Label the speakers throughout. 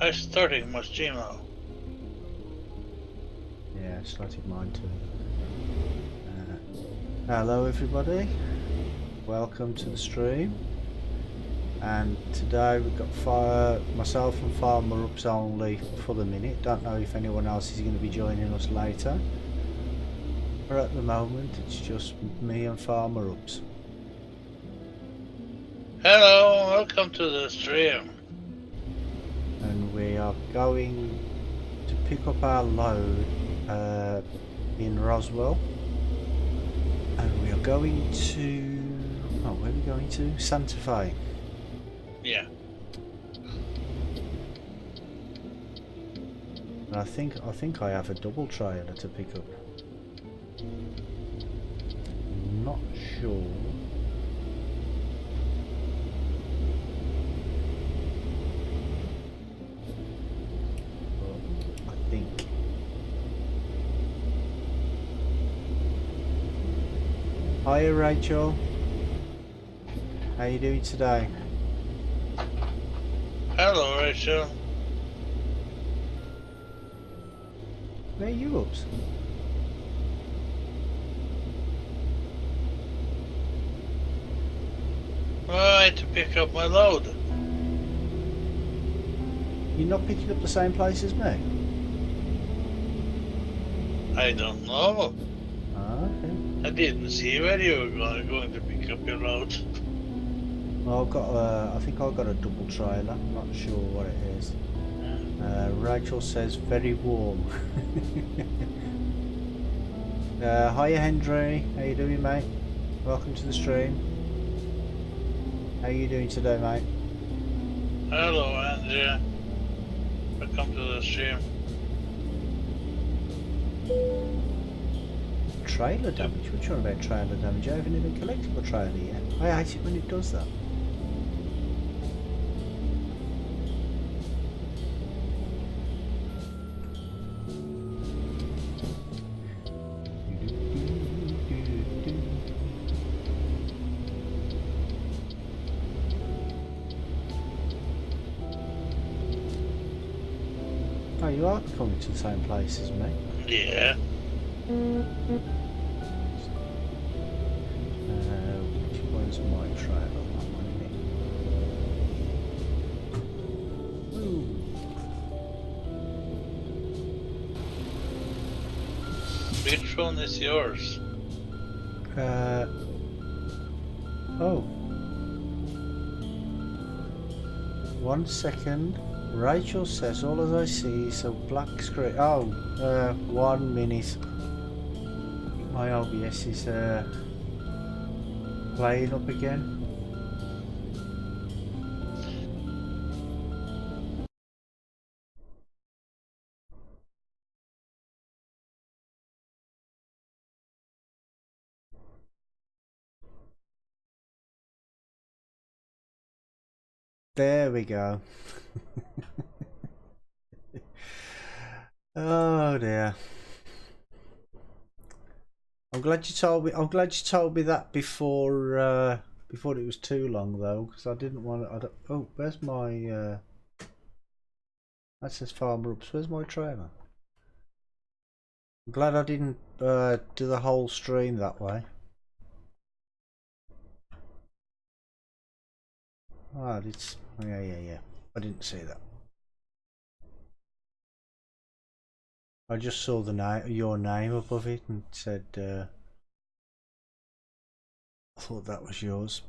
Speaker 1: I started my stream now.
Speaker 2: Yeah, I started mine too. Hello everybody, welcome to the stream. And today we've got myself and Farmer Ups only for the minute. Don't know if anyone else is going to be joining us later. But at the moment it's just me and Farmer Ups.
Speaker 1: Hello, welcome to the stream.
Speaker 2: And we are going to pick up our load in Roswell. And we are going to... oh, where are we going to? Santa Fe.
Speaker 1: Yeah.
Speaker 2: And I think I have a double trailer to pick up. I'm not sure. But I think. Hiya Rachel. How you doing today?
Speaker 1: Hello, Rachel.
Speaker 2: Where are you up?
Speaker 1: Right, to pick up my load.
Speaker 2: You're not picking up the same place as me?
Speaker 1: I don't know.
Speaker 2: Ah, okay.
Speaker 1: I didn't see where you were going to pick up your load.
Speaker 2: Well, I've got I think I've got a double trailer. I'm not sure what it is. Rachel says very warm. Hiya Hendry, how you doing mate? Welcome to the stream. How you doing today mate?
Speaker 1: Hello, Andrea. Welcome to the stream.
Speaker 2: Trailer damage? What you on about trailer damage? I haven't even collected my trailer yet. I hate it when it does that. Oh, you are coming to the same place as me?
Speaker 1: Yeah.
Speaker 2: Which one's my trailer? That one, isn't it?
Speaker 1: Which one is yours?
Speaker 2: Oh. 1 second. Rachel says all as I see is a black screen. Oh, 1 minute. My OBS is playing up again. There we go. Oh dear. I'm glad you told me. I'm glad you told me that before before it was too long though, because I didn't want to. Oh, where's my? That says Farmer Ups. Where's my trailer? I'm glad I didn't do the whole stream that way. Oh, it's yeah. I didn't see that. I just saw the your name above it and said. I thought that was yours.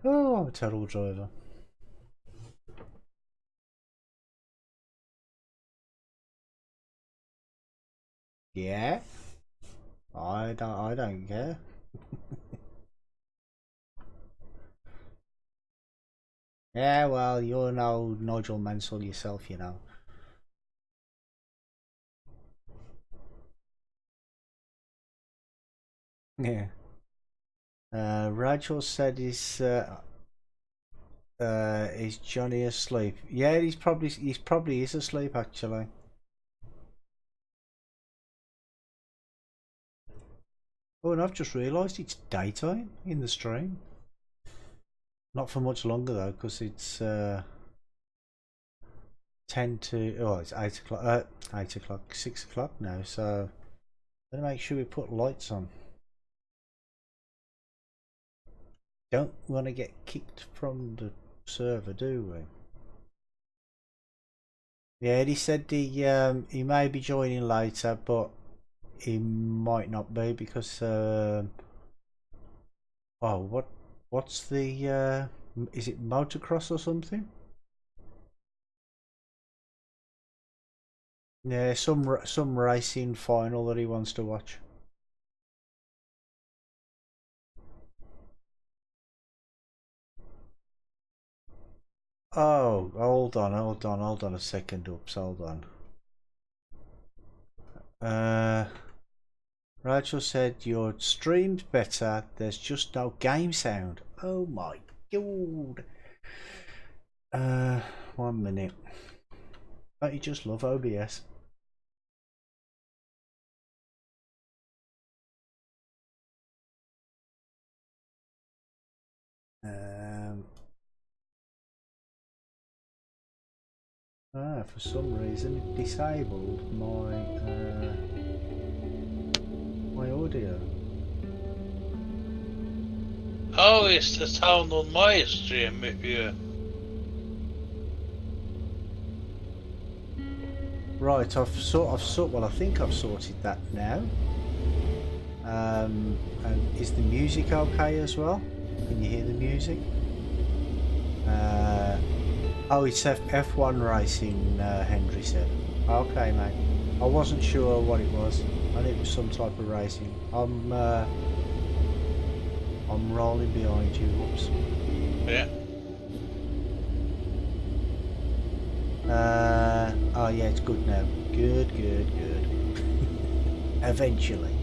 Speaker 2: Oh, terrible driver. Yeah, I don't care. Yeah, well, you're no Nigel Mansell yourself, you know. Yeah. Rachel said is Johnny asleep? Yeah, he's probably is asleep actually. Oh, and I've just realised it's daytime in the stream. Not for much longer though, because it's 10 to it's 8 o'clock. 8 o'clock, 6 o'clock now. So I'm gonna make sure we put lights on. Don't want to get kicked from the server, do we? Yeah, he said he may be joining later, but he might not be because what's the is it motocross or something? Yeah, some racing final that he wants to watch. Oh, hold on a second, oops, hold on. Rachel said your stream's better, there's just no game sound. Oh my god. 1 minute. Don't you just love OBS? For some reason it disabled my audio.
Speaker 1: How is the sound on my stream if you...
Speaker 2: Right, well, I think I've sorted that now. And is the music okay as well? Can you hear the music? Oh, it's F1 racing, Henry said. Okay, mate. I wasn't sure what it was. I knew it was some type of racing. I'm rolling behind you. Whoops.
Speaker 1: Yeah.
Speaker 2: Oh yeah, it's good now. Good. Eventually.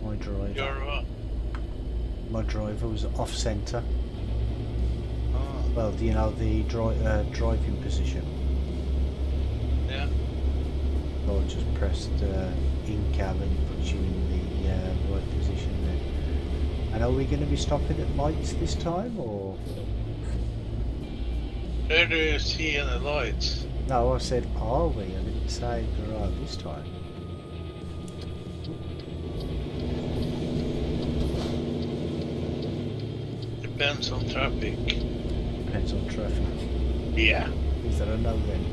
Speaker 2: My driver. My driver was off centre.
Speaker 1: Oh.
Speaker 2: Well, do you know the driving position?
Speaker 1: Yeah.
Speaker 2: So I just pressed in cab and it puts you in the right position there. And are we going to be stopping at lights this time, or?
Speaker 1: Where do you see any lights?
Speaker 2: No, I said are we? I didn't say right this time.
Speaker 1: Depends on traffic.
Speaker 2: Depends on traffic.
Speaker 1: Yeah.
Speaker 2: Is there a no then?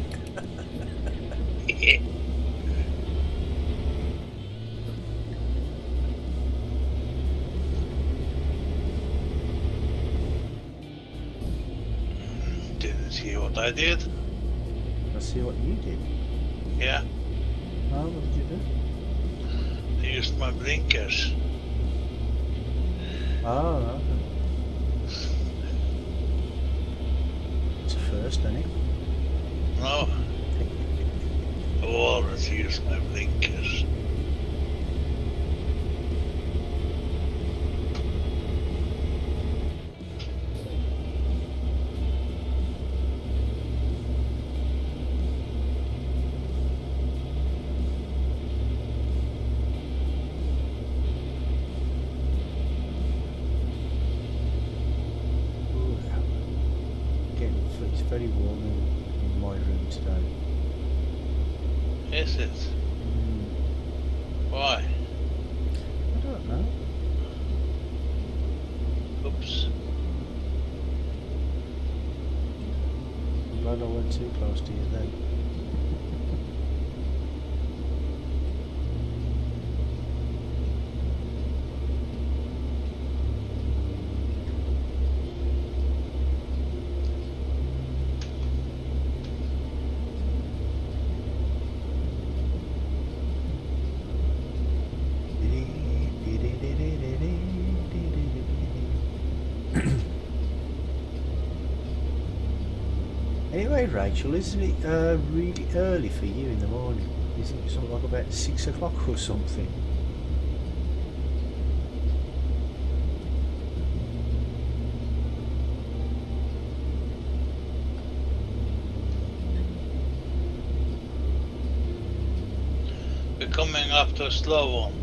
Speaker 1: Didn't see what I did.
Speaker 2: I see what you did.
Speaker 1: Yeah.
Speaker 2: Oh, what did you do?
Speaker 1: I used my blinkers.
Speaker 2: Oh, okay. It's a first, isn't it?
Speaker 1: No. I always use my blinkers.
Speaker 2: It's very warm in my room today.
Speaker 1: Is it? Why?
Speaker 2: I don't know.
Speaker 1: Oops.
Speaker 2: I'm glad I went too close to you then. Anyway, Rachel, isn't it really early for you in the morning? Isn't it something like about 6 o'clock or something?
Speaker 1: We're coming up to a slow one.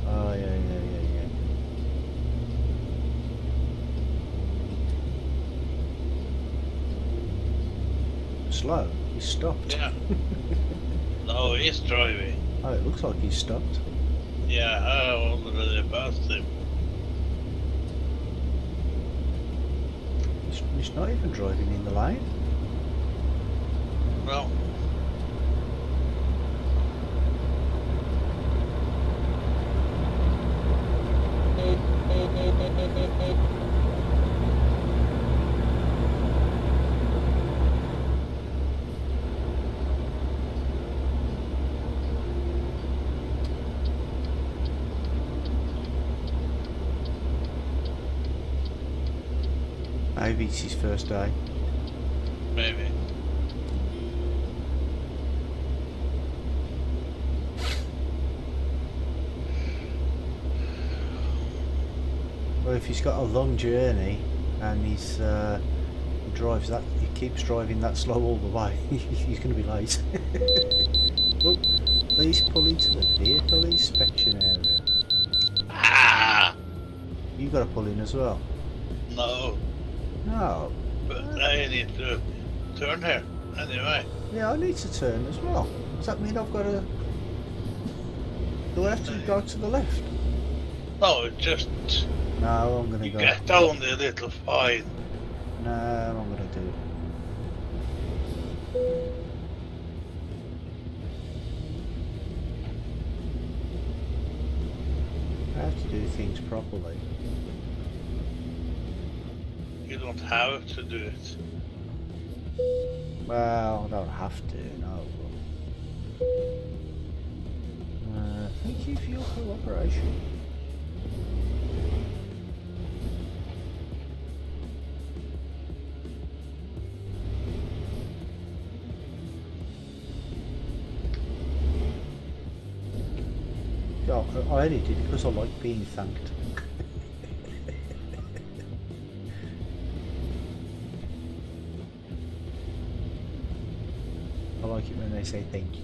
Speaker 2: Oh, yeah. Slow? He's stopped.
Speaker 1: Yeah. No, he's driving.
Speaker 2: Oh, it looks like he's stopped.
Speaker 1: Yeah, I already passed him.
Speaker 2: He's not even driving in the lane.
Speaker 1: No.
Speaker 2: Maybe it's his first day.
Speaker 1: Maybe.
Speaker 2: Well, if he's got a long journey and he keeps driving that slow all the way, he's going to be late. Oh, please pull into the vehicle inspection area.
Speaker 1: Ah!
Speaker 2: You got to pull in as well.
Speaker 1: No.
Speaker 2: No.
Speaker 1: But I need to turn here anyway.
Speaker 2: Yeah, I need to turn as well. Does that mean I've got to... Do I have to go to the left?
Speaker 1: No, just
Speaker 2: No, I'm going to go...
Speaker 1: get down the little fine.
Speaker 2: No, I'm going to do it. I have to do things properly.
Speaker 1: You don't have to do it.
Speaker 2: Well, I don't have to, no. Thank you for your cooperation. Oh, I only did it because I like being thanked. I like it when they say thank you.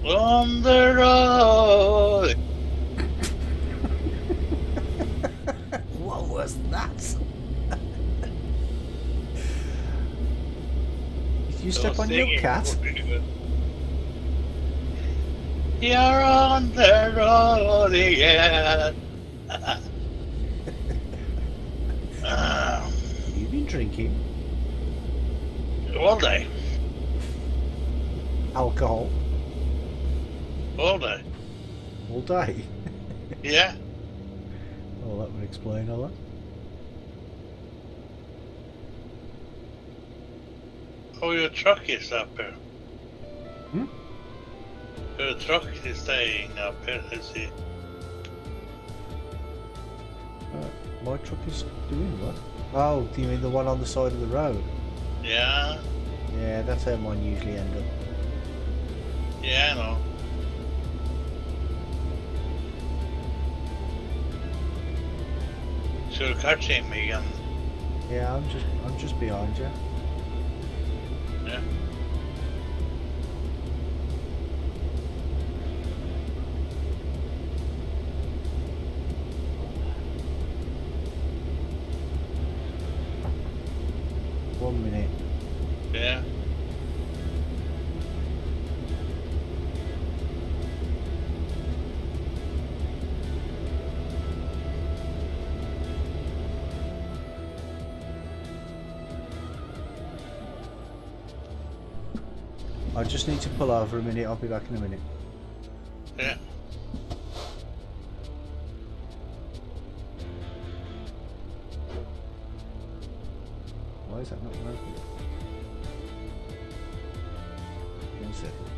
Speaker 1: On the road.
Speaker 2: What was that? Did you step on your cat?
Speaker 1: You're on the road again.
Speaker 2: You've been drinking
Speaker 1: All day.
Speaker 2: alcohol
Speaker 1: All day.
Speaker 2: all day.
Speaker 1: Yeah.
Speaker 2: Oh, that would explain all that.
Speaker 1: Oh, your truck is up here.
Speaker 2: Hmm?
Speaker 1: Your truck is staying up here, let's see.
Speaker 2: My truck is doing what? Oh, do you mean the one on the side of the road?
Speaker 1: Yeah.
Speaker 2: Yeah, that's how mine usually end up.
Speaker 1: Yeah, I know. So you're catching me again.
Speaker 2: Yeah, I'm just behind you.
Speaker 1: Yeah.
Speaker 2: One minute.
Speaker 1: Yeah.
Speaker 2: I just need to pull over a minute. I'll be back in a minute.
Speaker 1: Yeah.
Speaker 2: Why is that not working? One second.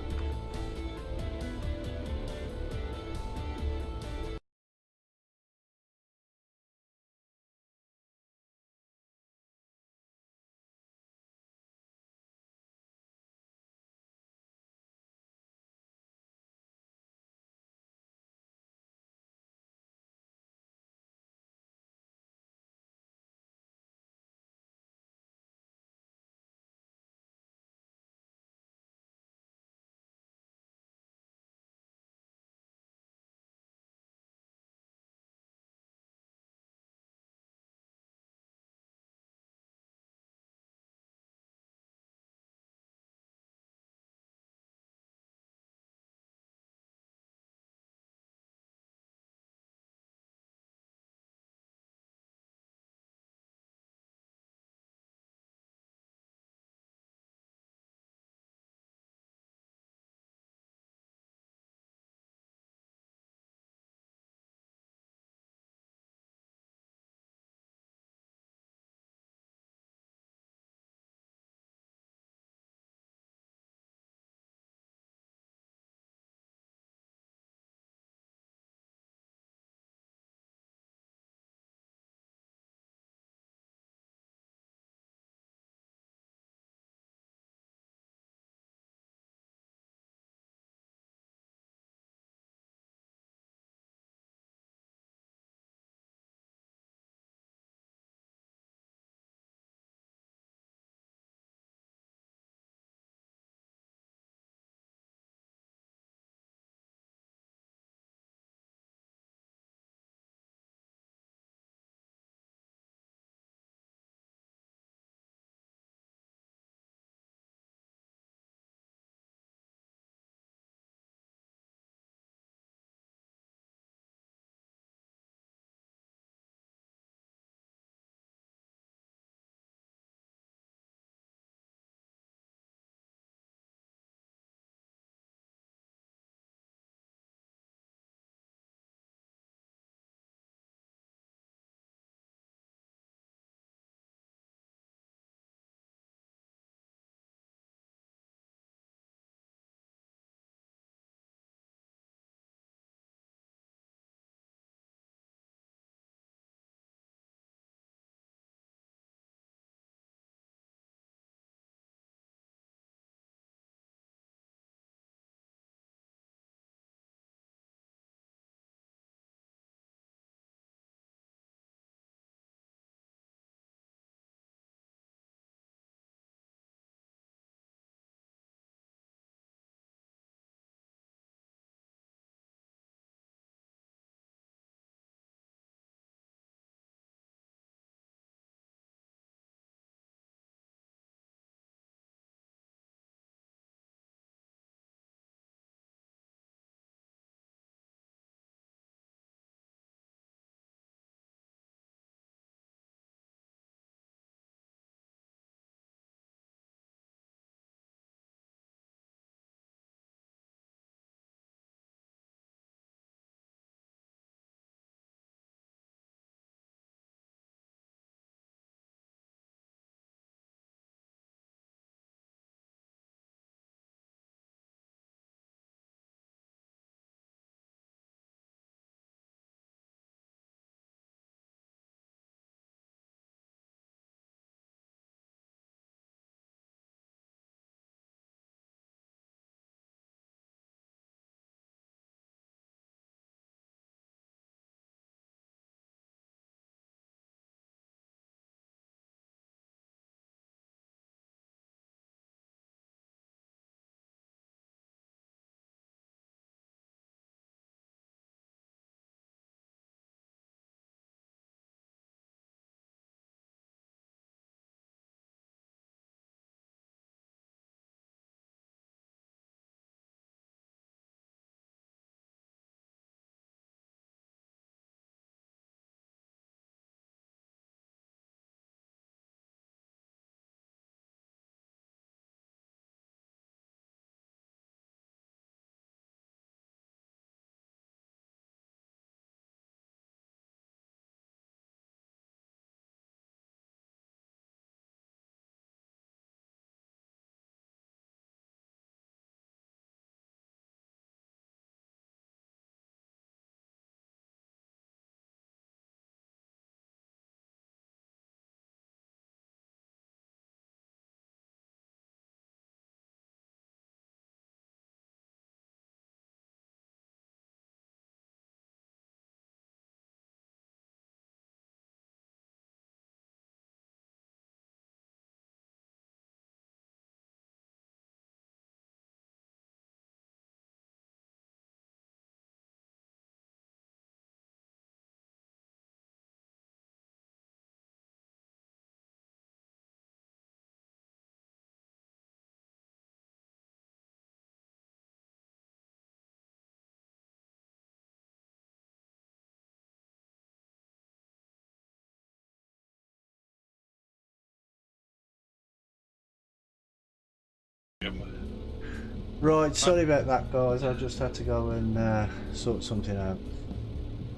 Speaker 2: Right, sorry about that, guys. I just had to go and sort something out.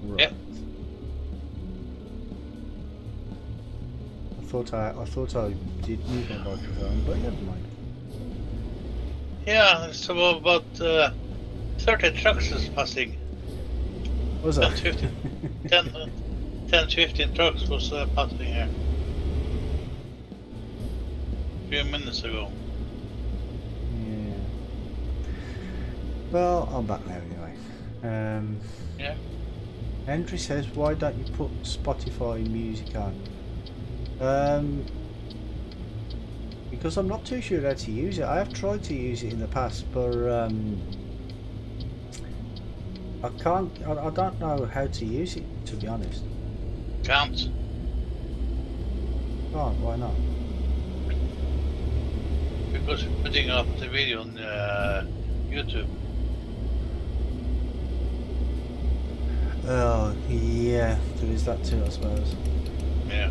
Speaker 2: Right.
Speaker 1: Yeah.
Speaker 2: I thought I did mute my microphone, but never mind.
Speaker 1: Yeah, it's about 30 trucks is passing.
Speaker 2: Was that?
Speaker 1: 10-15 trucks was passing here. A few minutes ago.
Speaker 2: Yeah. Well, I'm back now anyway.
Speaker 1: Yeah.
Speaker 2: Henry says, why don't you put Spotify music on? Because I'm not too sure how to use it. I have tried to use it in the past, but I can't. I don't know how to use it, to be honest.
Speaker 1: Can't.
Speaker 2: Oh, why not?
Speaker 1: Because we're putting up the video on YouTube.
Speaker 2: Oh, yeah, there is that too, I suppose.
Speaker 1: Yeah.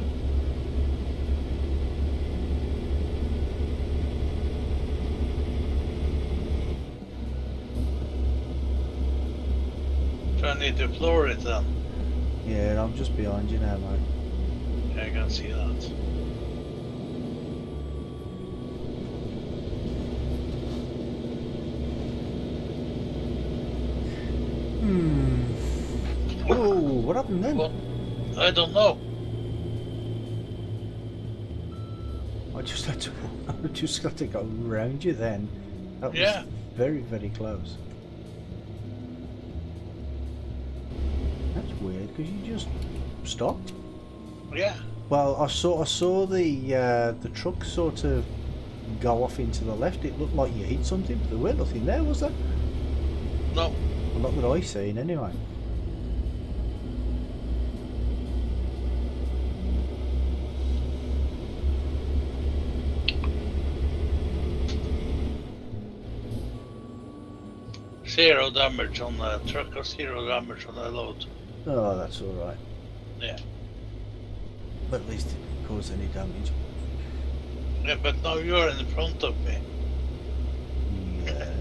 Speaker 1: So I need to floor it then.
Speaker 2: Yeah, I'm just behind you now, mate.
Speaker 1: Yeah, I can see that.
Speaker 2: Oh, what happened then?
Speaker 1: Well, I don't know.
Speaker 2: I just had to. I just got to go around you then. That was very, very close. That's weird because you just stopped.
Speaker 1: Yeah.
Speaker 2: Well, I saw the truck sort of go off into the left. It looked like you hit something, but there weren't nothing there, was there?
Speaker 1: No.
Speaker 2: Well, not that I seen, anyway.
Speaker 1: Zero damage on the truck or zero damage on the load.
Speaker 2: Oh, that's all right.
Speaker 1: Yeah.
Speaker 2: But at least it didn't cause any damage.
Speaker 1: Yeah, but now you're in front of me.
Speaker 2: Yeah.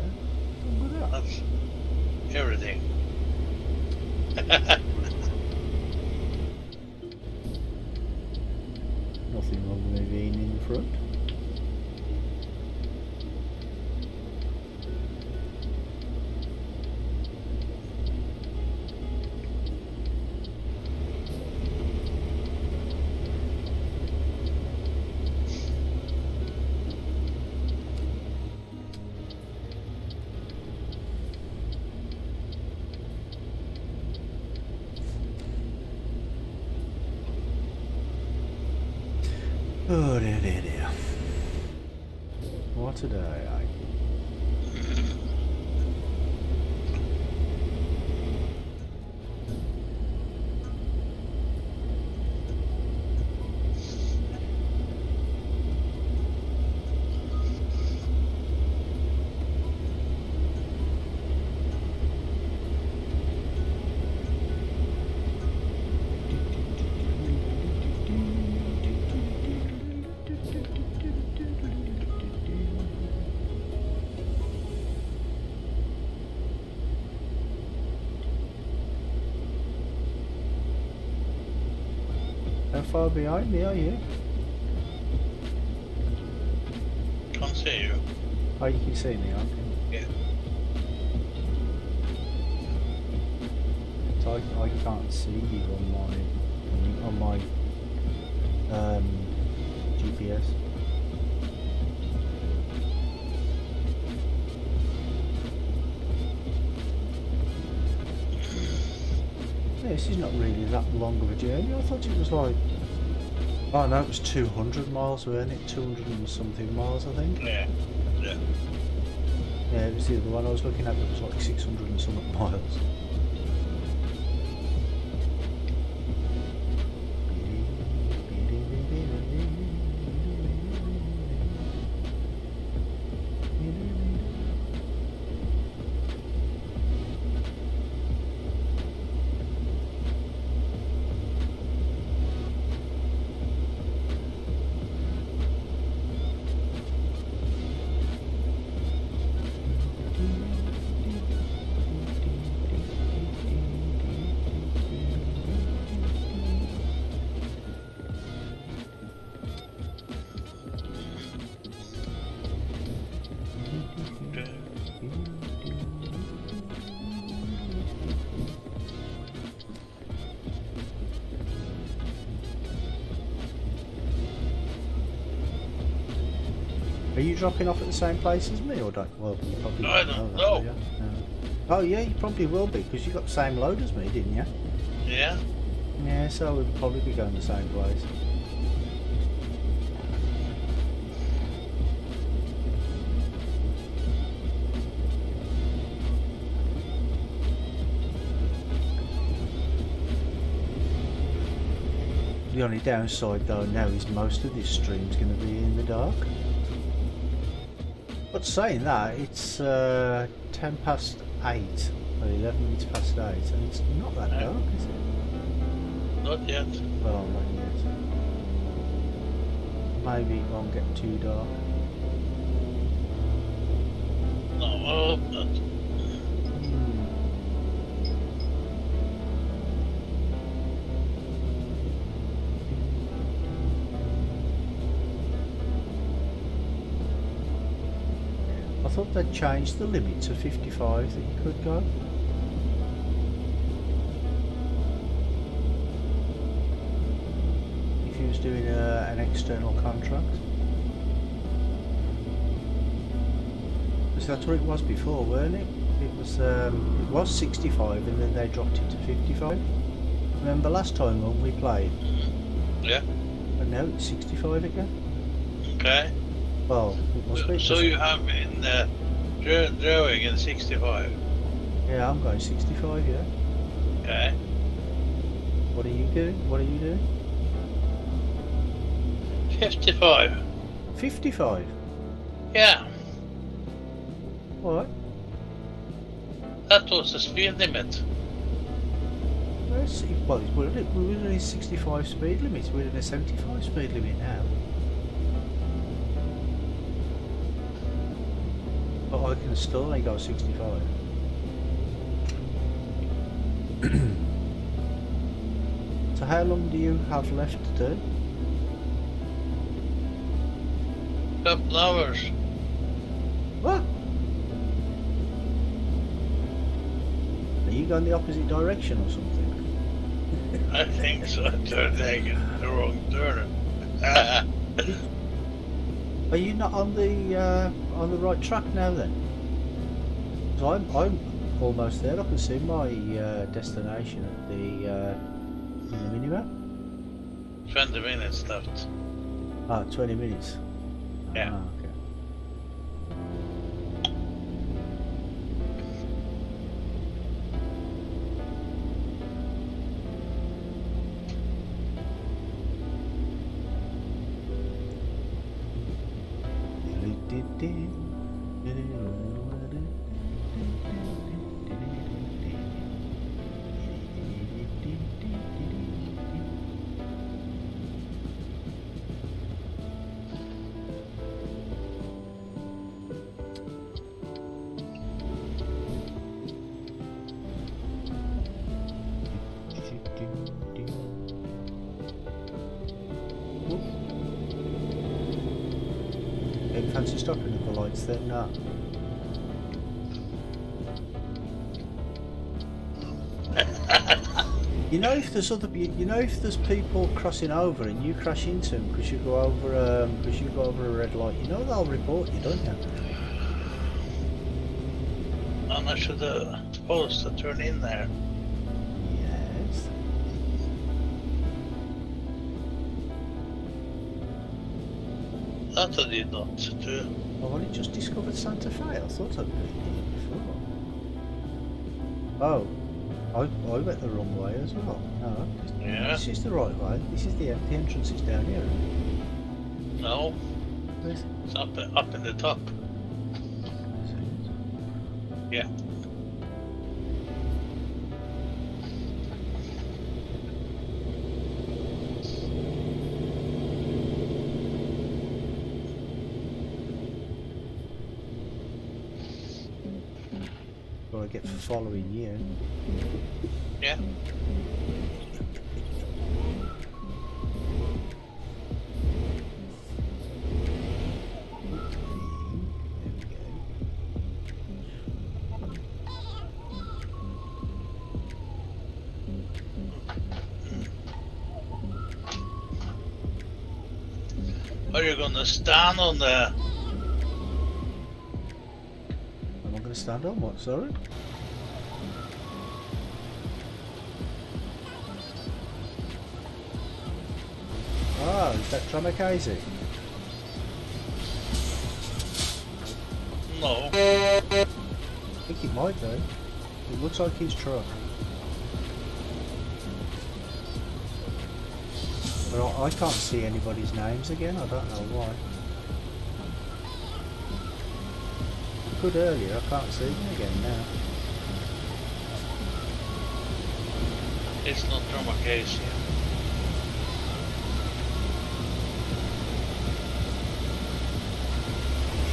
Speaker 2: Look at that.
Speaker 1: That's everything.
Speaker 2: Nothing wrong with me being in the front. Oh dear, dear, dear. What a day, eh? How far behind me are you?
Speaker 1: Can't see you.
Speaker 2: Oh, you can see me, aren't you?
Speaker 1: Yeah.
Speaker 2: So I can't see you on my GPS. Yeah, this is not really that long of a journey. I thought it was like, oh no, it was 200 miles, weren't it? 200 and something miles, I think.
Speaker 1: Yeah. Yeah.
Speaker 2: Yeah, it was the other one I was looking at that was like 600 and something miles. Are you dropping off at the same place as me, or don't? Well, you probably
Speaker 1: I don't know.
Speaker 2: do you? No. Oh yeah, you probably will be because you got the same load as me, didn't you?
Speaker 1: Yeah.
Speaker 2: Yeah, so we'll probably be going the same place. The only downside though now is most of this stream's going to be in the dark. But saying that, it's 10 past 8, or 11 minutes past 8, and it's not that dark, is it?
Speaker 1: Not yet.
Speaker 2: Well, not yet. Maybe it won't get too dark.
Speaker 1: No, I hope not.
Speaker 2: I thought they'd changed the limit to 55 that you could go. If you was doing an external contract. Because that's what it was before, weren't it? It was 65 and then they dropped it to 55. Remember last time when we played?
Speaker 1: Yeah.
Speaker 2: And now it's 65 again.
Speaker 1: Okay.
Speaker 2: Well, it must be.
Speaker 1: So you have been drawing in 65.
Speaker 2: Yeah, I'm going 65, yeah.
Speaker 1: Okay.
Speaker 2: What are you doing? What are you doing?
Speaker 1: 55.
Speaker 2: 55?
Speaker 1: Yeah.
Speaker 2: What?
Speaker 1: That was the speed limit.
Speaker 2: Well, we're in a 65 speed limit. We're in a 75 speed limit now. But I can still only go 65. So how long do you have left to do?
Speaker 1: Couple hours.
Speaker 2: What? Are you going the opposite direction or something?
Speaker 1: I think so. They're taking the wrong turn.
Speaker 2: Are you not on the right track now then? 'Cause I'm almost there. I can see my destination at the in the minimap.
Speaker 1: 20 minutes left.
Speaker 2: Ah, 20 minutes.
Speaker 1: Yeah.
Speaker 2: Ah, okay. Fancy stopping at the lights then? No. You know if there's people crossing over and you crash into them because you go over a red light, you know they'll report you, don't you?
Speaker 1: And I should have supposed to turn in there.
Speaker 2: Yes.
Speaker 1: That I did not do.
Speaker 2: I've only just discovered Santa Fe. I thought I'd been here before. Oh, I went the wrong way as well. No, this is the right way. This is the entrance is down here.
Speaker 1: No,
Speaker 2: Where's it?
Speaker 1: it's up in the top. Yeah.
Speaker 2: What I get for following you.
Speaker 1: Yeah. Are you gonna stand on the
Speaker 2: Gonna stand on what, sorry? Ah, is that Tramakazi?
Speaker 1: No.
Speaker 2: I think it might though. It looks like his truck. But I can't see anybody's names again, I don't know why. I could earlier, I can't see them again now.
Speaker 1: It's not from a case here.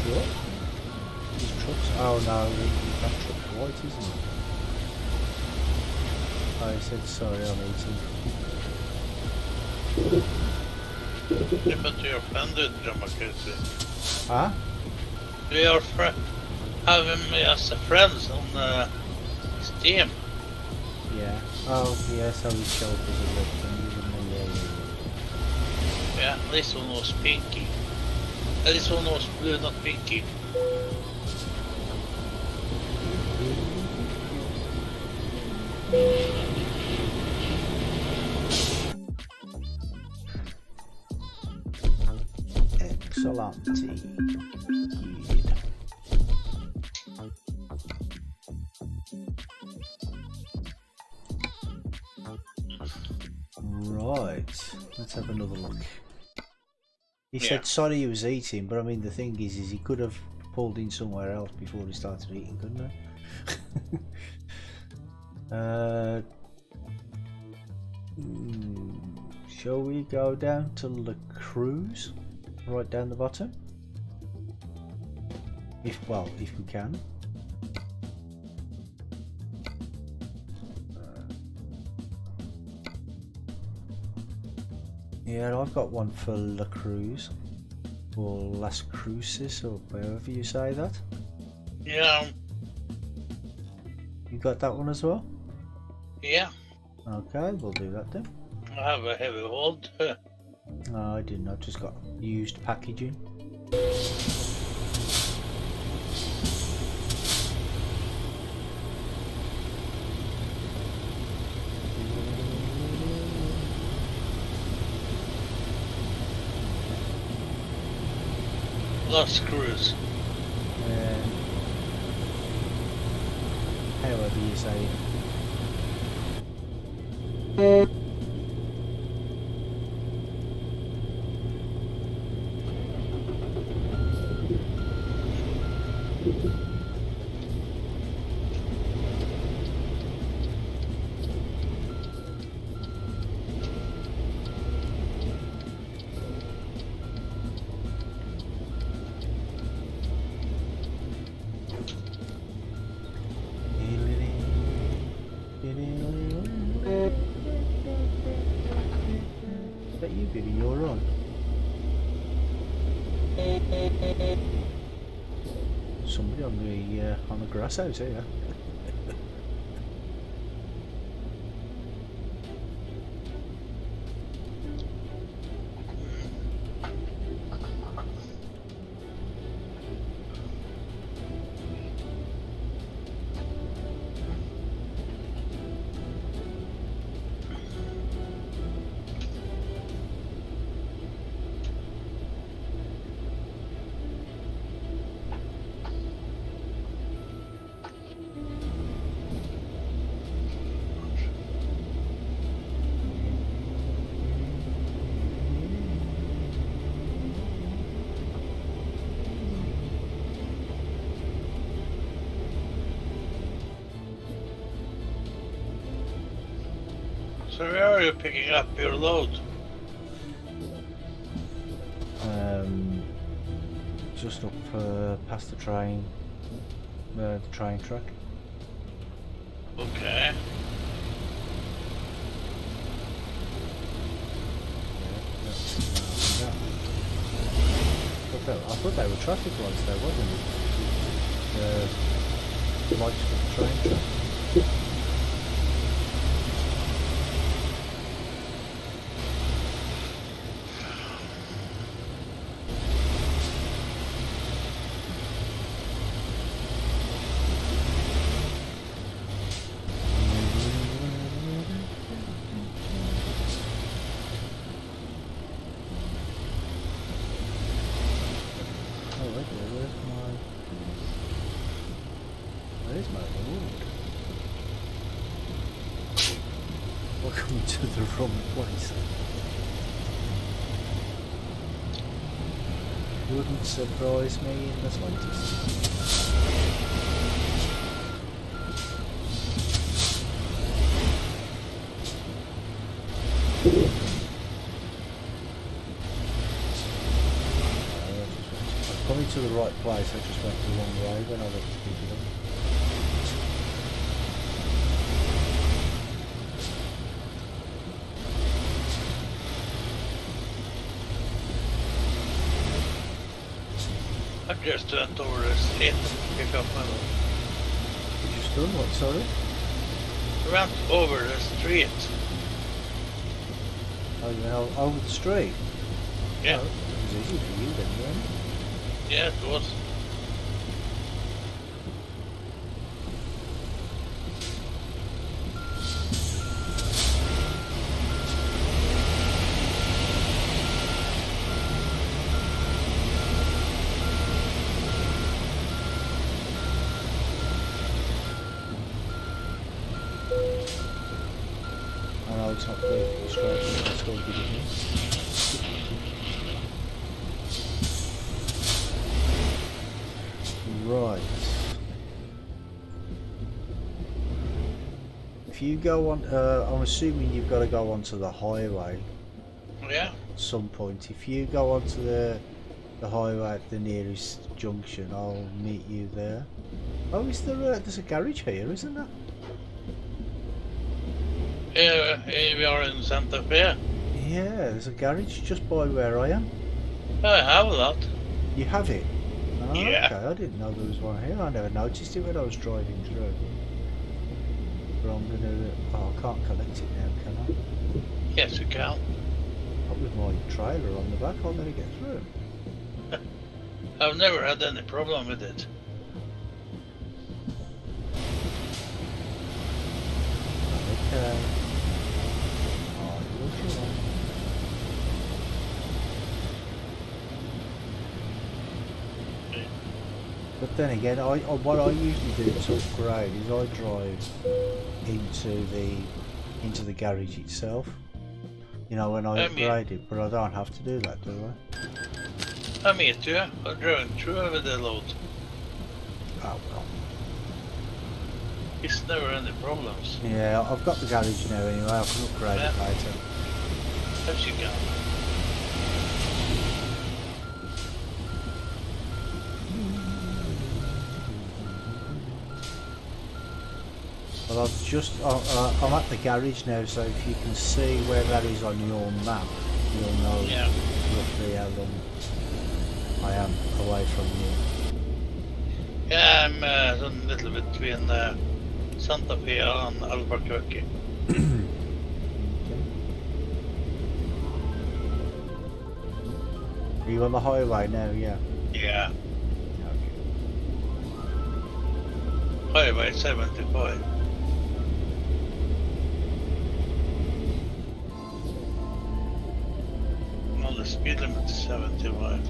Speaker 2: Sure? His truck's... Oh no, that truck's white, isn't it? Oh, he said sorry, I'm eating.
Speaker 1: Yeah, but you're offended, Dramakasi.
Speaker 2: Huh?
Speaker 1: We are having me as a friend on Steam.
Speaker 2: Yeah. Oh, yeah, so his shoulders are red thing, isn't he?
Speaker 1: Yeah, this one was pinky. This one was blue, not pinky.
Speaker 2: Excellent. Right, let's have another look. He said sorry he was eating, but I mean the thing is he could have pulled in somewhere else before he started eating, couldn't he? Shall we go down to the cruise? Right down the bottom? If we can. Yeah, I've got one for La Cruz, or Las Cruces, or however you say that.
Speaker 1: Yeah.
Speaker 2: You got that one as well?
Speaker 1: Yeah.
Speaker 2: Okay, we'll do that then.
Speaker 1: I have a heavy hold.
Speaker 2: No, I didn't. I just got used packaging.
Speaker 1: Las Cruz.
Speaker 2: However you say it. Is that you, baby? You're on. Somebody on the grass out here.
Speaker 1: So where are you picking up your load?
Speaker 2: Just up past the train track.
Speaker 1: Okay.
Speaker 2: I thought they were traffic lights there, wasn't it? Lights for the train track. idea. Where's my road? Welcome to the wrong place. Wouldn't surprise me in the slightest. I'm coming to the right place, I just went the wrong way when I went to pick it up.
Speaker 1: I just went over the street to pick up my load.
Speaker 2: You just done what, sorry?
Speaker 1: I went over the street.
Speaker 2: Oh, you went over the street?
Speaker 1: Yeah.
Speaker 2: Oh, it was easy for you then, wasn't it?
Speaker 1: Yeah, it was.
Speaker 2: I know it's not perfectly straight, but it's still good enough. Right. If you go on, I'm assuming you've got to go onto the highway
Speaker 1: Yeah.
Speaker 2: at some point. If you go onto the highway at the nearest junction, I'll meet you there. Oh, is there there's a garage here, isn't there?
Speaker 1: Here we are in Santa Fe.
Speaker 2: Yeah, there's a garage just by where I am.
Speaker 1: I have that.
Speaker 2: You have it? Oh,
Speaker 1: Yeah.
Speaker 2: okay, I didn't know there was one here. I never noticed it when I was driving through. But I'm gonna... Oh, I can't collect it now, can I?
Speaker 1: Yes, you can.
Speaker 2: Not with my trailer on the back, I'll never get through.
Speaker 1: I've never had any problem with it.
Speaker 2: Okay. Oh, look at that. But then again, what I usually do to upgrade is I drive into the garage itself. You know, when I upgrade it, but I don't have to do that, do I?
Speaker 1: I meet you. I'm driving through with the load.
Speaker 2: Oh well.
Speaker 1: It's never any problems.
Speaker 2: Yeah, I've got the garage now anyway. I can upgrade it later.
Speaker 1: Yes, you can.
Speaker 2: Well, I'm at the garage now, so if you can see where that is on your map, you'll know roughly how long I am away from you.
Speaker 1: Yeah, I'm a little bit between Santa Fe and Albuquerque.
Speaker 2: Are you on the highway now? Yeah.
Speaker 1: Yeah. Highway 75. No, the speed limit is 75.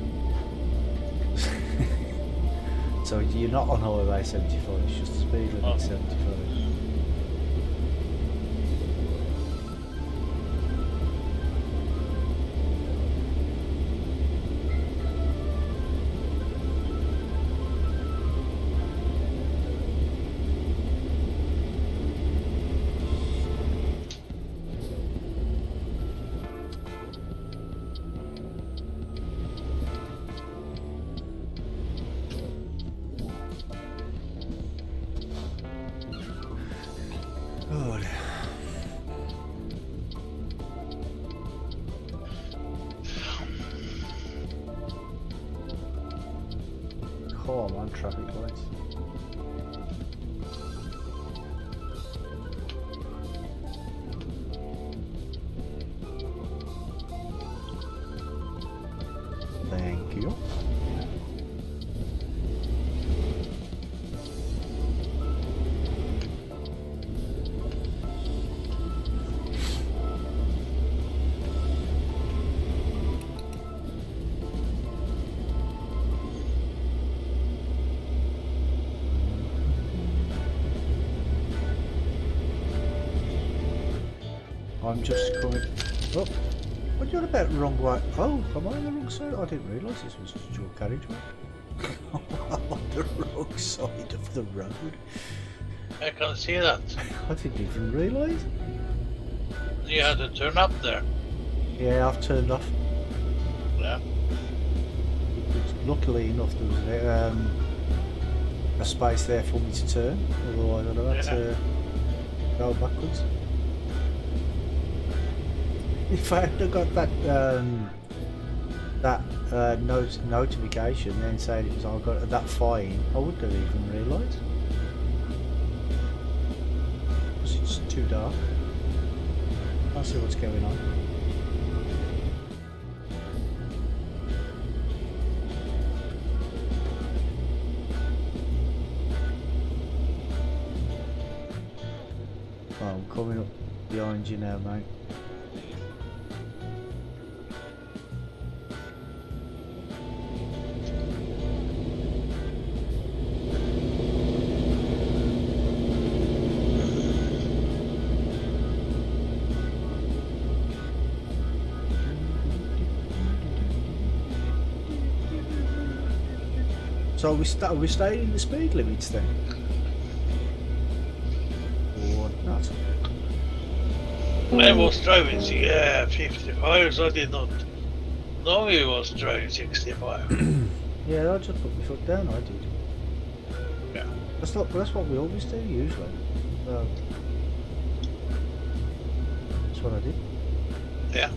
Speaker 2: So you're not on highway 75, it's just the speed limit 75. Good. Come on, traffic lights. Thank you. I'm just coming. Oh, what are you on about? Wrong way? Oh, am I on the wrong side? I didn't realise this was a dual carriageway. I'm on the wrong side of the road.
Speaker 1: I can see that.
Speaker 2: I didn't even realise.
Speaker 1: You had to turn up there.
Speaker 2: Yeah, I've turned off.
Speaker 1: Yeah.
Speaker 2: Luckily enough, there was a space there for me to turn. Otherwise, I'd have had to go backwards. If I had got that notification then saying it was I got that fine, I wouldn't have even realised. Because it's too dark. Can't see what's going on. Oh, I'm coming up behind you now, mate. So we staying in the speed limits then? Or not?
Speaker 1: I was driving 55, so I did not know he was driving 65.
Speaker 2: Yeah, I just put my foot down, I did.
Speaker 1: Yeah.
Speaker 2: That's what we always do, usually. That's what I did.
Speaker 1: Yeah.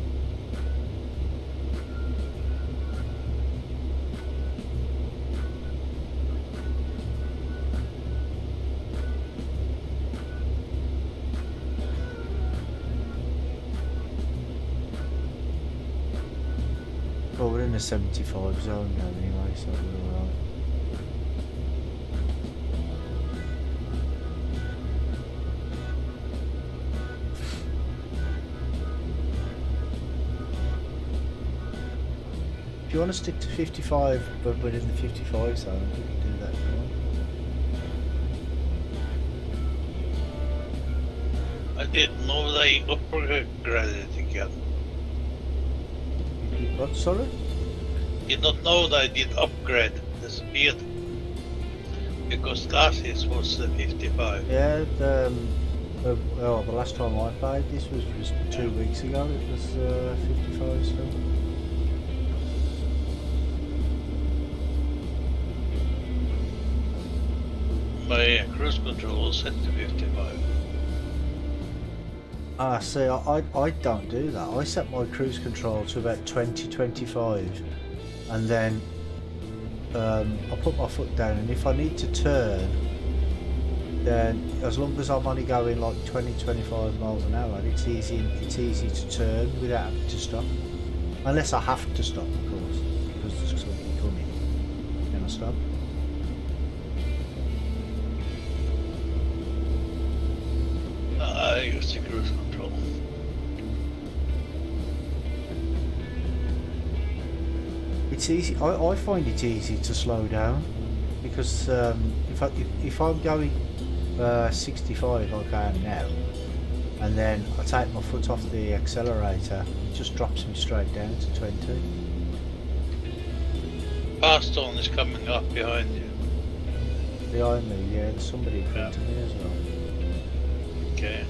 Speaker 2: Well, we're in the 75 zone now anyway, so we're alright. If you want to stick to 55, but we're in the 55 zone, you can do that if you want.
Speaker 1: I didn't know they upgraded it again.
Speaker 2: What, sorry?
Speaker 1: Did not know that I did upgrade the speed. Because classes was 55.
Speaker 2: Yeah, the last time I played this was just 2 weeks ago, it was 55 still.
Speaker 1: My cruise control was set to 55.
Speaker 2: Ah, see, I don't do that. I set my cruise control to about 20-25, and then I put my foot down, and if I need to turn, then as long as I'm only going like 20-25 miles an hour, it's easy to turn without having to stop. Unless I have to stop, of course, because there's something coming. Then I stop.
Speaker 1: I used the cruise control.
Speaker 2: It's easy. I find it easy to slow down because if I'm going 65 like I am now, and then I take my foot off the accelerator, it just drops me straight down to 20.
Speaker 1: Fast zone is coming up behind you.
Speaker 2: Behind me, yeah, there's somebody in front of me as well.
Speaker 1: Okay.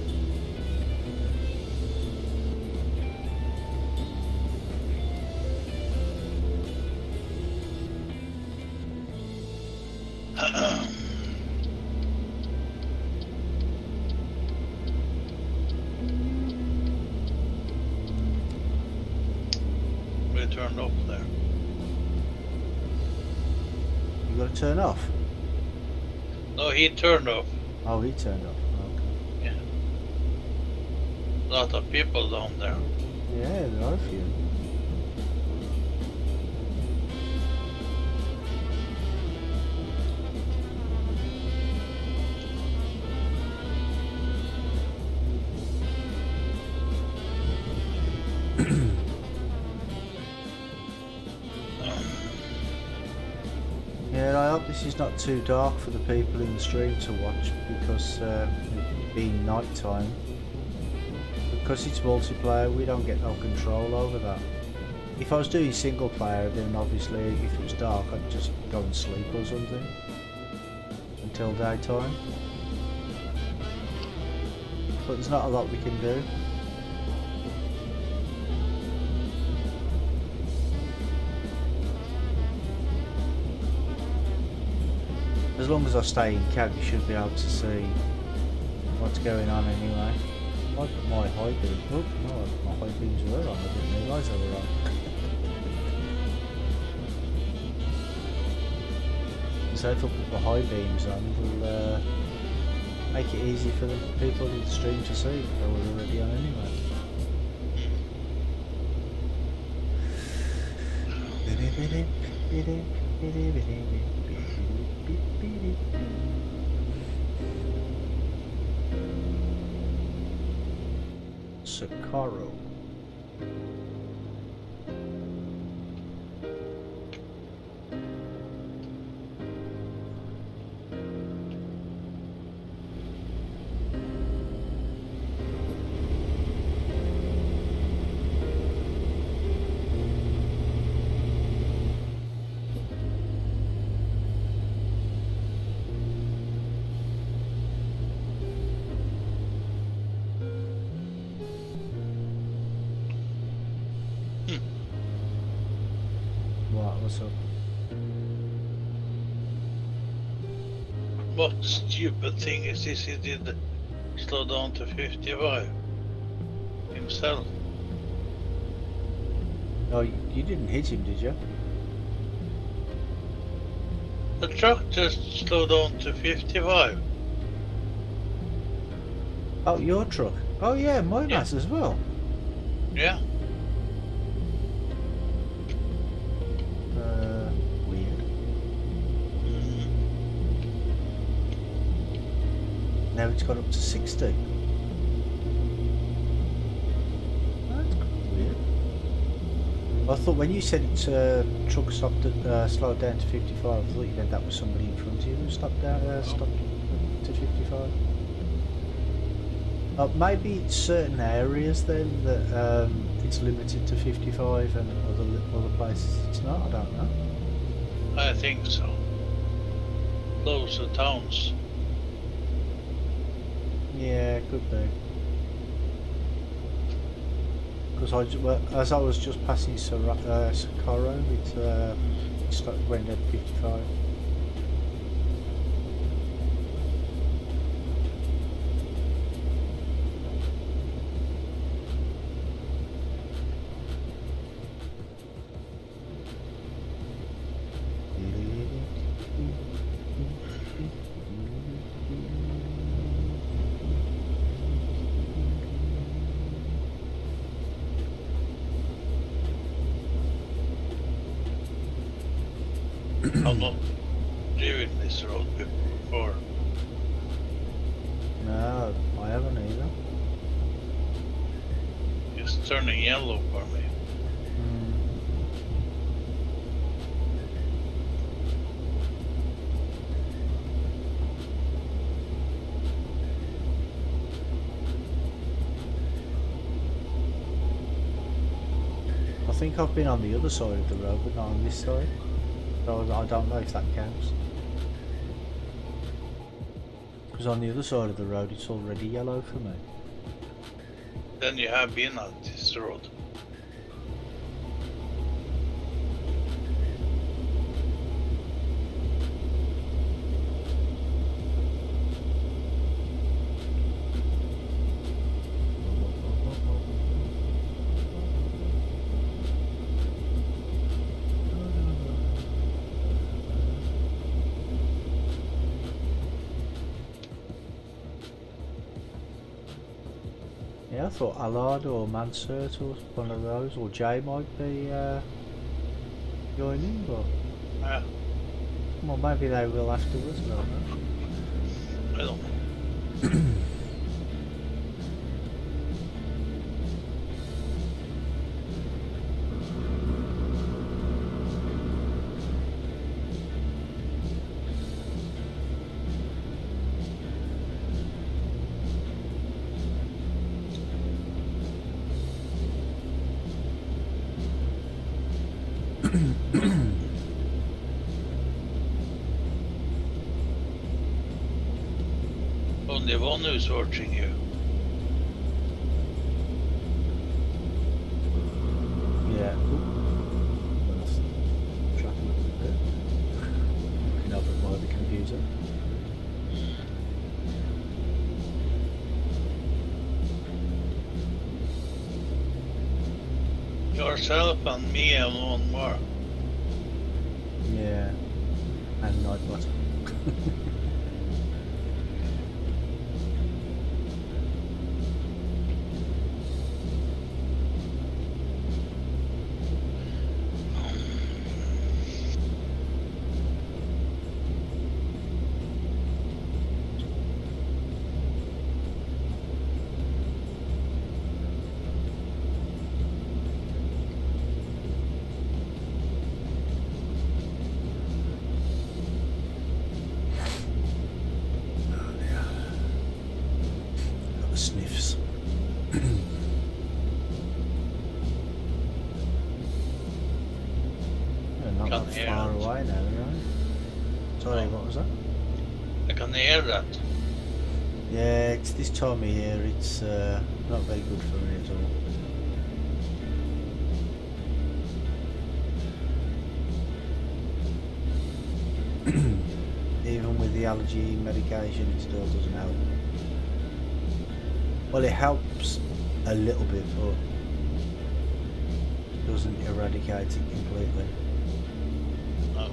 Speaker 1: We turned off there.
Speaker 2: You got to turn off?
Speaker 1: No, he turned off.
Speaker 2: Oh, he turned off. Okay.
Speaker 1: Yeah. A lot of people down there.
Speaker 2: Yeah, there are a few. Yeah, I hope this is not too dark for the people in the stream to watch, because it being night time, because it's multiplayer, we don't get no control over that. If I was doing single player, then obviously if it was dark, I'd just go and sleep or something until daytime. But there's not a lot we can do. As long as I stay in cab, you should be able to see what's going on anyway. I put my high beam. Oh no, my high beams were on. I didn't realise they were on. So if I put the high beams on, it'll make it easy for the people in the stream to see if they were already on anyway. Socorro. What's up?
Speaker 1: What stupid thing is this he did slow down to 55 himself?
Speaker 2: Oh, you didn't hit him, did you?
Speaker 1: The truck just slowed down to 55.
Speaker 2: Oh, your truck? Oh yeah, mine has as well.
Speaker 1: Yeah.
Speaker 2: Weird. Now it's got up to 60. That's kind of weird. I thought when you said it's truck stopped at, slowed down to 55, I thought you meant that was somebody in front of you who stopped down, stopped to 55. Maybe it's certain areas then that it's limited to 55 and other places it's not, I don't know.
Speaker 1: I think so. Those are towns.
Speaker 2: Yeah, could be. Because as I was just passing Socorro, it went at 55.
Speaker 1: I'm not driven this road before.
Speaker 2: No, I haven't either.
Speaker 1: It's turning yellow for me.
Speaker 2: I think I've been on the other side of the road, but not on this side. So I don't know if that counts. Because on the other side of the road it's already yellow for me.
Speaker 1: Then you have been on this road.
Speaker 2: Yeah, I thought Allard or Mansert or one of those, or Jay might be joining, but
Speaker 1: Yeah,
Speaker 2: well, maybe they will afterwards, I don't know.
Speaker 1: I don't know. only one who's watching you.
Speaker 2: Yeah. Tracking a bit. Looking over by the computer.
Speaker 1: Yourself and me and one more.
Speaker 2: Yeah. And Nightbot. Sniffs. They're not
Speaker 1: Can't
Speaker 2: that
Speaker 1: hear
Speaker 2: far
Speaker 1: it.
Speaker 2: away now, right? Sorry, what was that?
Speaker 1: I can hear that.
Speaker 2: Yeah, it's this time of year, it's not very good for me at all. Even with the allergy medication, it still doesn't help. Well, it helps a little bit, but doesn't eradicate it completely.
Speaker 1: No.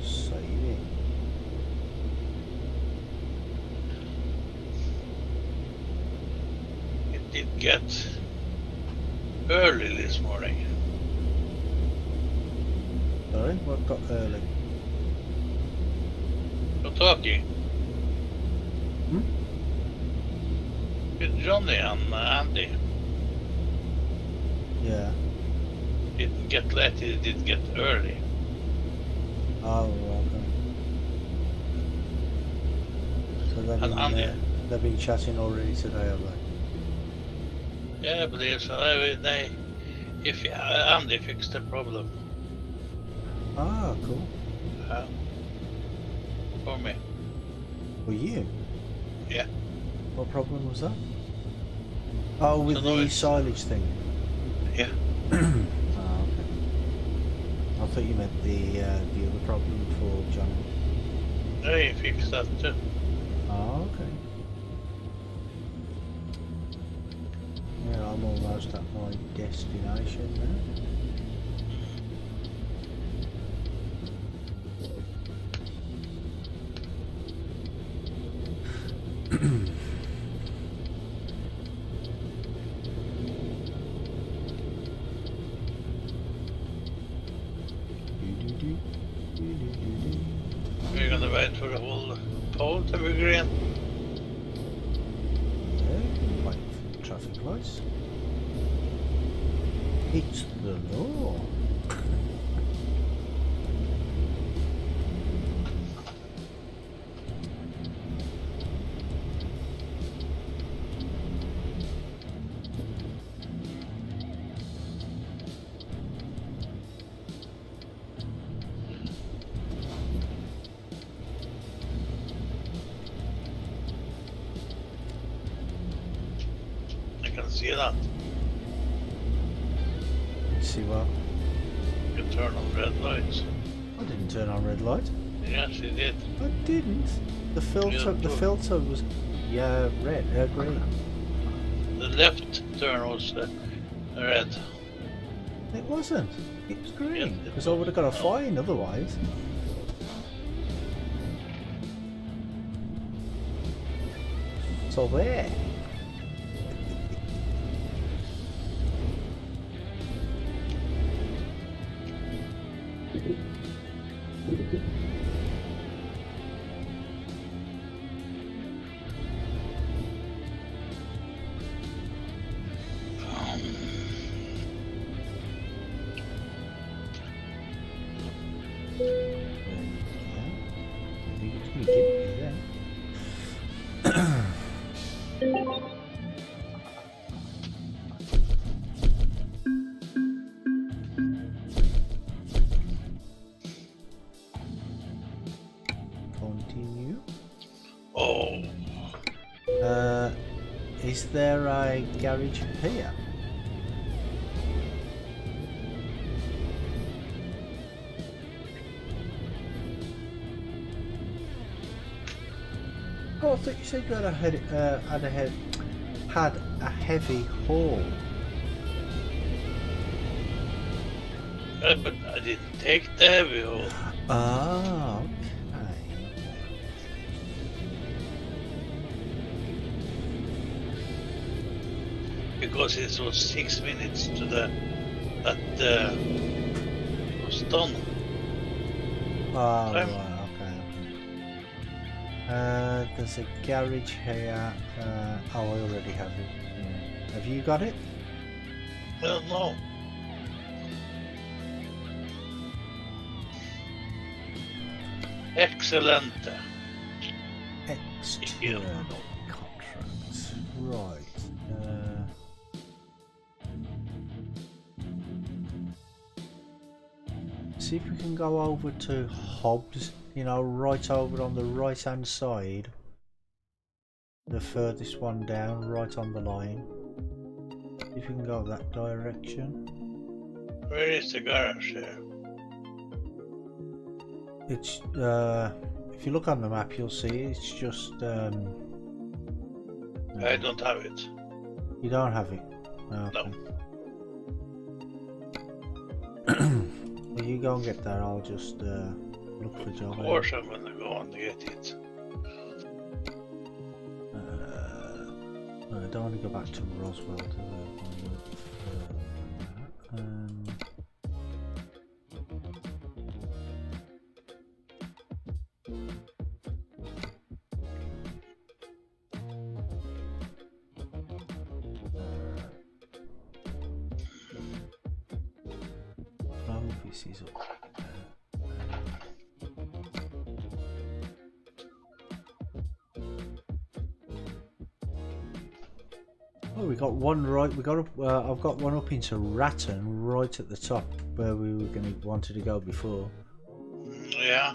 Speaker 2: Saving.
Speaker 1: It did get early this morning.
Speaker 2: Sorry, what got early?
Speaker 1: You're talking
Speaker 2: Hmm?
Speaker 1: with Johnny and Andy.
Speaker 2: Yeah.
Speaker 1: Didn't get late, it did get early.
Speaker 2: Oh, okay. So they've been chatting already today, have they?
Speaker 1: Yeah, but if Andy fixed the problem
Speaker 2: Ah, cool.
Speaker 1: for me.
Speaker 2: For you?
Speaker 1: Yeah.
Speaker 2: What problem was that? Oh, with
Speaker 1: So
Speaker 2: the
Speaker 1: noise.
Speaker 2: silage thing.
Speaker 1: Yeah.
Speaker 2: Oh, okay. I thought you meant the other problem for Johnny.
Speaker 1: They fixed that too.
Speaker 2: Oh, okay. Yeah, I'm almost at my destination now.
Speaker 1: We're gonna wait for the whole pole to be green.
Speaker 2: Yeah, you can wait for traffic lights. It's the law.
Speaker 1: I can see that.
Speaker 2: See what?
Speaker 1: You turn on red lights.
Speaker 2: I didn't turn on red light.
Speaker 1: Yes, you did.
Speaker 2: I didn't. The filter was green.
Speaker 1: The left turn was red.
Speaker 2: It wasn't. It was green.
Speaker 1: Yes, it
Speaker 2: Because I would have got a fine otherwise. So there. You can give me that. continue.
Speaker 1: Oh,
Speaker 2: Is there a garage here? Oh, I thought you said you had a heavy haul.
Speaker 1: but I didn't take the heavy haul.
Speaker 2: Ah, okay.
Speaker 1: Because it was 6 minutes to that was done.
Speaker 2: Oh,
Speaker 1: Time.
Speaker 2: right, okay. There's a garage here. Oh, I already have it. Yeah. Have you got it?
Speaker 1: Well, no. Excellent.
Speaker 2: External contracts. Right. See if we can go over to Hobbs, you know, right over on the right hand side. The furthest one down, right on the line. See if we can go that direction.
Speaker 1: Where is the garage here?
Speaker 2: It's, if you look on the map, you'll see it's just,
Speaker 1: I don't have it.
Speaker 2: You don't have it? Okay.
Speaker 1: No.
Speaker 2: Well, you go and get that, I'll just look for a job.
Speaker 1: Of course I'm gonna go and get it.
Speaker 2: I don't want to go back to Roswell to this is up. Oh, we got one right. We got up. I've got one up into Ratton, right at the top where we were wanted to go before.
Speaker 1: Yeah.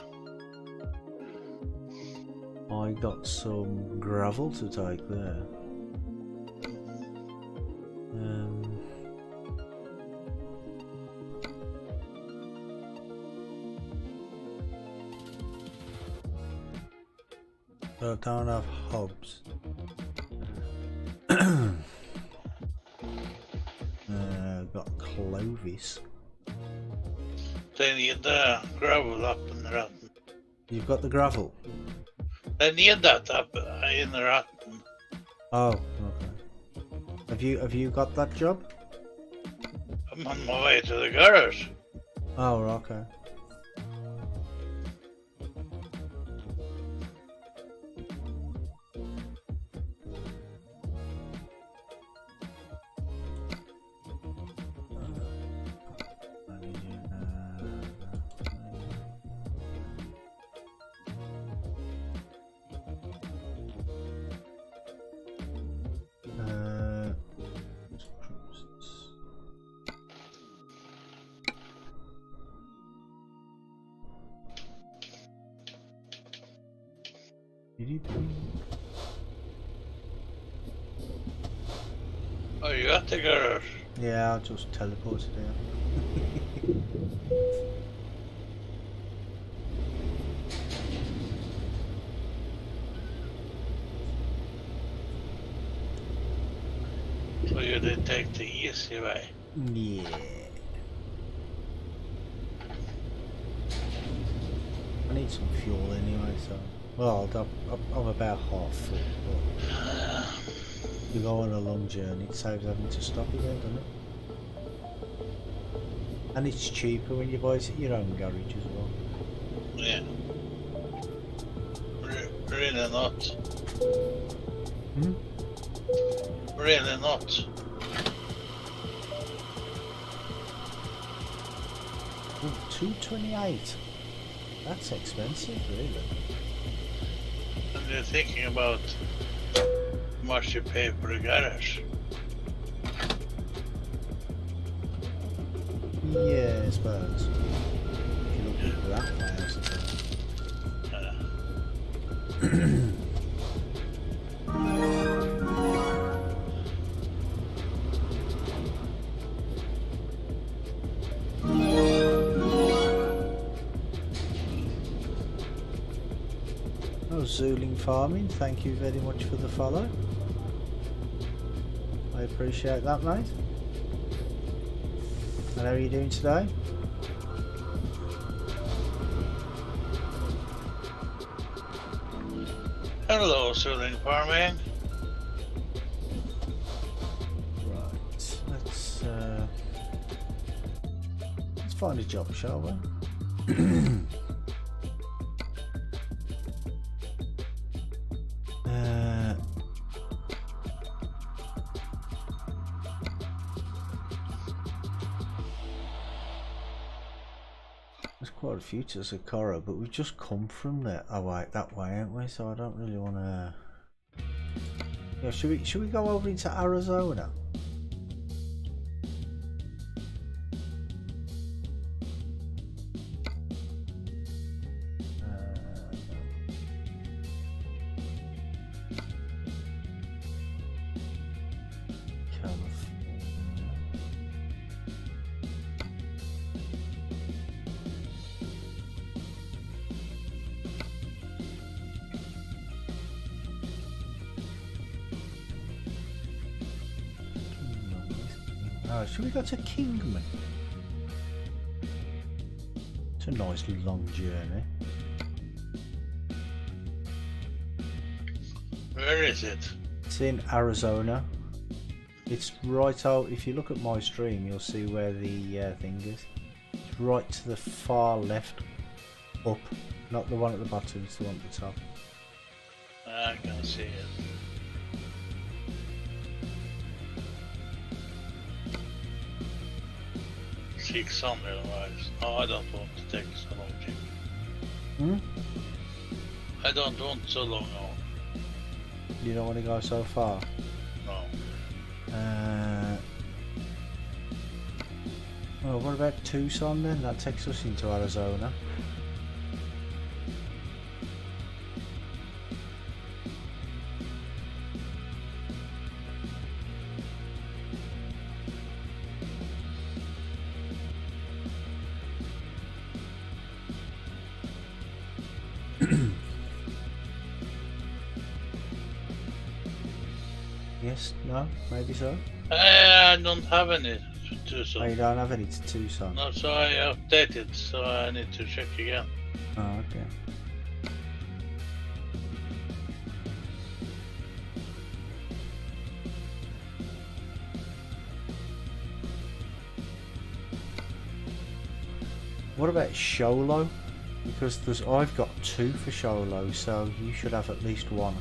Speaker 2: I got some gravel to take there. I don't have hobs. Got Clovis.
Speaker 1: They need the gravel up in the Ratton.
Speaker 2: You've got the gravel?
Speaker 1: They need that up in the Ratton.
Speaker 2: Oh, okay. Have you got that job?
Speaker 1: I'm on my way to the garage.
Speaker 2: Oh, okay.
Speaker 1: Oh, you got the garage?
Speaker 2: Yeah, I just teleported here.
Speaker 1: So you did take the easy way?
Speaker 2: Yeah. I need some fuel anyway, so... Well, I'm about half full, but... You go on a long journey, it saves having to stop again, doesn't it? And it's cheaper when you buy it at your own garage as well.
Speaker 1: Yeah. Really not.
Speaker 2: Hmm?
Speaker 1: Really not.
Speaker 2: Ooh, $2.28. That's expensive, really.
Speaker 1: And you're thinking about how much you pay for a garage.
Speaker 2: Yeah, I suppose. If you look at it that way, I suppose. Zuling Farming, thank you very much for the follow. I appreciate that, mate. And how are you doing today?
Speaker 1: Hello, Icelandic Farming.
Speaker 2: Right, let's find a job, shall we? Quite a few to Sakura, but we've just come from there. Oh wait, that way, aren't we? So I don't really want to. Yeah, should we go over into Arizona? Should we go to Kingman? It's a nice long journey.
Speaker 1: Where is it?
Speaker 2: It's in Arizona. It's right out. If you look at my stream, you'll see where the thing is. It's right to the far left, up. Not the one at the bottom. It's the one at the top.
Speaker 1: I can see it. $600. No, I don't want to take so long trip. I don't want so long on.
Speaker 2: You don't want to go so far?
Speaker 1: No.
Speaker 2: Well, what about Tucson then? That takes us into Arizona. Yes, no, maybe so.
Speaker 1: I don't have any to Tucson.
Speaker 2: Oh, you don't have any to Tucson?
Speaker 1: No, so I updated, so I need to check again.
Speaker 2: Oh, okay. What about Sholo? Because I've got 2 for Sholo, so you should have at least 1.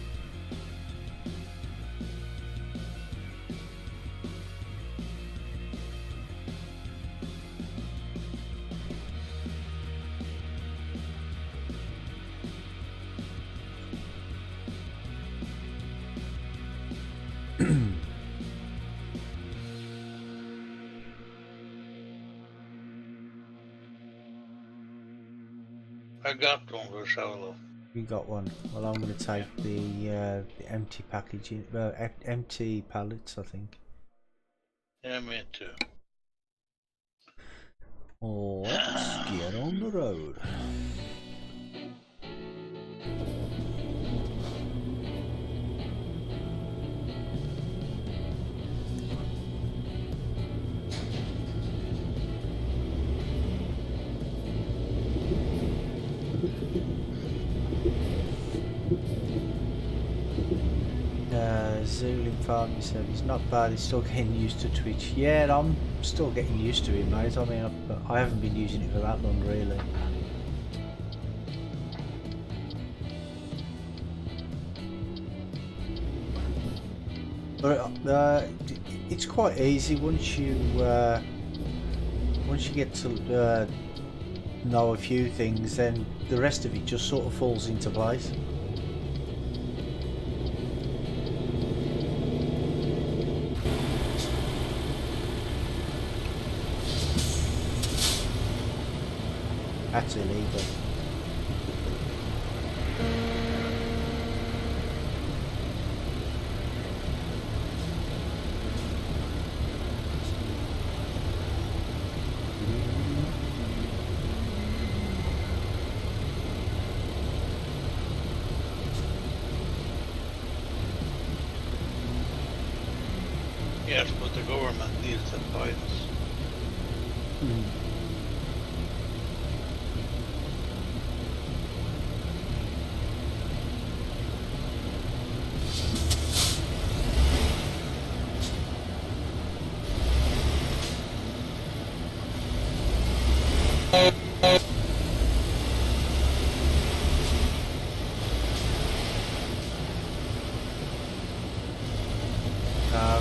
Speaker 1: I got one for solo.
Speaker 2: You got one. Well, I'm going to take the empty packaging, empty pallets, I think.
Speaker 1: Yeah, me too.
Speaker 2: Let's get on the road. Zuling Farmer said he's not bad, he's still getting used to Twitch. Yeah, I'm still getting used to it, mate. I mean, I haven't been using it for that long, really. But it's quite easy once you get to know a few things, then the rest of it just sort of falls into place. That's illegal.
Speaker 1: Yes, but the government needs to fight us.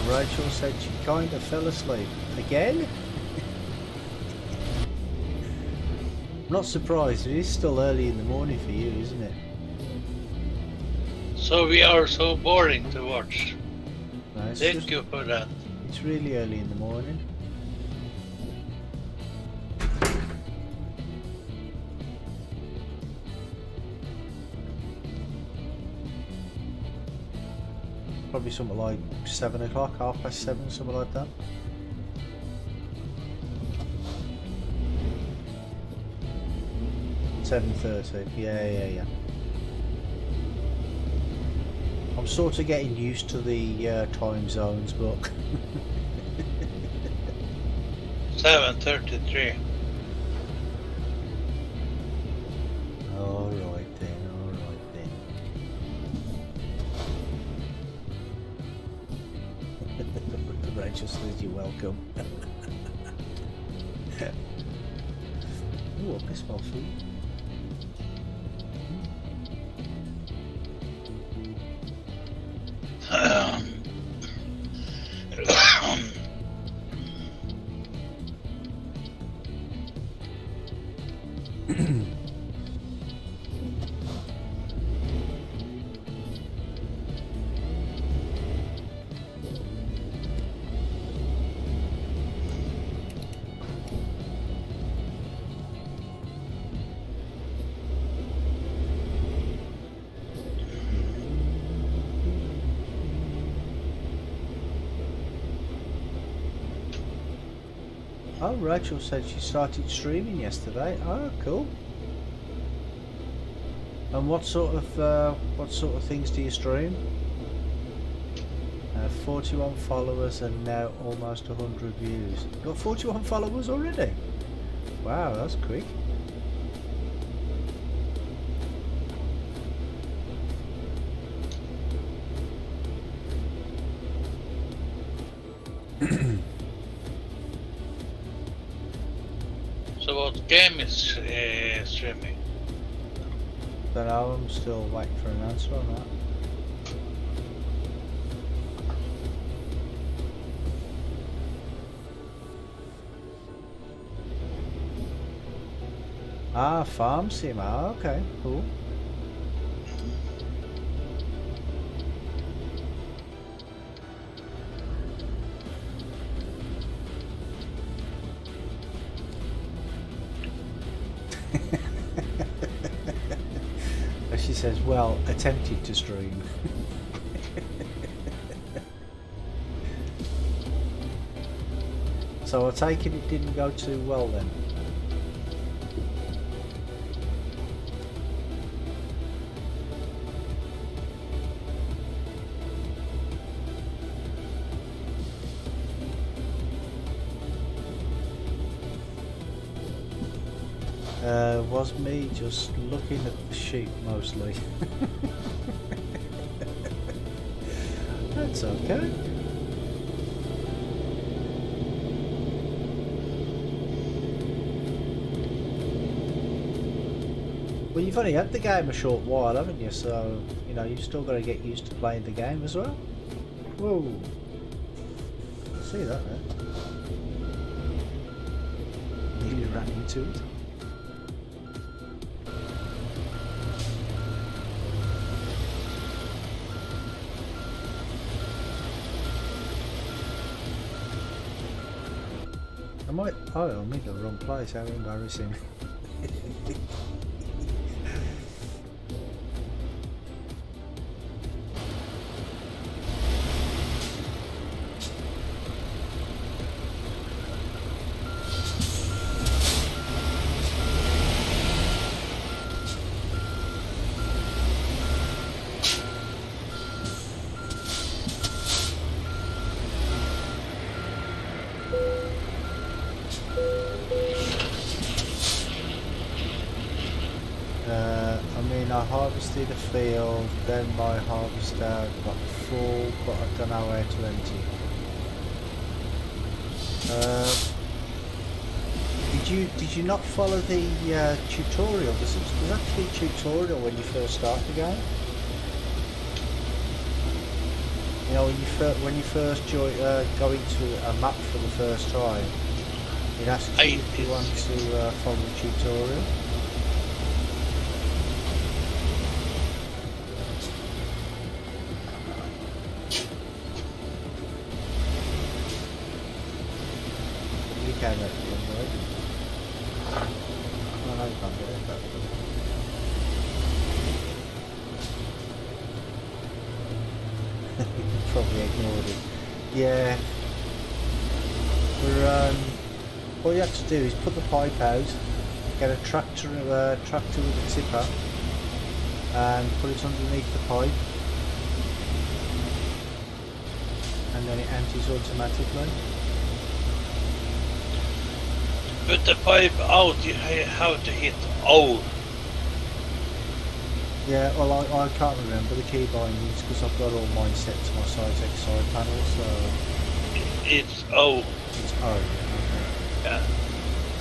Speaker 2: Rachel said she kind of fell asleep. Again? I'm not surprised, it is still early in the morning for you, isn't it?
Speaker 1: So we are so boring to watch.
Speaker 2: No,
Speaker 1: Thank you for that.
Speaker 2: It's really early in the morning. Probably something like 7 o'clock, 7:30, something like that. $7:30. Yeah. I'm sort of getting used to the time zones, but
Speaker 1: 7:33.
Speaker 2: All right then. Rachel says you're welcome. Ooh, I smell food. Oh, Rachel said she started streaming yesterday. Oh, cool. And what sort of things do you stream? 41 followers and now almost 100 views. You got 41 followers already? Wow, that's quick.
Speaker 1: So what game is streaming?
Speaker 2: Don't know, I'm still waiting for an answer on that. Ah, farm sim. Ah, okay, cool. She says, well, attempted to stream. So I take it didn't go too well then. Was me just looking at the sheep mostly. That's okay. Well, you've only had the game a short while, haven't you? So, you know, you've still got to get used to playing the game as well. Whoa. See that there? Nearly ran into it. I'm in the wrong place, how embarrassing. then I harvested a field, then my harvester got full, but I don't know how to empty it. Did you not follow the tutorial? There's actually a tutorial when you first start the game. You know, when you first go into a map for the first time, it asks you if you want to follow the tutorial. You can make it one way. Oh no, you can't get it that way. Probably ignored it. Yeah. All you have to do is put the pipe out, get a tractor with a tipper, and put it underneath the pipe, and then it empties automatically.
Speaker 1: Put the pipe out, you have to hit O.
Speaker 2: Yeah, well I can't remember the key bindings because I've got all mine set to my Site X side panel, so...
Speaker 1: It's O.
Speaker 2: It's O, okay.
Speaker 1: Yeah.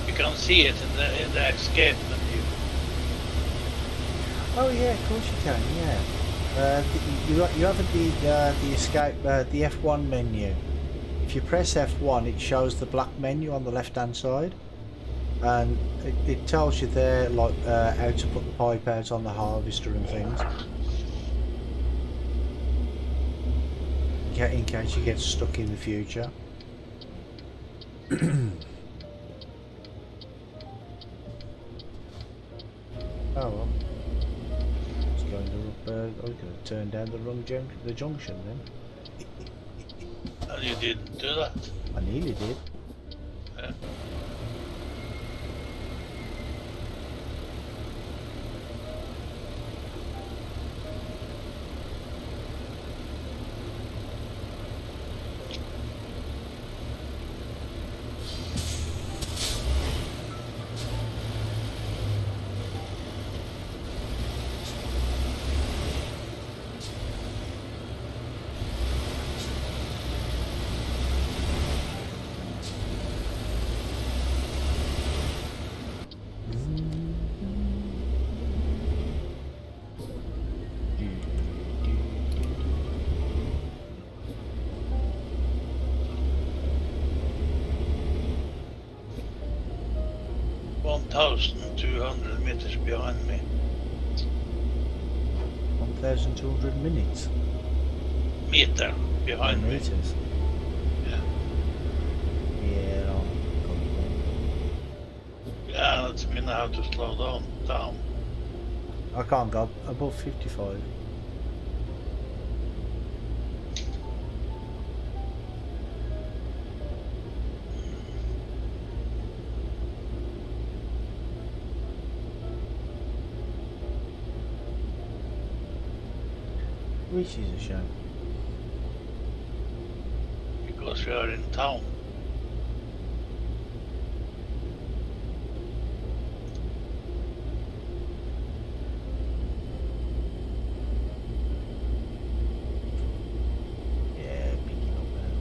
Speaker 1: You can see it in the escape menu.
Speaker 2: Oh yeah, of course you can, yeah. You have the escape, the F1 menu. If you press F1 it shows the black menu on the left hand side. And it tells you there like how to put the pipe out on the harvester and things, in case you get stuck in the future. Oh well, it's going to I was going to turn down the junction then.
Speaker 1: And you didn't do that.
Speaker 2: I nearly did.
Speaker 1: Yeah. meters behind me.
Speaker 2: 1,200 minutes?
Speaker 1: Meter behind me.
Speaker 2: Meters?
Speaker 1: Yeah.
Speaker 2: Yeah,
Speaker 1: yeah, that's me now to slow down.
Speaker 2: I can't go above 55. Which is a shame.
Speaker 1: Because we are in town.
Speaker 2: Yeah, picking up now.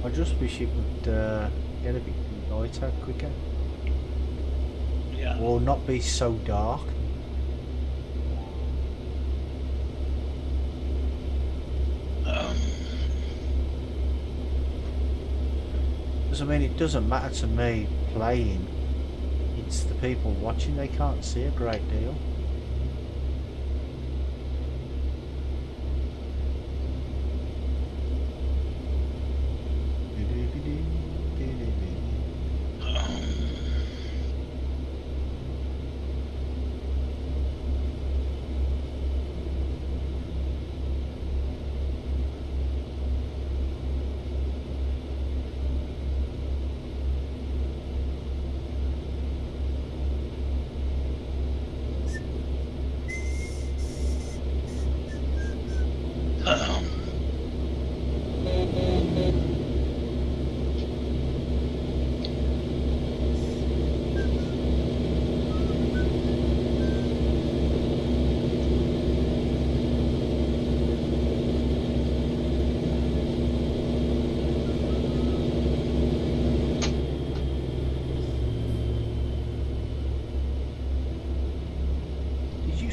Speaker 2: I just wish it would get a bit lighter quicker.
Speaker 1: Yeah.
Speaker 2: Or not be so dark. Because I mean, it doesn't matter to me playing. It's the people watching, they can't see a great deal.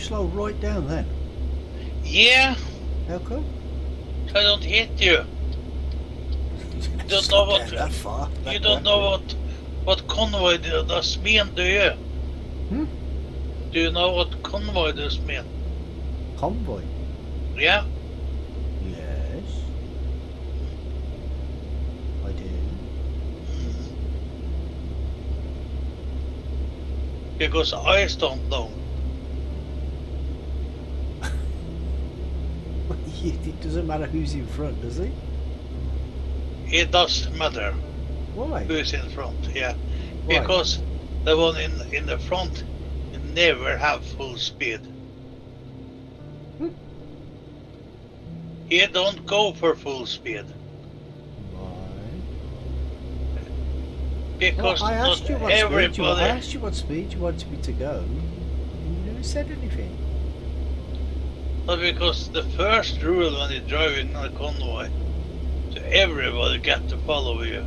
Speaker 2: slow right down then?
Speaker 1: Yeah,
Speaker 2: How come?
Speaker 1: so I don't hit you. You don't know what
Speaker 2: that far.
Speaker 1: you don't know what convoy does mean, do you?
Speaker 2: Hmm?
Speaker 1: Do you know what convoy does mean?
Speaker 2: Convoy?
Speaker 1: Yeah.
Speaker 2: Yes. I do.
Speaker 1: Because I don't know.
Speaker 2: It doesn't matter who's in front, does it?
Speaker 1: It doesn't matter
Speaker 2: Why?
Speaker 1: who's in front, yeah.
Speaker 2: Why?
Speaker 1: Because the one in the front never have full speed.
Speaker 2: Hmm.
Speaker 1: He don't go for full speed.
Speaker 2: Why?
Speaker 1: Because
Speaker 2: I
Speaker 1: not
Speaker 2: asked you what
Speaker 1: everybody...
Speaker 2: speed I asked you what speed you wanted me to go. You never said anything.
Speaker 1: But because the first rule when you're driving a convoy, so everybody got to follow you.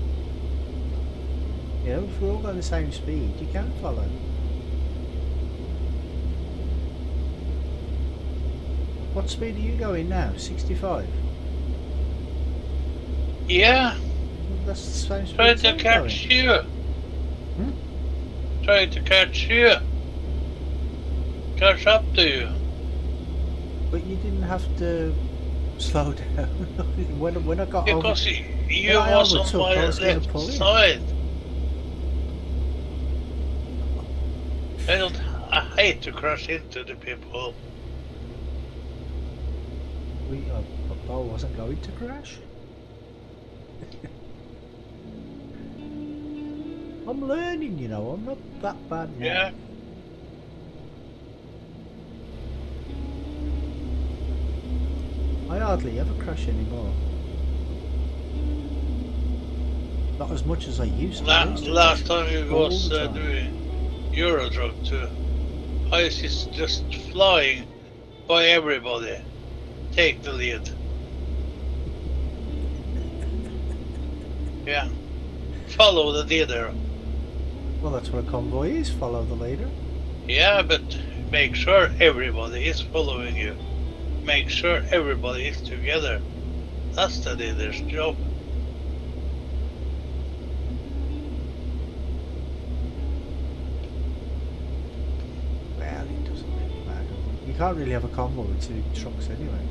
Speaker 2: Yeah, if we're all going the same speed, you can follow. What speed are you going now? 65?
Speaker 1: Yeah,
Speaker 2: That's the same speed
Speaker 1: try
Speaker 2: as
Speaker 1: to
Speaker 2: I'm
Speaker 1: catch
Speaker 2: going.
Speaker 1: you.
Speaker 2: Hmm?
Speaker 1: Try to catch you. Catch up to you.
Speaker 2: But you didn't have to slow down. when I got
Speaker 1: Because
Speaker 2: over,
Speaker 1: you
Speaker 2: I
Speaker 1: was on
Speaker 2: overtook,
Speaker 1: my
Speaker 2: I was gonna
Speaker 1: left
Speaker 2: pull in.
Speaker 1: side. I hate to crash into the people.
Speaker 2: I wasn't going to crash. I'm learning, you know. I'm not that bad now.
Speaker 1: Yeah.
Speaker 2: I hardly ever crash anymore. Not as much as I used to. I used to
Speaker 1: Last
Speaker 2: crash
Speaker 1: time we
Speaker 2: all
Speaker 1: was
Speaker 2: the time.
Speaker 1: doing Euro Truck too. Ice is just flying by everybody. Take the lead. Yeah. Follow the leader.
Speaker 2: Well, that's what a convoy is. Follow the leader.
Speaker 1: Yeah, but make sure everybody is following you. Make sure everybody is together. That's the leader's job.
Speaker 2: Well, it doesn't really matter. You can't really have a convoy with two trucks anyway.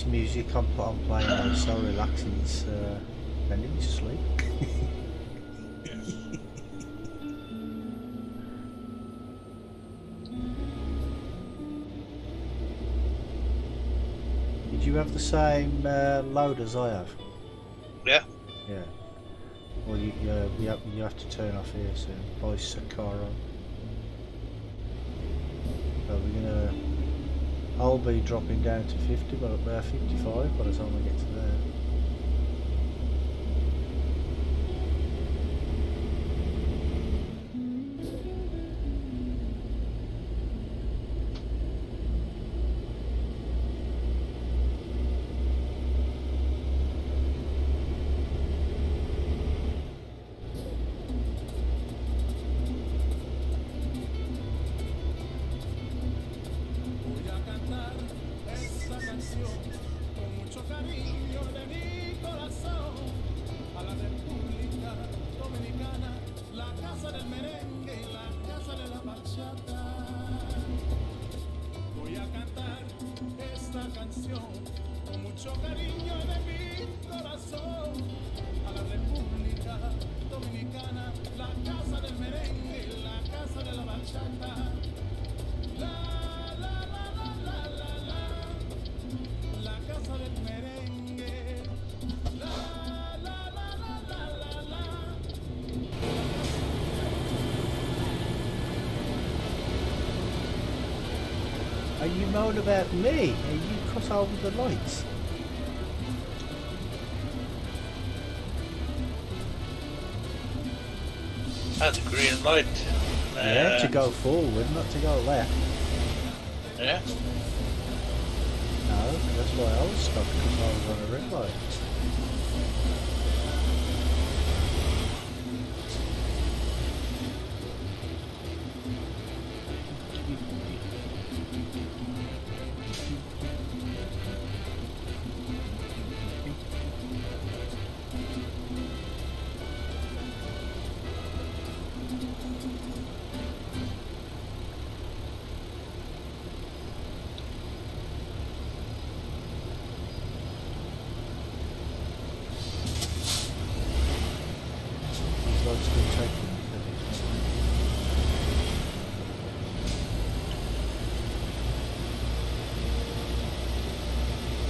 Speaker 2: Music I'm playing is so relaxing, it's sending me to sleep. Did you have the same load as I have?
Speaker 1: Yeah.
Speaker 2: Yeah. Well, you have to turn off here soon. Voice set car on. So we're gonna. I'll be dropping down to 50, but 55 by the time I get to there.
Speaker 3: Esta canción con mucho cariño de mi
Speaker 2: Are you moan about me? Are you cut over the lights?
Speaker 1: That's a green light.
Speaker 2: Yeah, to go forward, not to go left.
Speaker 1: Yeah.
Speaker 2: No, that's why I was stuck, because I was on a red light.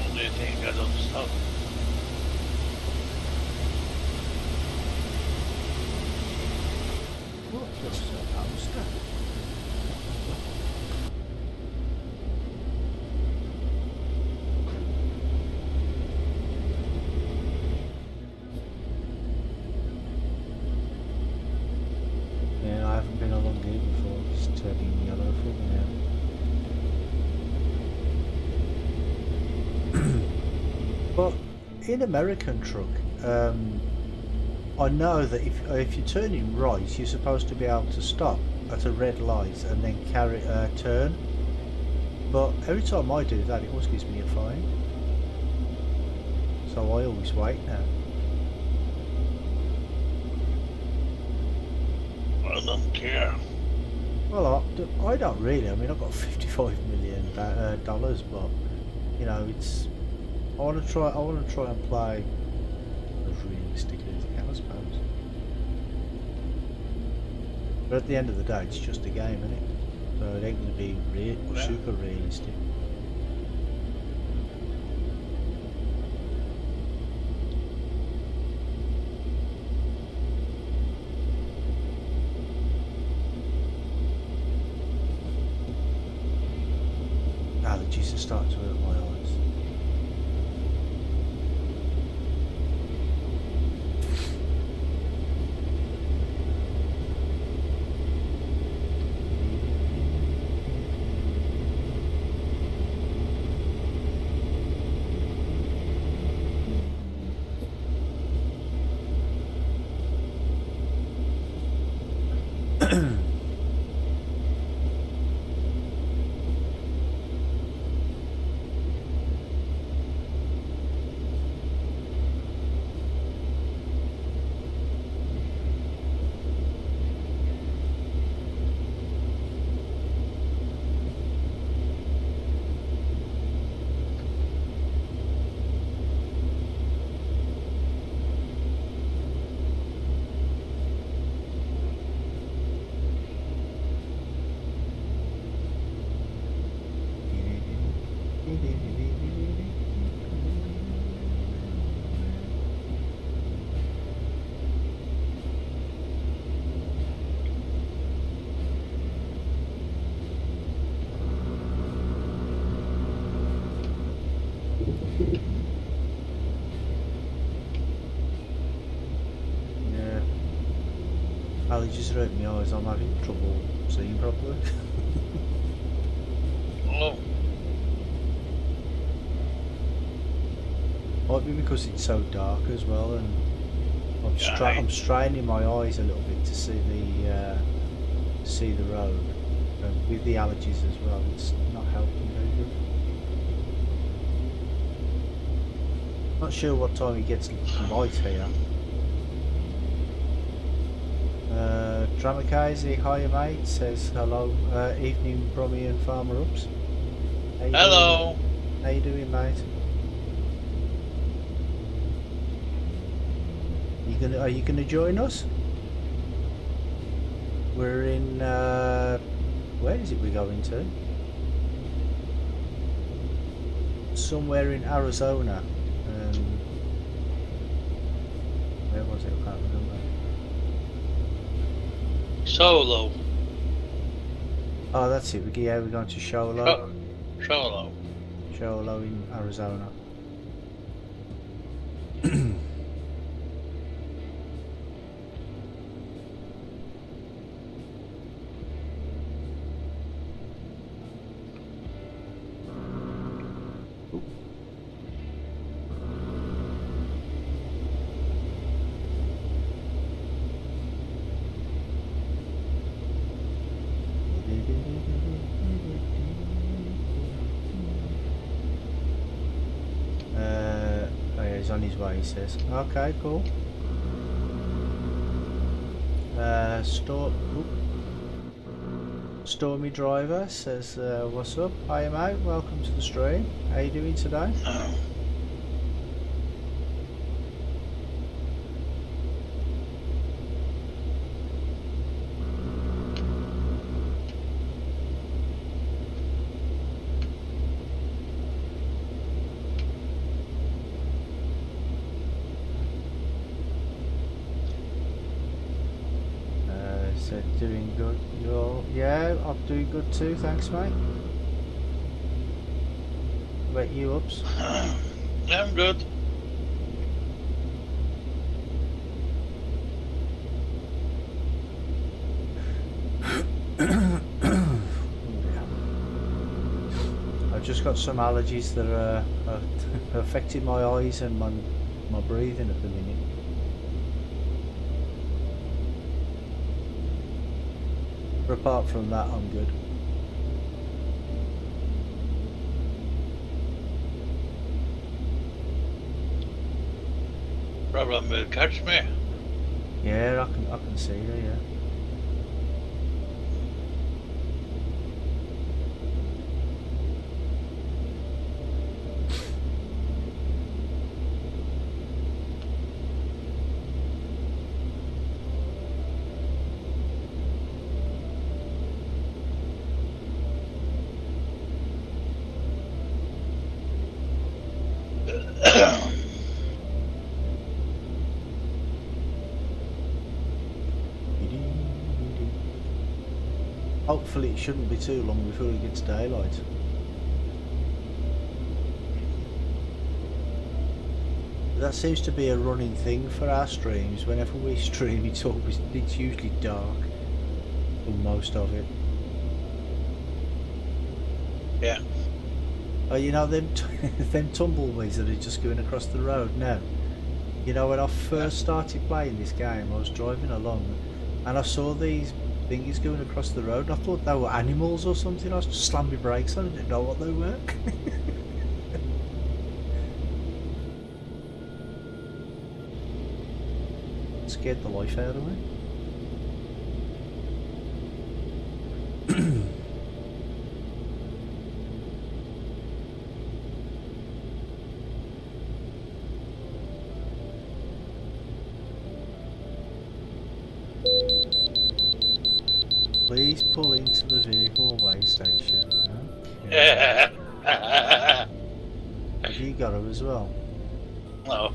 Speaker 1: Only thing I don't stop.
Speaker 2: What was that hamster? Yeah, I haven't been along here before. It's turning yellow for me now. But in American truck, I know that if you're turning right, you're supposed to be able to stop at a red light and then turn. But every time I do that, it always gives me a fine. So I always wait now.
Speaker 1: I don't care.
Speaker 2: Well, I don't really. I mean, I've got $55 million, but you know, it's. I want to try and play as realistically as I can, I suppose. But at the end of the day, it's just a game, isn't it? So it ain't going to be super realistic. Allergies are starting to hurt my eyes. Yeah. Allergies are hurting my eyes. I'm having trouble seeing properly.
Speaker 1: Oh,
Speaker 2: Might be because it's so dark as well, and I'm straining my eyes a little bit to see the road. And with the allergies as well, it's not helping very good. Not sure what time it gets light here. Dramakazi, hiya mate, says hello. Evening Brommy and Farmer Ups.
Speaker 1: hello.
Speaker 2: How you doing, mate? Are you gonna join us? We're in where is it we're going to? Somewhere in Arizona. Where was it? I can't remember.
Speaker 1: Solo.
Speaker 2: Oh, that's it. We're going to Sholo.
Speaker 1: Solo.
Speaker 2: Cholo in Arizona. He's on his way, he says. Okay, cool. Stormy Driver says, what's up? Hi mate, welcome to the stream. How you doing today? Doing good. Yeah, I'm doing good too, thanks mate. What about you, Ups?
Speaker 1: Yeah, I'm good.
Speaker 2: I've just got some allergies that are affecting my eyes and my breathing at the minute. But apart from that, I'm good.
Speaker 1: Problem will catch me.
Speaker 2: Yeah, I can see you, yeah. Hopefully it shouldn't be too long before it gets daylight. That seems to be a running thing for our streams. Whenever we stream, it's usually dark for most of it.
Speaker 1: Yeah.
Speaker 2: Oh, you know them them tumbleweeds that are just going across the road now. You know, when I first started playing this game, I was driving along and I saw these thingies going across the road. I thought they were animals or something. I just slammed my brakes on. I didn't know what they were. Scared the life out of me. Please pull into the vehicle weigh station. Okay. Have you got her as well?
Speaker 1: No.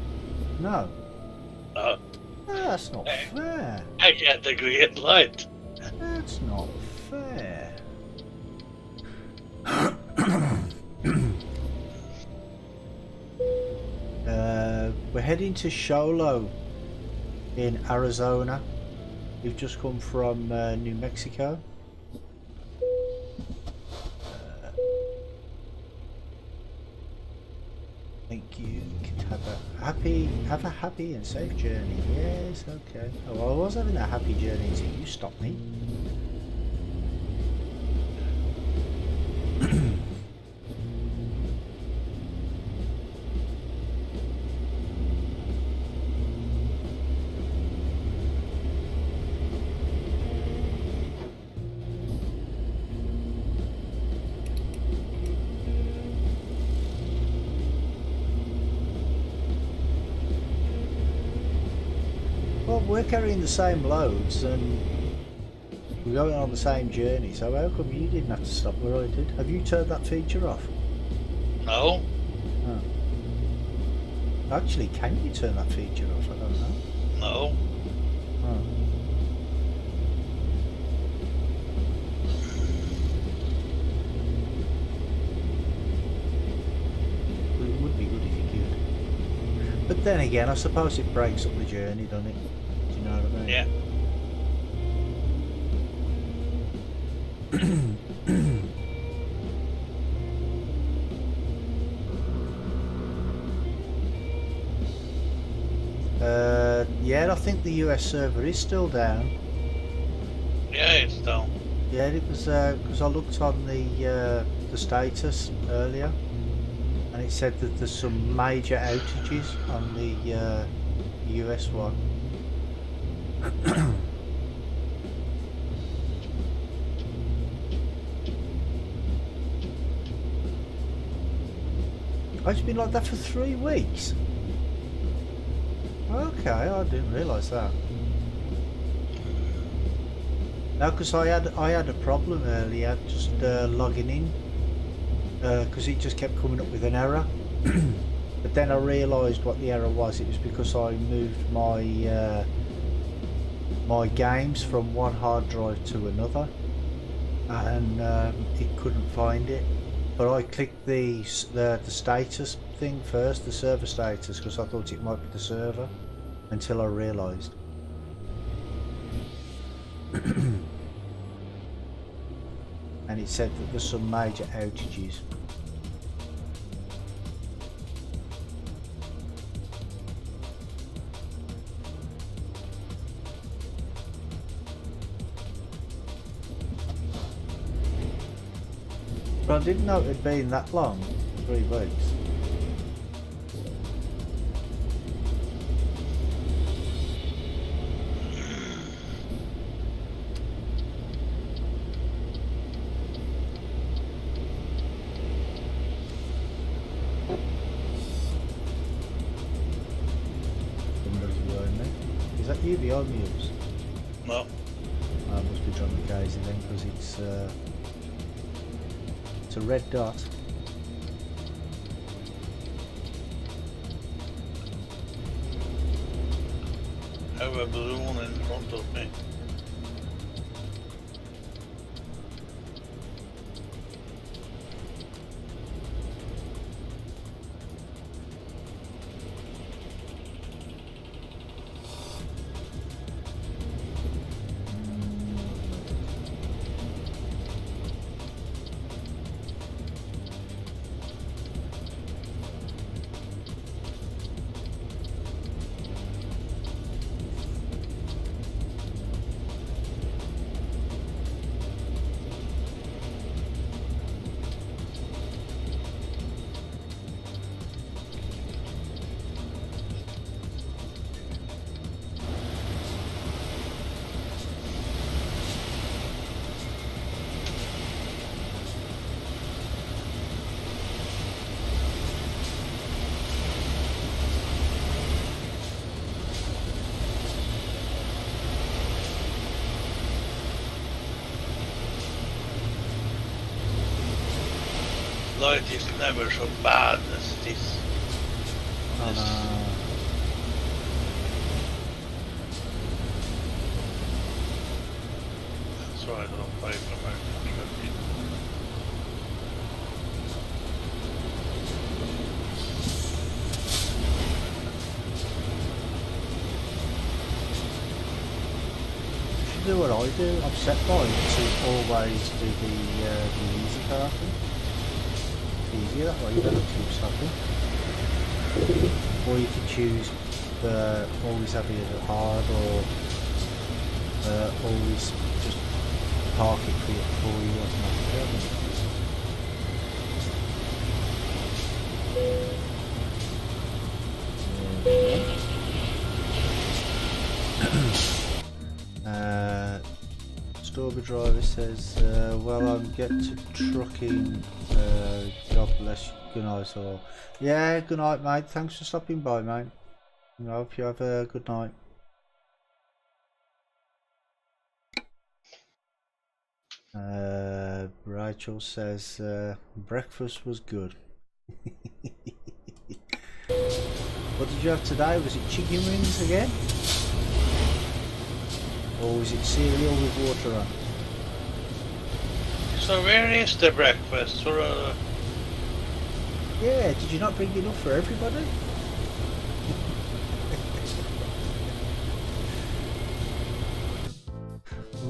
Speaker 2: No.
Speaker 1: No.
Speaker 2: That's not fair.
Speaker 1: I get the green light.
Speaker 2: That's not fair. We're heading to Sholo in Arizona. We've just come from New Mexico. Thank you. Have a happy and safe journey. Yes, okay. Oh, well, I was having a happy journey until you stopped me. We're carrying the same loads and we're going on the same journey, so how come you didn't have to stop where I did? Have you turned that feature off?
Speaker 1: No.
Speaker 2: Oh. Actually, can you turn that feature off? I don't know.
Speaker 1: No.
Speaker 2: Oh. then again, I suppose it breaks up the journey, doesn't it? Do you know what I mean?
Speaker 1: Yeah.
Speaker 2: Yeah, I think the US server is still down.
Speaker 1: Yeah, it's down.
Speaker 2: Yeah, it was because I looked on the status earlier, and it said that there's some major outages on the US one. Oh, it's been like that for 3 weeks. Okay, I didn't realise that. No, because I had a problem earlier just logging in, because it just kept coming up with an error. But then I realised what the error was. It was because I moved my my games from one hard drive to another, and it couldn't find it. But I clicked the status thing first, the server status, because I thought it might be the server, until I realised. And it said that there's some major outages. But I didn't know it had been that long, 3 weeks. Somebody's behind me. Is that you behind me?
Speaker 1: No.
Speaker 2: I must be trying to gaze then, because it's a red dot.
Speaker 1: I have a balloon in front of me. Light is never so bad as this.
Speaker 2: Oh no.
Speaker 1: That's why I don't play for American trucking.
Speaker 2: You should do what I do. I've set mine to always do the easy parking. Easier that way, you don't have to keep stopping. Or you can choose always have it at hard, or always just park it for you automatically. Strawberry Driver says, well, I'm get to trucking. God bless you. Good night all. Yeah, good night, mate. Thanks for stopping by, mate. I hope you have a good night. Rachel says, breakfast was good. What did you have today? Was it chicken wings again? Or was it cereal with water on?
Speaker 1: So where is the breakfast for
Speaker 2: Yeah, did you not bring enough for everybody?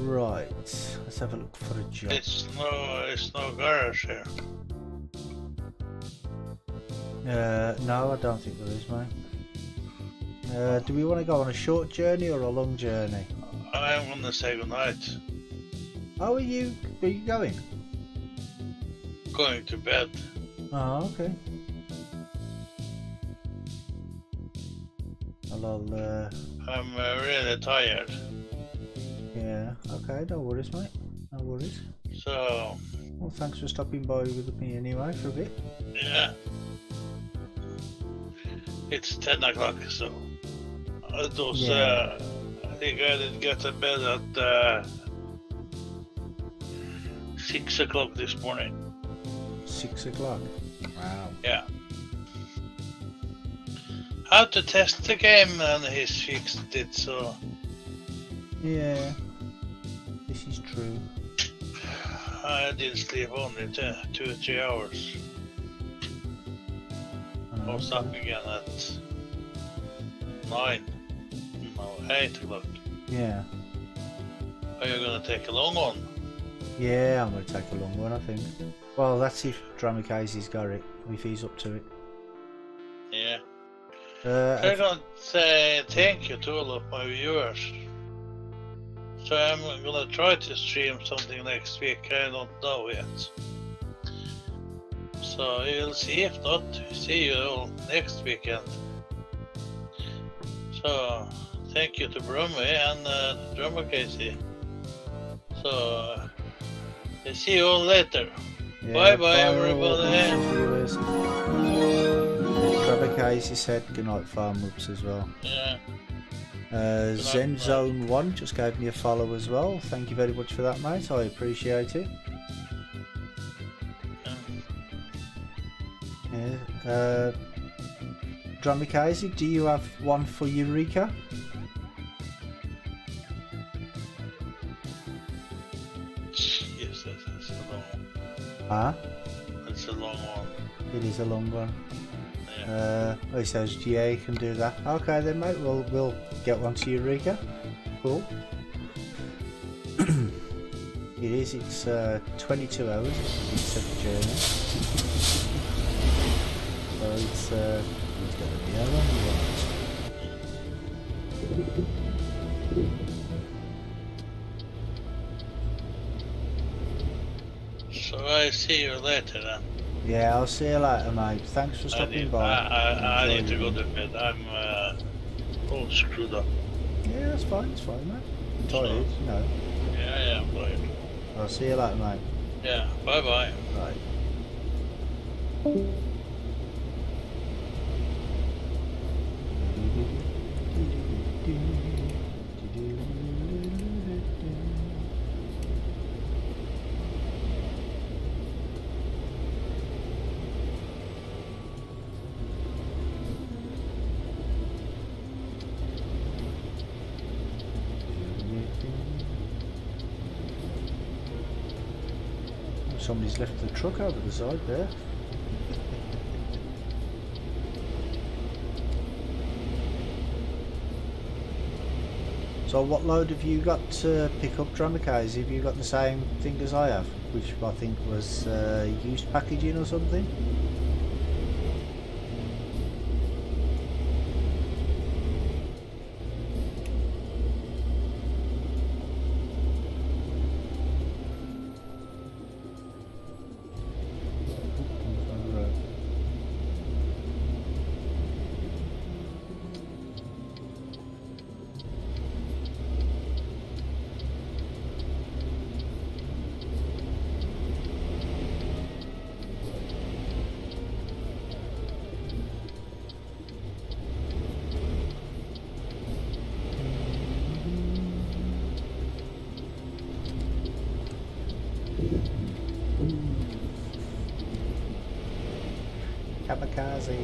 Speaker 2: Right, let's have a look for a job.
Speaker 1: It's no garage here.
Speaker 2: No, I don't think there is, mate. Do we want to go on a short journey or a long journey?
Speaker 1: I'm gonna say goodnight.
Speaker 2: How are you going?
Speaker 1: Going to bed.
Speaker 2: Oh, okay. Well,
Speaker 1: I'm really tired.
Speaker 2: yeah, okay, no worries, mate. No worries.
Speaker 1: So,
Speaker 2: Well, thanks for stopping by with me anyway for a bit.
Speaker 1: yeah. It's 10 o'clock, so it was,
Speaker 2: Yeah.
Speaker 1: I think I did get to bed at 6 o'clock this morning.
Speaker 2: 6 o'clock. Wow.
Speaker 1: Yeah. How to test the game, and he's fixed it, so
Speaker 2: Yeah, this is true.
Speaker 1: I did sleep only 2 or 3 hours. I was up again at 9, no, 8 o'clock.
Speaker 2: Yeah.
Speaker 1: Are you gonna take a long one?
Speaker 2: Yeah, I'm going to take a long one, I think. Well, that's if Dramikazi's got it, if he's up to it.
Speaker 1: Yeah. I'm
Speaker 2: I
Speaker 1: gonna say thank you to all of my viewers. So I'm gonna try to stream something next week, I don't know yet. So you'll see, if not, see you all next weekend. So thank you to Brummy and Drummer Casey. So I see you all later.
Speaker 2: yeah,
Speaker 1: Bye bye
Speaker 2: all,
Speaker 1: everybody.
Speaker 2: viewers. Dramikazi said goodnight, Farm Ups as well.
Speaker 1: Yeah.
Speaker 2: Zen Zone 1 just gave me a follow as well. Thank you very much for that, mate. I appreciate it. Yeah. Dramikazi, do you have one for Eureka?
Speaker 1: Yes, that's a long one.
Speaker 2: Huh?
Speaker 1: It's a long one.
Speaker 2: It is a long one.
Speaker 1: Yeah.
Speaker 2: He says, yeah, you can do that. Okay then, mate, we'll get one to Eureka. Cool. It's 22 hours it's a journey. So it's going to be a long one.
Speaker 1: So I see you later then.
Speaker 2: Yeah, I'll see you later, mate. Thanks for stopping by.
Speaker 1: I need to
Speaker 2: Enjoy
Speaker 1: go to bed. I'm all screwed up.
Speaker 2: Yeah, it's fine, mate. I'm tired, you know.
Speaker 1: Yeah, I'm tired.
Speaker 2: I'll see you later, mate.
Speaker 1: Yeah, bye bye.
Speaker 2: Bye. Somebody's left the truck over the side there. So what load have you got to pick up, Dramikazi? Have you got the same thing as I have? Which I think was used packaging or something? Kamikaze.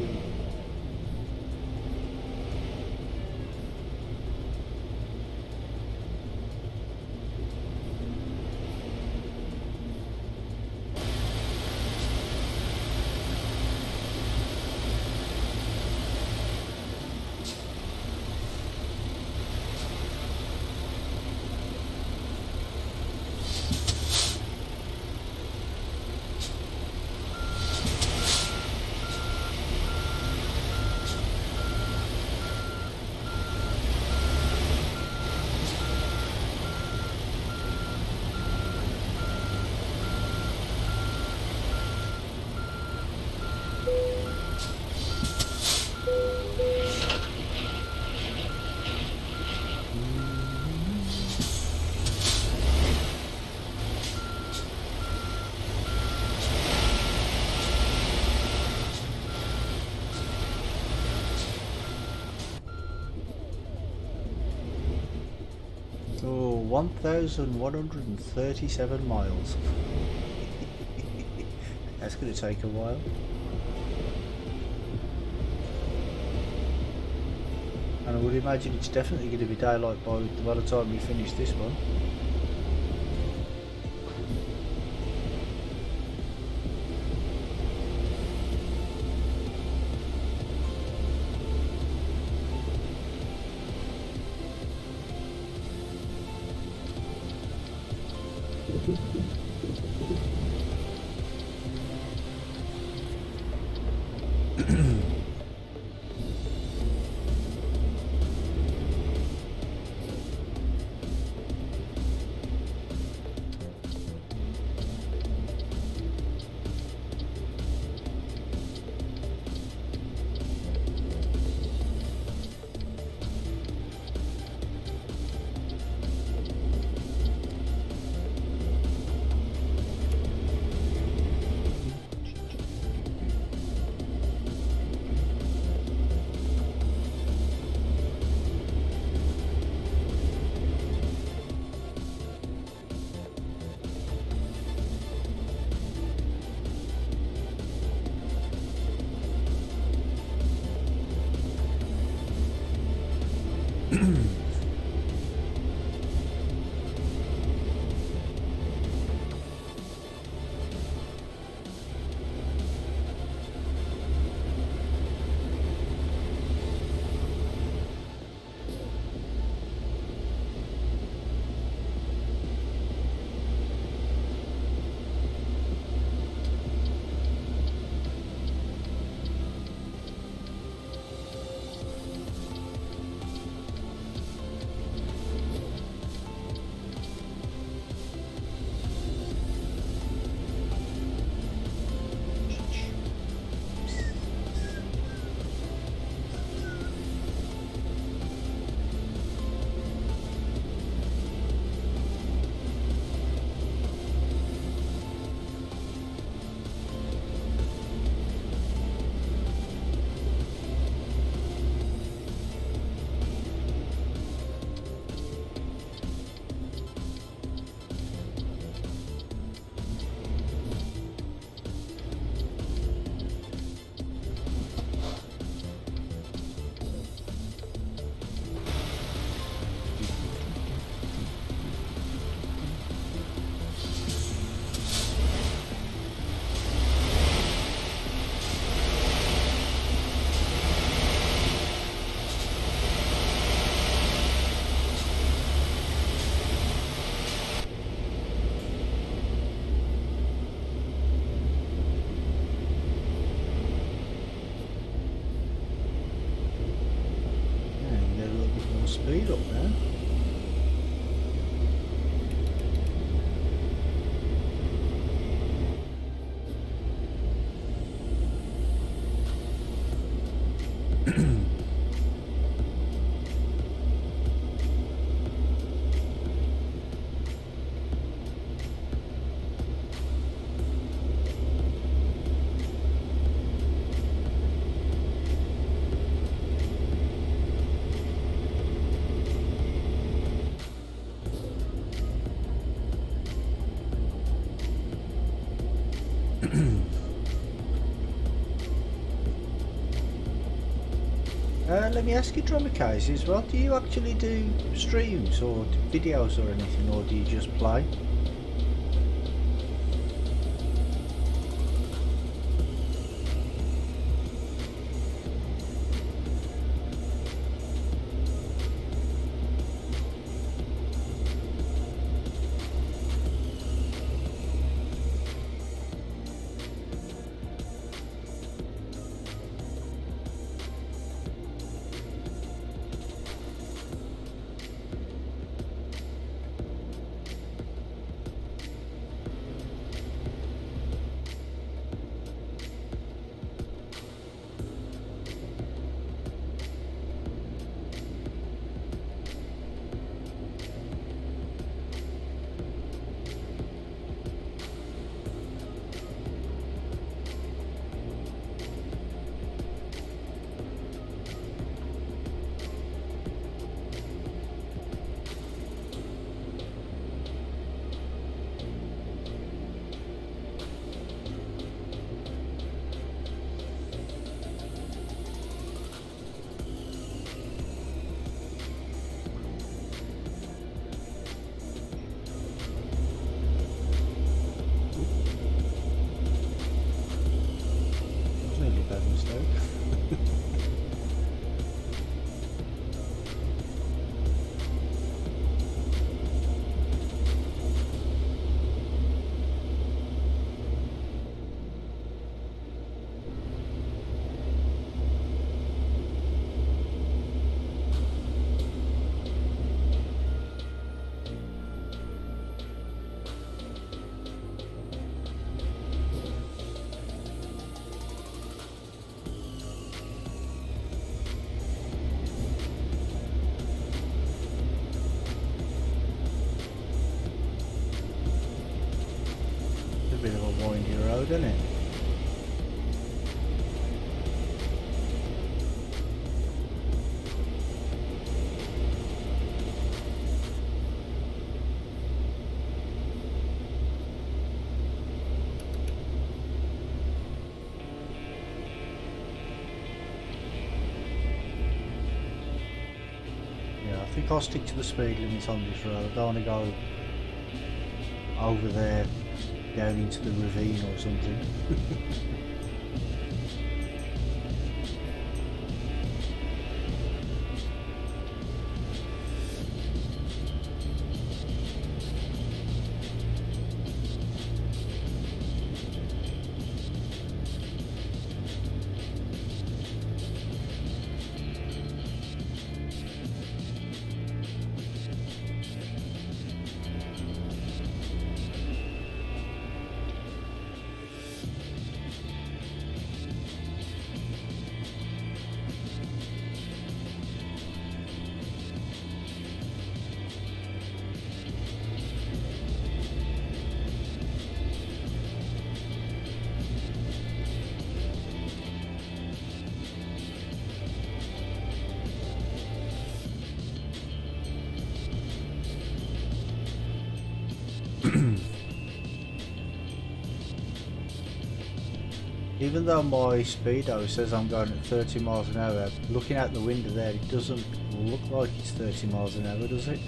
Speaker 2: Oh, 1,137 miles. That's going to take a while. And I would imagine it's definitely going to be daylight by the time we finish this one. Speed up there. Let me ask you, Drumicase, as well. Do you actually do streams or videos or anything, or do you just play? windy road, isn't it? I think I'll stick to the speed limit on this road. I don't want to go over there down into the ravine or something. Even though my speedo says I'm going at 30 miles an hour, looking out the window there, it doesn't look like it's 30 miles an hour, does it?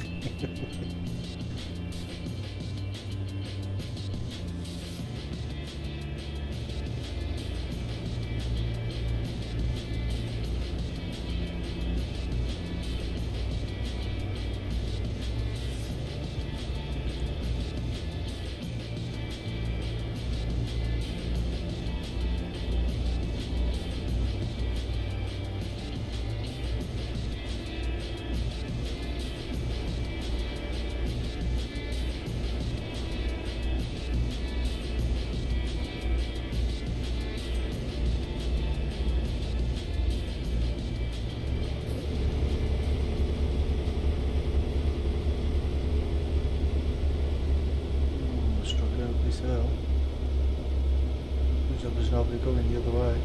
Speaker 2: There's nobody going the other way.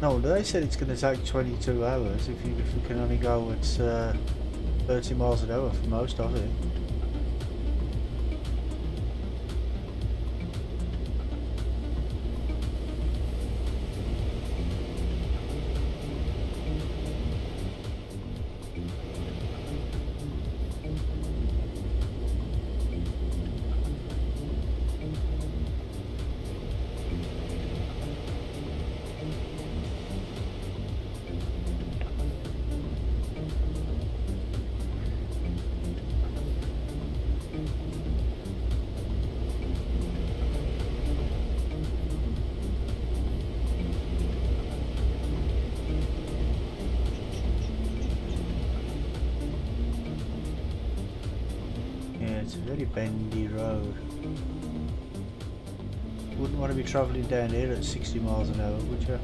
Speaker 2: No, they said it's going to take 22 hours if we can only go at 30 miles an hour for most of it. It's a very bendy road. Wouldn't want to be travelling down here at 60 miles an hour, would you?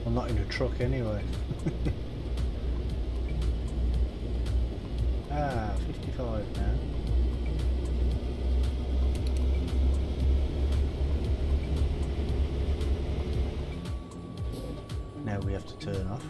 Speaker 2: I'm not in a truck anyway. 55 now. Now we have to turn off.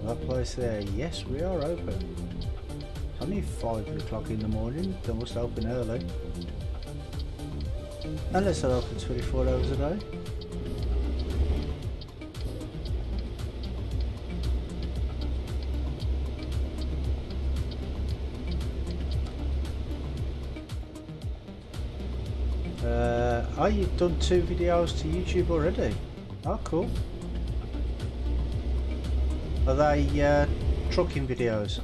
Speaker 2: That place there, yes, we are open. Only 5 o'clock in the morning. They must open early. Unless they're open 24 hours a day. Oh, you've done 2 videos to YouTube already? Oh, cool. Are they trucking videos?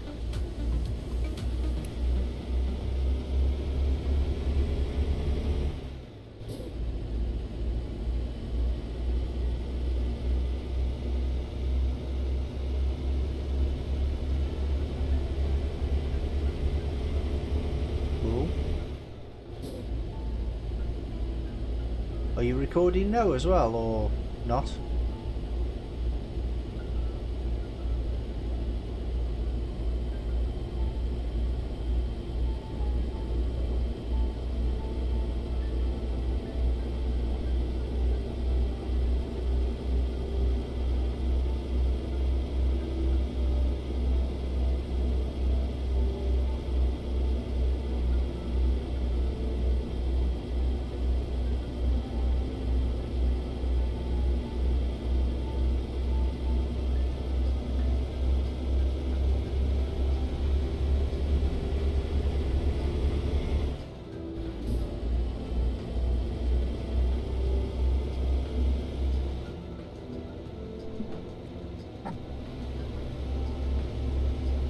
Speaker 2: Cool. Are you recording now as well, or not?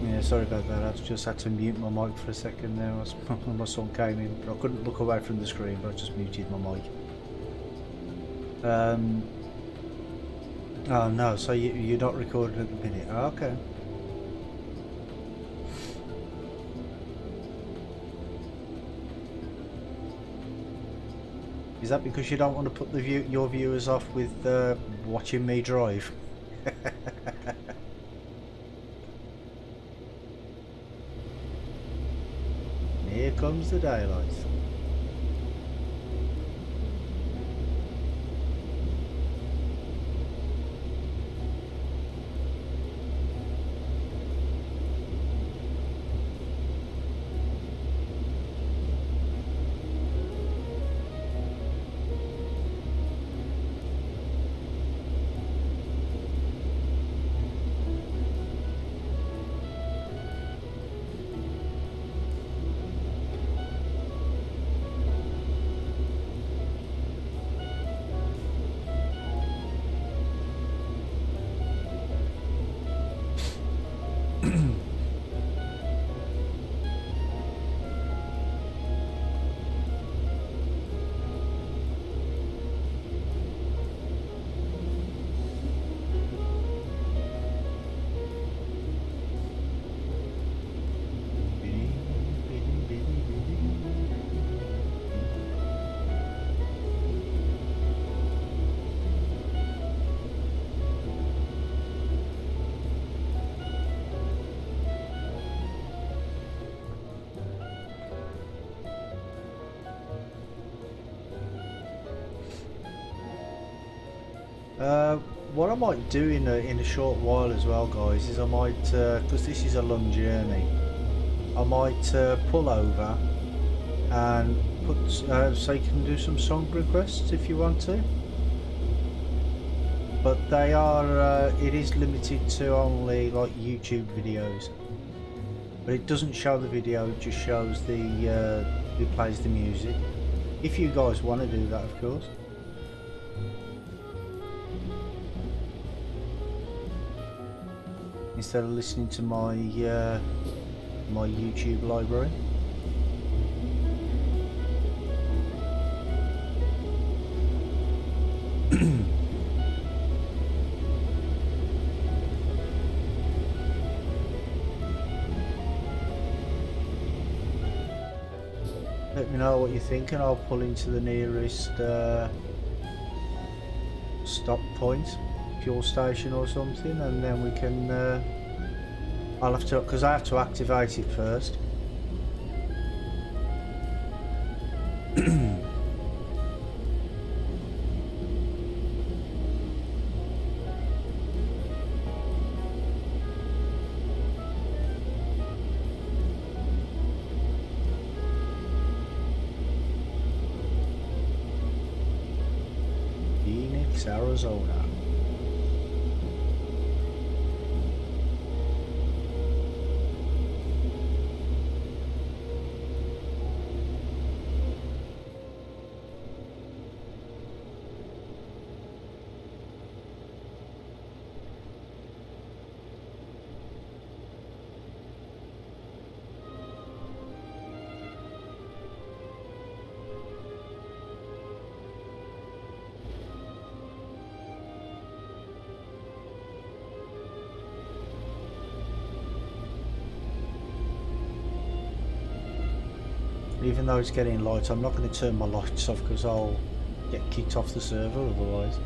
Speaker 2: Yeah, sorry about that. I just had to mute my mic for a second there. My son came in, but I couldn't look away from the screen, but I just muted my mic. Oh no, so you're not recording at the minute? Oh, okay. Is that because you don't want to put your viewers off with watching me drive? Here comes the daylight. What I might do in a short while as well, guys, is I might, because this is a long journey, I might pull over and put, so you can do some song requests if you want to. But they are, it is limited to only like YouTube videos. But it doesn't show the video, it just shows the, it plays the music. If you guys want to do that, of course. Instead of listening to my my YouTube library. Let me know what you think and I'll pull into the nearest stop point, fuel station or something, and then we can I'll have to, because I have to activate it first. 6 hours old now. Even though it's getting light, I'm not going to turn my lights off because I'll get kicked off the server otherwise.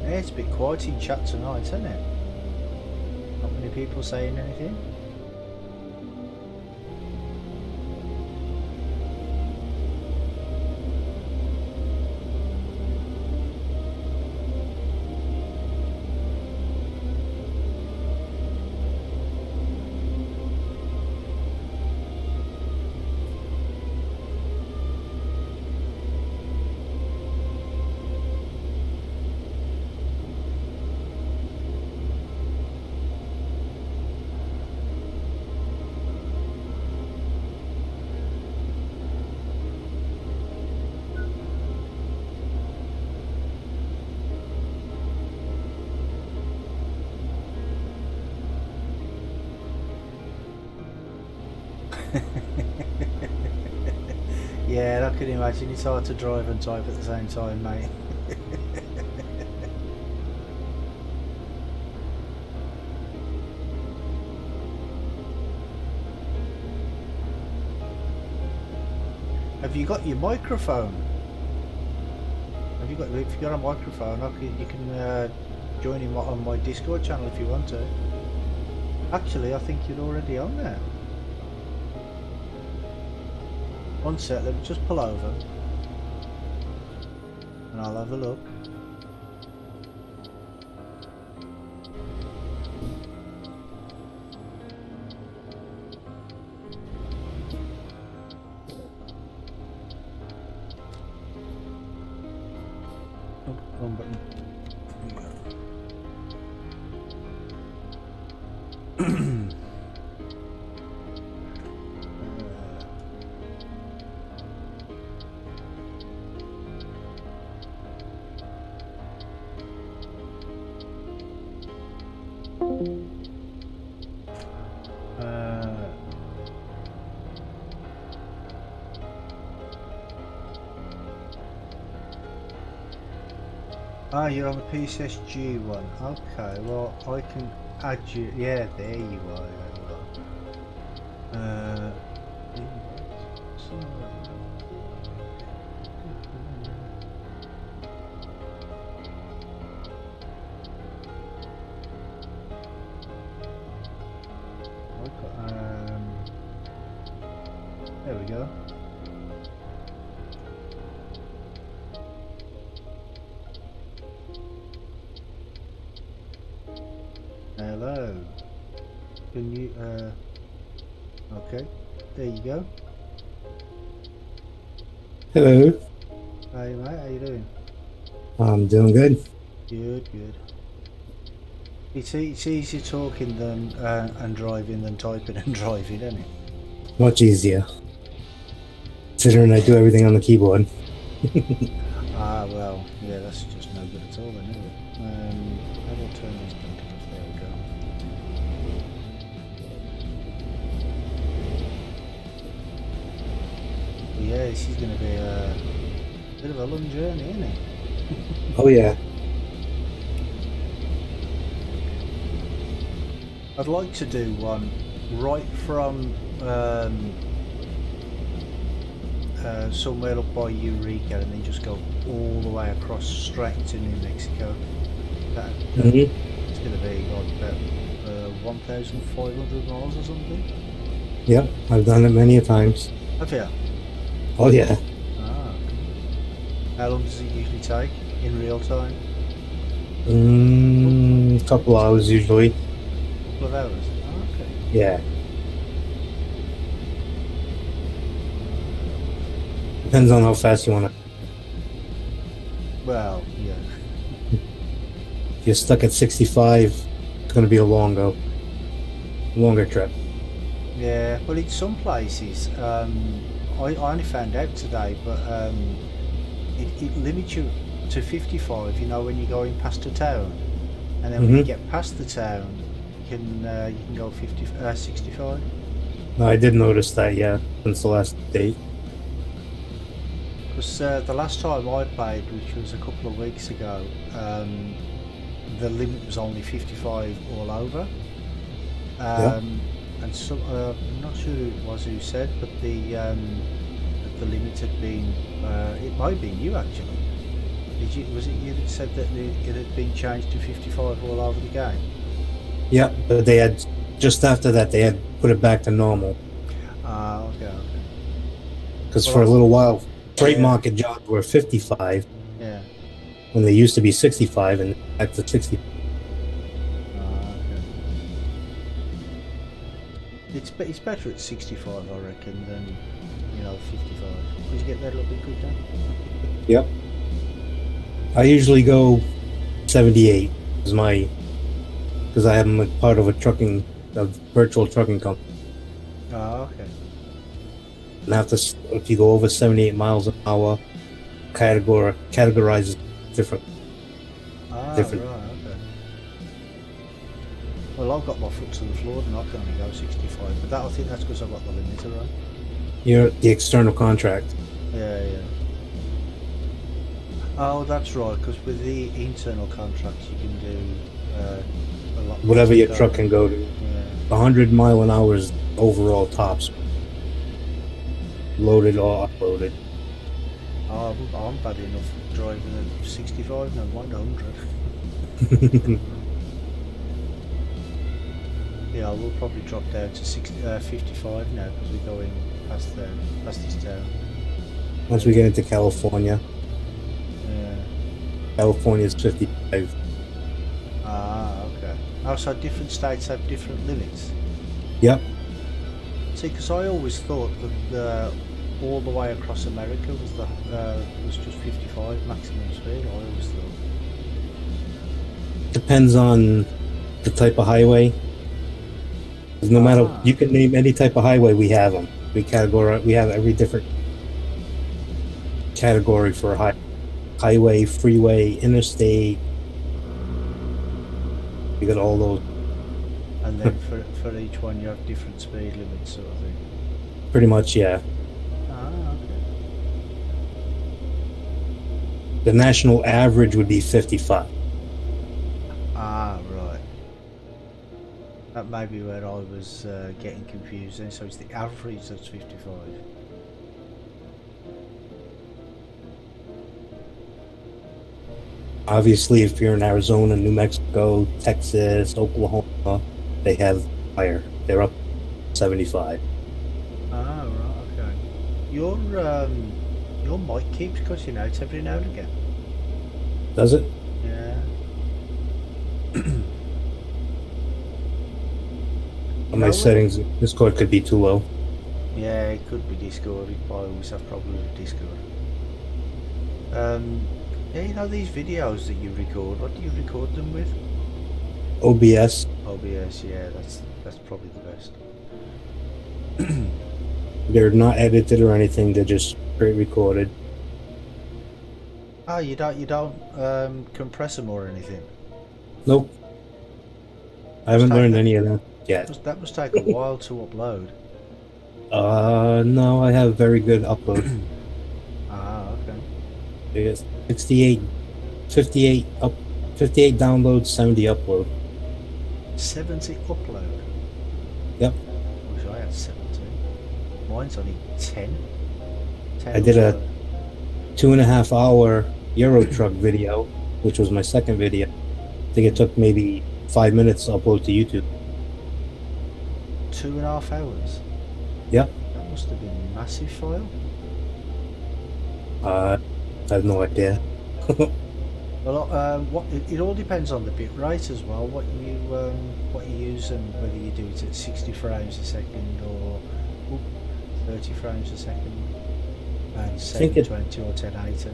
Speaker 2: Yeah, it's a bit quiet in chat tonight, isn't it? Not many people saying anything. Yeah, I can imagine it's hard to drive and type at the same time, mate. Have you got your microphone? Have you got? If you got a microphone, you can join him on my Discord channel if you want to. Actually, I think you're already on there. One sec, let me just pull over and I'll have a look. Oh, wrong button. Ah, you're on the PCSG one. Okay, well I can add you. Yeah, there you are. There we go. Hello. Can you okay, there you go.
Speaker 3: Hello.
Speaker 2: Hey mate, how you doing?
Speaker 3: I'm doing good.
Speaker 2: Good, good. It's easier talking than and driving than typing and driving, isn't it?
Speaker 3: Much easier. Considering I do everything on the keyboard.
Speaker 2: Ah, well, yeah, that's just no good at all then, is it? How do I turn this button off? There we go. But yeah, this is going to be a bit of a long journey, isn't it?
Speaker 3: Oh yeah.
Speaker 2: I'd like to do one right from somewhere up by Eureka and then just go all the way across straight to New Mexico. It's going to be like about 1,500 miles or something.
Speaker 3: Yep, I've done it many a times.
Speaker 2: Have you?
Speaker 3: Oh yeah.
Speaker 2: Ah, cool. How long does it usually take in real time?
Speaker 3: Couple hours usually.
Speaker 2: Couple of hours. Oh, okay.
Speaker 3: Yeah. Depends on how fast you want to.
Speaker 2: Well, yeah.
Speaker 3: If you're stuck at 65, it's going to be a longer trip.
Speaker 2: Yeah, but in some places, I only found out today, but it limits you to 55, you know, when you're going past a town. And then when you get past the town, you can go 65.
Speaker 3: No, I did notice that, yeah, since the last date.
Speaker 2: Because the last time I played, which was a couple of weeks ago, the limit was only 55 all over. And so, I'm not sure who it was who said, but the limit had been, it might have been you actually. Was it you that said that it had been changed to 55 all over the game?
Speaker 3: Yeah, but they had, just after that, they had put it back to normal.
Speaker 2: Ah, okay.
Speaker 3: Because for a little while, freight market jobs were 55.
Speaker 2: Yeah.
Speaker 3: When they used to be 65 and back to 60.
Speaker 2: Okay. It's better at 65, I reckon, than 55. Did you get there a little bit quicker?
Speaker 3: Yep. I usually go 78 is my, because I am a part of a virtual trucking company.
Speaker 2: Oh, okay.
Speaker 3: And if you go over 78 miles an hour, categorizes different.
Speaker 2: Ah, right, okay. Well, I've got my foot to the floor and I can only go 65, but I think that's because I've got the limiter, right?
Speaker 3: You're the external contract.
Speaker 2: Yeah. Oh, that's right, because with the internal contracts you can do a lot.
Speaker 3: Whatever your truck can go to.
Speaker 2: Yeah.
Speaker 3: 100 mile an hour is overall tops. Loaded or unloaded.
Speaker 2: Oh, I'm bad enough driving at 65 and I want 100. Yeah, I will probably drop down to 55 now because we're going past this town.
Speaker 3: Once we get into California.
Speaker 2: Yeah.
Speaker 3: California's 55.
Speaker 2: Ah, okay. Oh, so different states have different limits?
Speaker 3: Yep.
Speaker 2: See, because I always thought that all the way across America was just 55 maximum speed. I always thought.
Speaker 3: Depends on the type of highway. No matter, you can name any type of highway, we have them. We have every different category for highway, freeway, interstate. You got all those.
Speaker 2: And then for each one you have different speed limits, sort of thing.
Speaker 3: Pretty much, yeah.
Speaker 2: Ah, okay.
Speaker 3: The national average would be 55.
Speaker 2: Ah, right. That may be where I was getting confused then, so it's the average that's 55.
Speaker 3: Obviously, if you're in Arizona, New Mexico, Texas, Oklahoma, they have higher. They're up 75.
Speaker 2: Ah, right, okay. Your mic keeps cutting out every now and again.
Speaker 3: Does it?
Speaker 2: Yeah.
Speaker 3: On my settings, Discord could be too low.
Speaker 2: Yeah, it could be Discord. I always have problems with Discord. Yeah, you know these videos that you record. What do you record them with?
Speaker 3: OBS.
Speaker 2: OBS. Yeah, that's probably the best.
Speaker 3: They're not edited or anything. They're just straight recorded.
Speaker 2: Oh, you don't compress them or anything.
Speaker 3: Nope. I haven't learned any of that yet.
Speaker 2: That must take a while to upload.
Speaker 3: No, I have very good upload.
Speaker 2: Ah, okay.
Speaker 3: It's 58 downloads, 70 upload.
Speaker 2: 70 upload?
Speaker 3: Yep.
Speaker 2: I wish I had 70. Mine's only 10.
Speaker 3: I did a 2.5 hour Euro truck video, which was my second video. I think it took maybe 5 minutes to upload to YouTube.
Speaker 2: 2.5 hours?
Speaker 3: Yep.
Speaker 2: That must have been a massive file.
Speaker 3: I have no idea.
Speaker 2: Well, it all depends on the bit rate as well. What you use and whether you do it at 60 frames a second or 30 frames a second, and 720 or 1080.
Speaker 3: I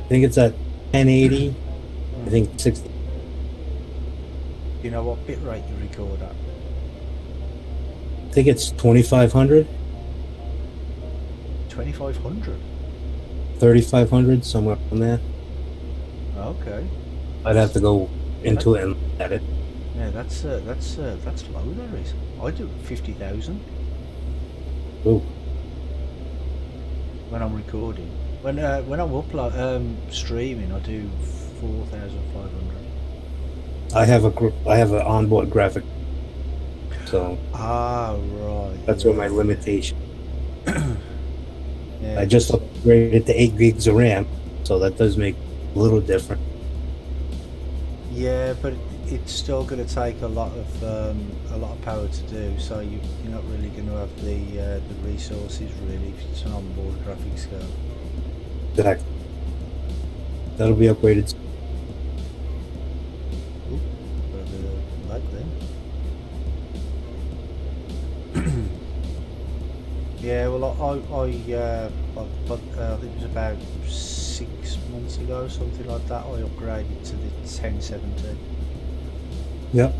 Speaker 3: think it's at 1080. I think 60.
Speaker 2: Do you know what bit rate you record at?
Speaker 3: I think it's 2500,
Speaker 2: 2500.
Speaker 3: 3500, somewhere on there.
Speaker 2: Okay.
Speaker 3: I'd have to go into it and look at it.
Speaker 2: Yeah, that's low. That is. I do 50,000.
Speaker 3: Ooh.
Speaker 2: When I'm recording. When I'm streaming, I do 4,500.
Speaker 3: I have an onboard graphic, so
Speaker 2: right.
Speaker 3: that's where my limitation.
Speaker 2: Yeah,
Speaker 3: I just upgraded to 8 gigs of RAM, so that does make a little different.
Speaker 2: yeah, but it's still going to take a lot of power to do. So you're not really going to have the resources really if it's an onboard graphics card.
Speaker 3: Exactly. That'll be upgraded.
Speaker 2: Ooh, got a bit of lag then. Yeah, well, I think it was about 6 months ago, something like that. I upgraded to the 1070.
Speaker 3: Yep.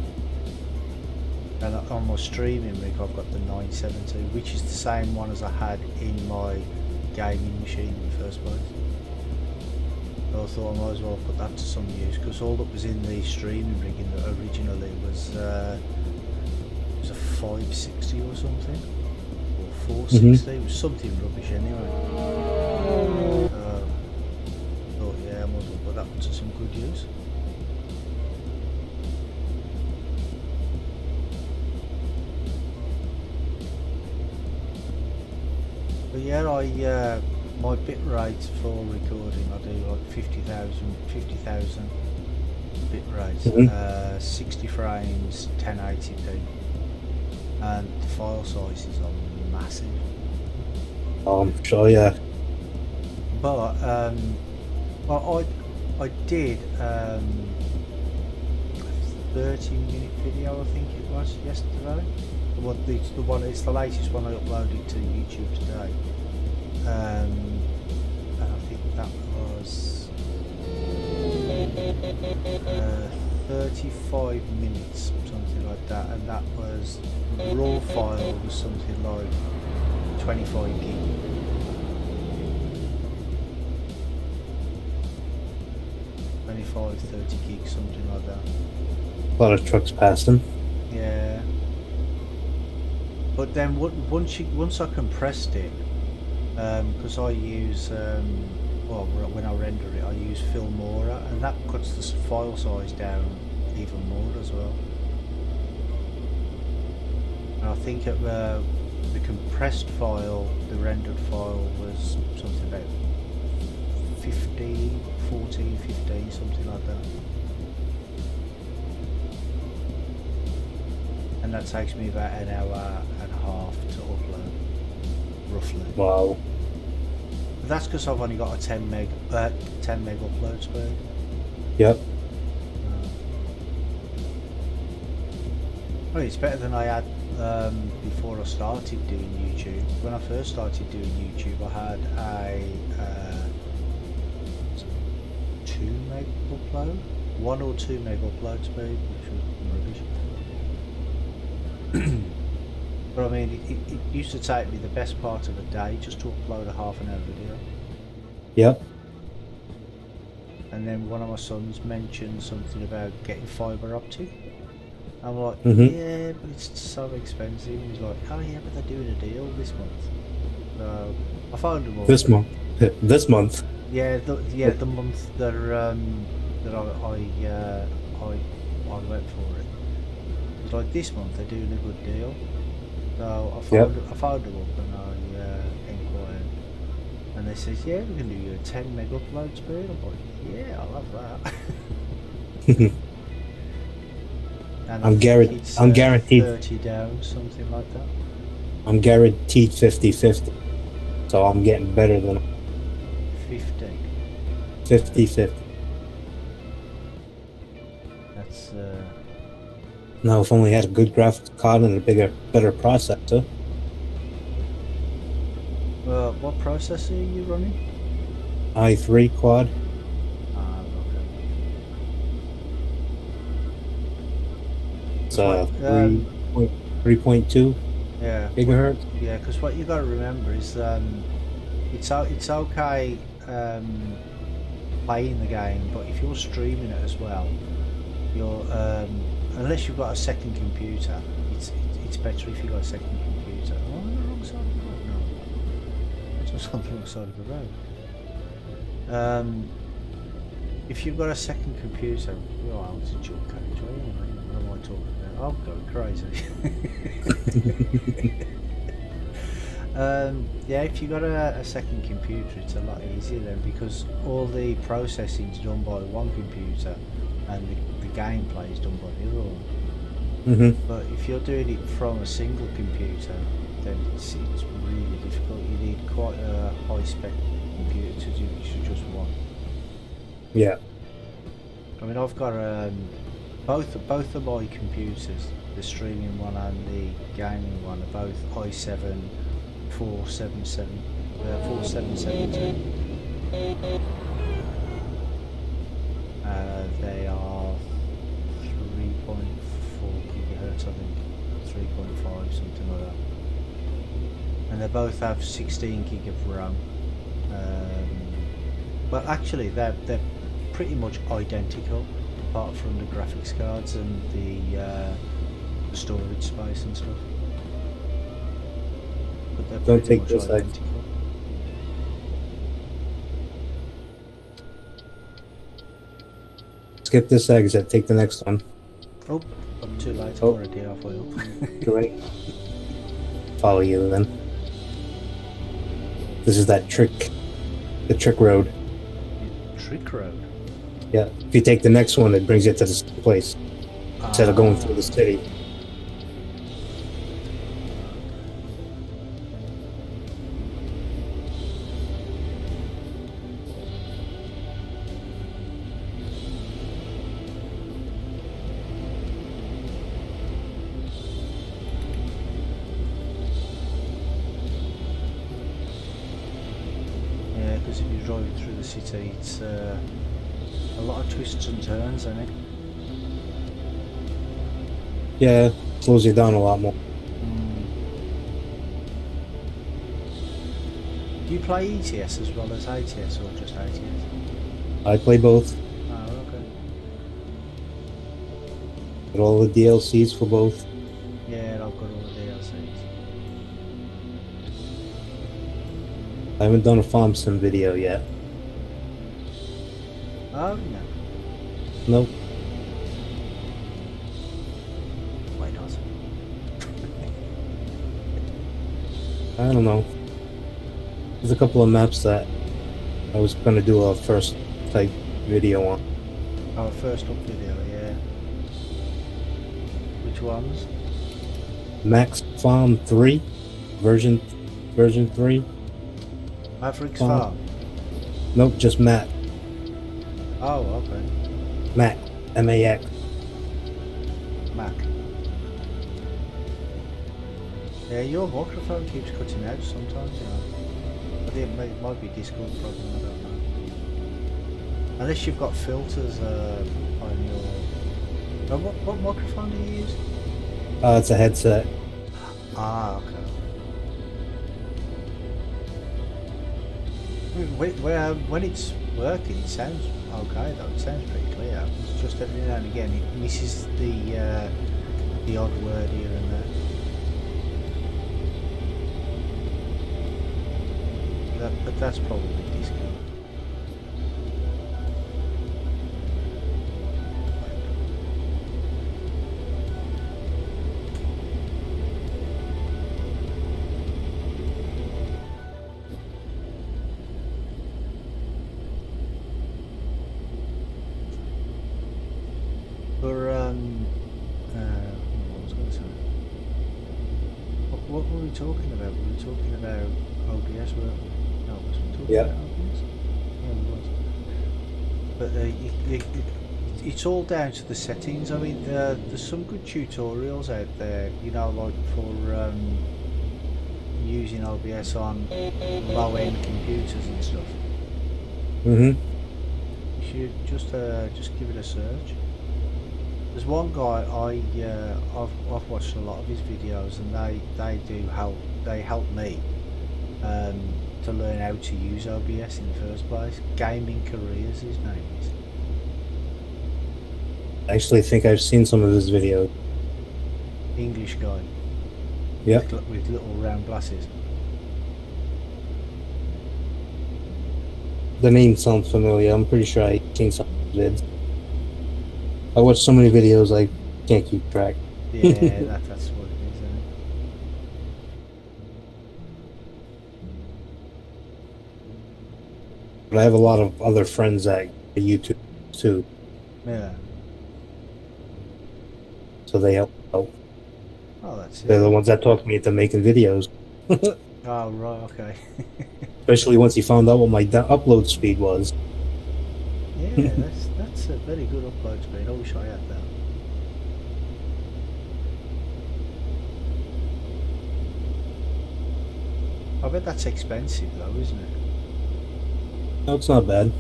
Speaker 2: And on my streaming rig, I've got the 970, which is the same one as I had in my gaming machine in the first place. So I thought I might as well put that to some use, because all that was in the streaming rig originally was a 560 or something. 460, it was something rubbish anyway. Thought, yeah, I might as well put that one to some good use. But yeah, my bit rate for recording, I do like 50,000 bit rate, 60 frames, 1080p, and the file sizes are massive.
Speaker 3: I'm sure, yeah.
Speaker 2: But well, I did a 30-minute video, I think it was, yesterday. It's the latest one I uploaded to YouTube today. And I think that was 35 minutes, something like that, and that was raw file was something like 25 gig. $25, 30 gigs, something like that.
Speaker 3: A lot of trucks passed them.
Speaker 2: Yeah. But then once I compressed it, because I use well, when I render it, I use Filmora, and that cuts the file size down even more as well. And I think the compressed file, the rendered file, was something about 14, 15, something like that. And that takes me about an hour and a half to upload, roughly.
Speaker 3: Wow.
Speaker 2: But that's because I've only got a 10 meg upload speed.
Speaker 3: Yep.
Speaker 2: Well, it's better than I had before I started doing YouTube. When I first started doing YouTube, I had a meg upload, 1 or 2 meg upload speed, which was rubbish. But I mean, it used to take me the best part of a day just to upload a half-an-hour video.
Speaker 3: Yep.
Speaker 2: And then one of my sons mentioned something about getting fibre optic. I'm like, yeah, but it's so expensive. He's like, oh yeah, but they're doing a deal this month. So I found them all.
Speaker 3: This month. This month.
Speaker 2: Yeah, the month that I went for it. It's like this month they're doing a good deal. So I found them up and I inquired, and they says, yeah, we can do you a 10 meg upload speed. I'm like, yeah, I love that. And
Speaker 3: I'm guaranteed
Speaker 2: 30 down, something like that.
Speaker 3: I'm guaranteed 50-50. So I'm getting better than 50-50.
Speaker 2: That's
Speaker 3: Now, if only had a good graphics card and a better processor.
Speaker 2: what processor are you running?
Speaker 3: i3 quad.
Speaker 2: Okay.
Speaker 3: It's 3.2 gigahertz.
Speaker 2: Yeah, because what you got to remember is it's okay playing the game, but if you're streaming it as well, you're unless you've got a second computer, it's better if you've got a second computer. Oh, I'm on the wrong side of the road. No, I just on the wrong side of the road. If you've got a second computer, oh, it's a dual carriageway anyway. What am I talking about? I'm going crazy. Yeah, if you've got a second computer, it's a lot easier then, because all the processing is done by one computer and the gameplay is done by the other one. But if you're doing it from a single computer, then it's really difficult. You need quite a high spec computer to do just one.
Speaker 3: Yeah.
Speaker 2: I mean, I've got both of my computers, the streaming one and the gaming one, are both i7 4772. They are 3.4 gigahertz, I think, 3.5, something like that. And they both have 16 gig of RAM. Well, actually, they're pretty much identical, apart from the graphics cards and the storage space and stuff. But they're
Speaker 3: Don't
Speaker 2: pretty
Speaker 3: take
Speaker 2: much
Speaker 3: this
Speaker 2: identical.
Speaker 3: Skip this exit, take the next one.
Speaker 2: Oh, I'm too late. I'm
Speaker 3: Oh.
Speaker 2: already halfway up.
Speaker 3: Great. Follow you then. This is that the trick road.
Speaker 2: Trick road.
Speaker 3: Yeah. If you take the next one, it brings you to this place instead of going through the city.
Speaker 2: Yeah, because if you're driving through the city, it's a lot of twists and turns, isn't it?
Speaker 3: Yeah, slows you down a lot more.
Speaker 2: Do you play ETS as well as ATS, or just ATS?
Speaker 3: I play both.
Speaker 2: Oh, okay.
Speaker 3: Got all the DLCs for both.
Speaker 2: Yeah, I've got all the DLCs.
Speaker 3: I haven't done a farm sim video yet.
Speaker 2: Oh, no.
Speaker 3: Nope.
Speaker 2: Why not?
Speaker 3: I don't know. There's a couple of maps that I was gonna do a first type video on.
Speaker 2: Oh, first up video, yeah. Which ones?
Speaker 3: Max Farm 3, version 3.
Speaker 2: Maverick's
Speaker 3: Farm.
Speaker 2: Farm.
Speaker 3: Nope, just Matt.
Speaker 2: Oh, okay.
Speaker 3: Mac. M-A-X.
Speaker 2: Mac. Yeah, your microphone keeps cutting out sometimes, you know. I think it might be Discord problem, I don't know. Unless you've got filters on your... Oh, what microphone do you use?
Speaker 3: It's a headset.
Speaker 2: Ah, okay. When it's working, it sounds okay though. It sounds pretty clear. It's just every now and again it misses the odd word here and there. But that's probably Discord. What were we talking about? Were we talking about OBS? No, was we talking about OBS? Yeah, we was. But it's all down to the settings. I mean, there's some good tutorials out there, you know, like for using OBS on low-end computers and stuff.
Speaker 3: Mm-hmm.
Speaker 2: You should just give it a search. There's one guy I've watched a lot of his videos, and they help me to learn how to use OBS in the first place. Gaming Careers, his name is.
Speaker 3: I actually think I've seen some of his videos.
Speaker 2: English guy.
Speaker 3: Yep.
Speaker 2: With little round glasses.
Speaker 3: The name sounds familiar. I'm pretty sure I've seen some of his vids. I watch so many videos I can't keep track.
Speaker 2: Yeah, that's what it is, isn't it?
Speaker 3: But I have a lot of other friends that are YouTube too.
Speaker 2: Yeah.
Speaker 3: So they help out.
Speaker 2: Oh, that's it.
Speaker 3: They're the ones that talk me into making videos.
Speaker 2: Oh, right, okay.
Speaker 3: Especially once he found out what my upload speed was.
Speaker 2: Yeah, that's a very good upload speed. I wish I had that. I bet that's expensive though, isn't it?
Speaker 3: No, it's not bad.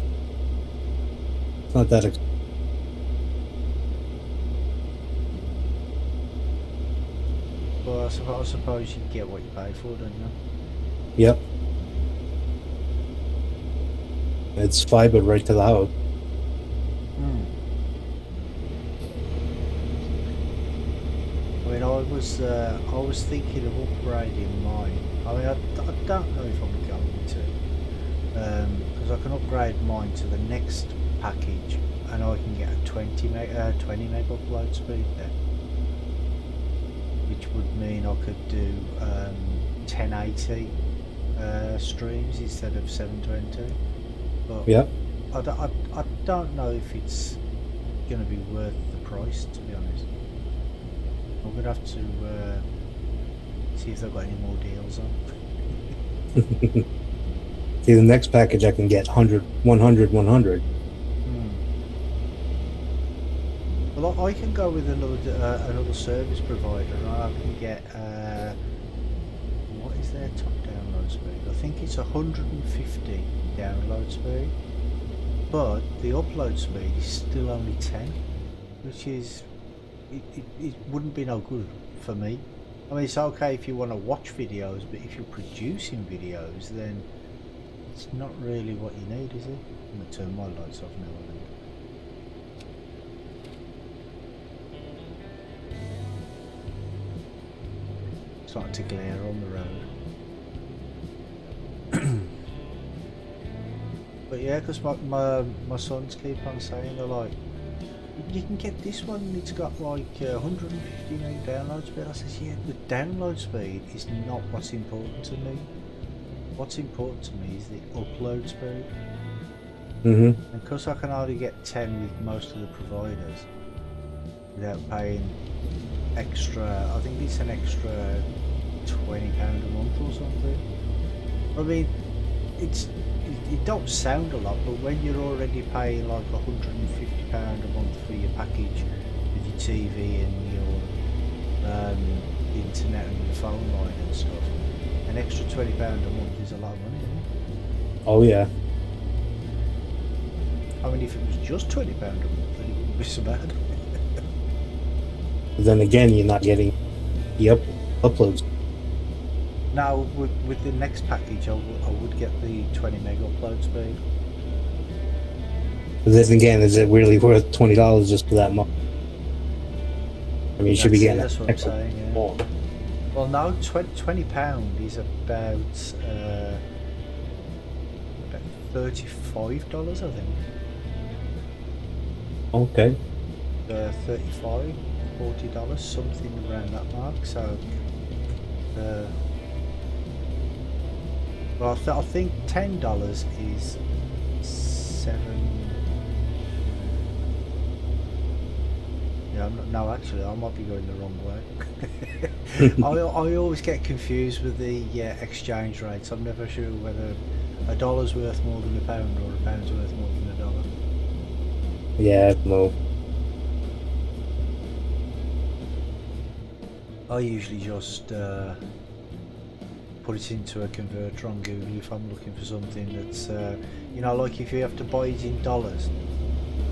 Speaker 3: It's not that expensive.
Speaker 2: Well, I suppose you get what you pay for, don't you?
Speaker 3: Yep. It's fiber right to the house.
Speaker 2: I mean, I was thinking of upgrading mine. I mean, I don't know if I'm going to, because I can upgrade mine to the next package, and I can get a 20 meg upload speed there, which would mean I could do 1080 streams instead of 720. But
Speaker 3: Yep.
Speaker 2: I don't know if it's going to be worth the price, to be honest. I'm going to have to see if they've got any more deals on.
Speaker 3: See, the next package I can get 100, 100, 100.
Speaker 2: Well, I can go with another service provider, and I can get what is their top download speed? I think it's 150 download speed, but the upload speed is still only 10, which is it wouldn't be no good for me. I mean, it's okay if you want to watch videos, but if you're producing videos, then it's not really what you need, is it? I'm going to turn my lights off now, I think. Starting to glare on the road. But yeah, because my sons keep on saying, they're like, you can get this one and it's got like 150 meg download speed. I says, yeah, the download speed is not what's important to me. What's important to me is the upload speed. And because I can only get 10 with most of the providers without paying extra, I think it's an extra £20 a month or something. I mean, it don't sound a lot, but when you're already paying like £150 a month for your package with your TV and your internet and your phone line and stuff, an extra £20 a month is a lot of money, isn't it?
Speaker 3: Oh yeah.
Speaker 2: I mean, if it was just £20 a month, then it wouldn't be so bad.
Speaker 3: But then again, you're not getting the uploads.
Speaker 2: Now, with the next package, I would get the 20 meg upload speed.
Speaker 3: But then again, is it really worth $20 just for that much? I mean, you should be getting
Speaker 2: that's what I'm saying, yeah.
Speaker 3: more.
Speaker 2: Well, no, £20 is about $35, I think.
Speaker 3: Okay.
Speaker 2: 35, $40, something around that mark. So, well, I think $10 is 7. Yeah, no, actually, I might be going the wrong way. I always get confused with the exchange rates. I'm never sure whether a dollar's worth more than a pound or a pound's worth more than a dollar.
Speaker 3: Yeah, no.
Speaker 2: I usually just put it into a converter on Google if I'm looking for something that's, you know, like if you have to buy it in dollars.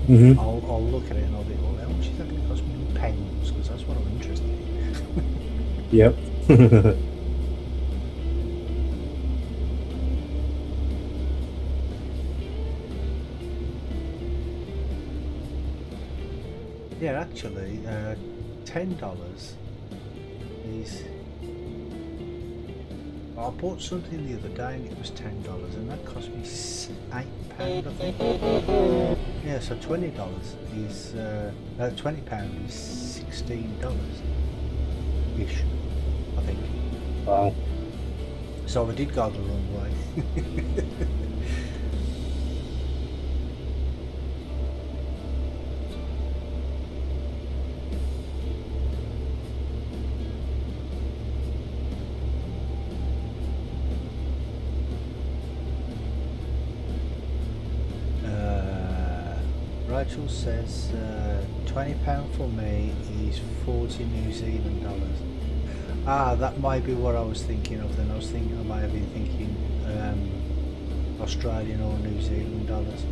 Speaker 3: Mm-hmm.
Speaker 2: I'll look at it and I'll be, well, how much is that going to cost me in pounds? Because that's what I'm interested in.
Speaker 3: Yep.
Speaker 2: Yeah, actually, $10 is. I bought something the other day and it was $10, and that cost me £8, I think. Yeah, so $20 is £20 is $16 ish, I think.
Speaker 3: Wow.
Speaker 2: So I did go the wrong way. Rachel says £20 for me is 40 New Zealand dollars. Ah, that might be what I was thinking of then. I might have been thinking Australian or New Zealand dollars.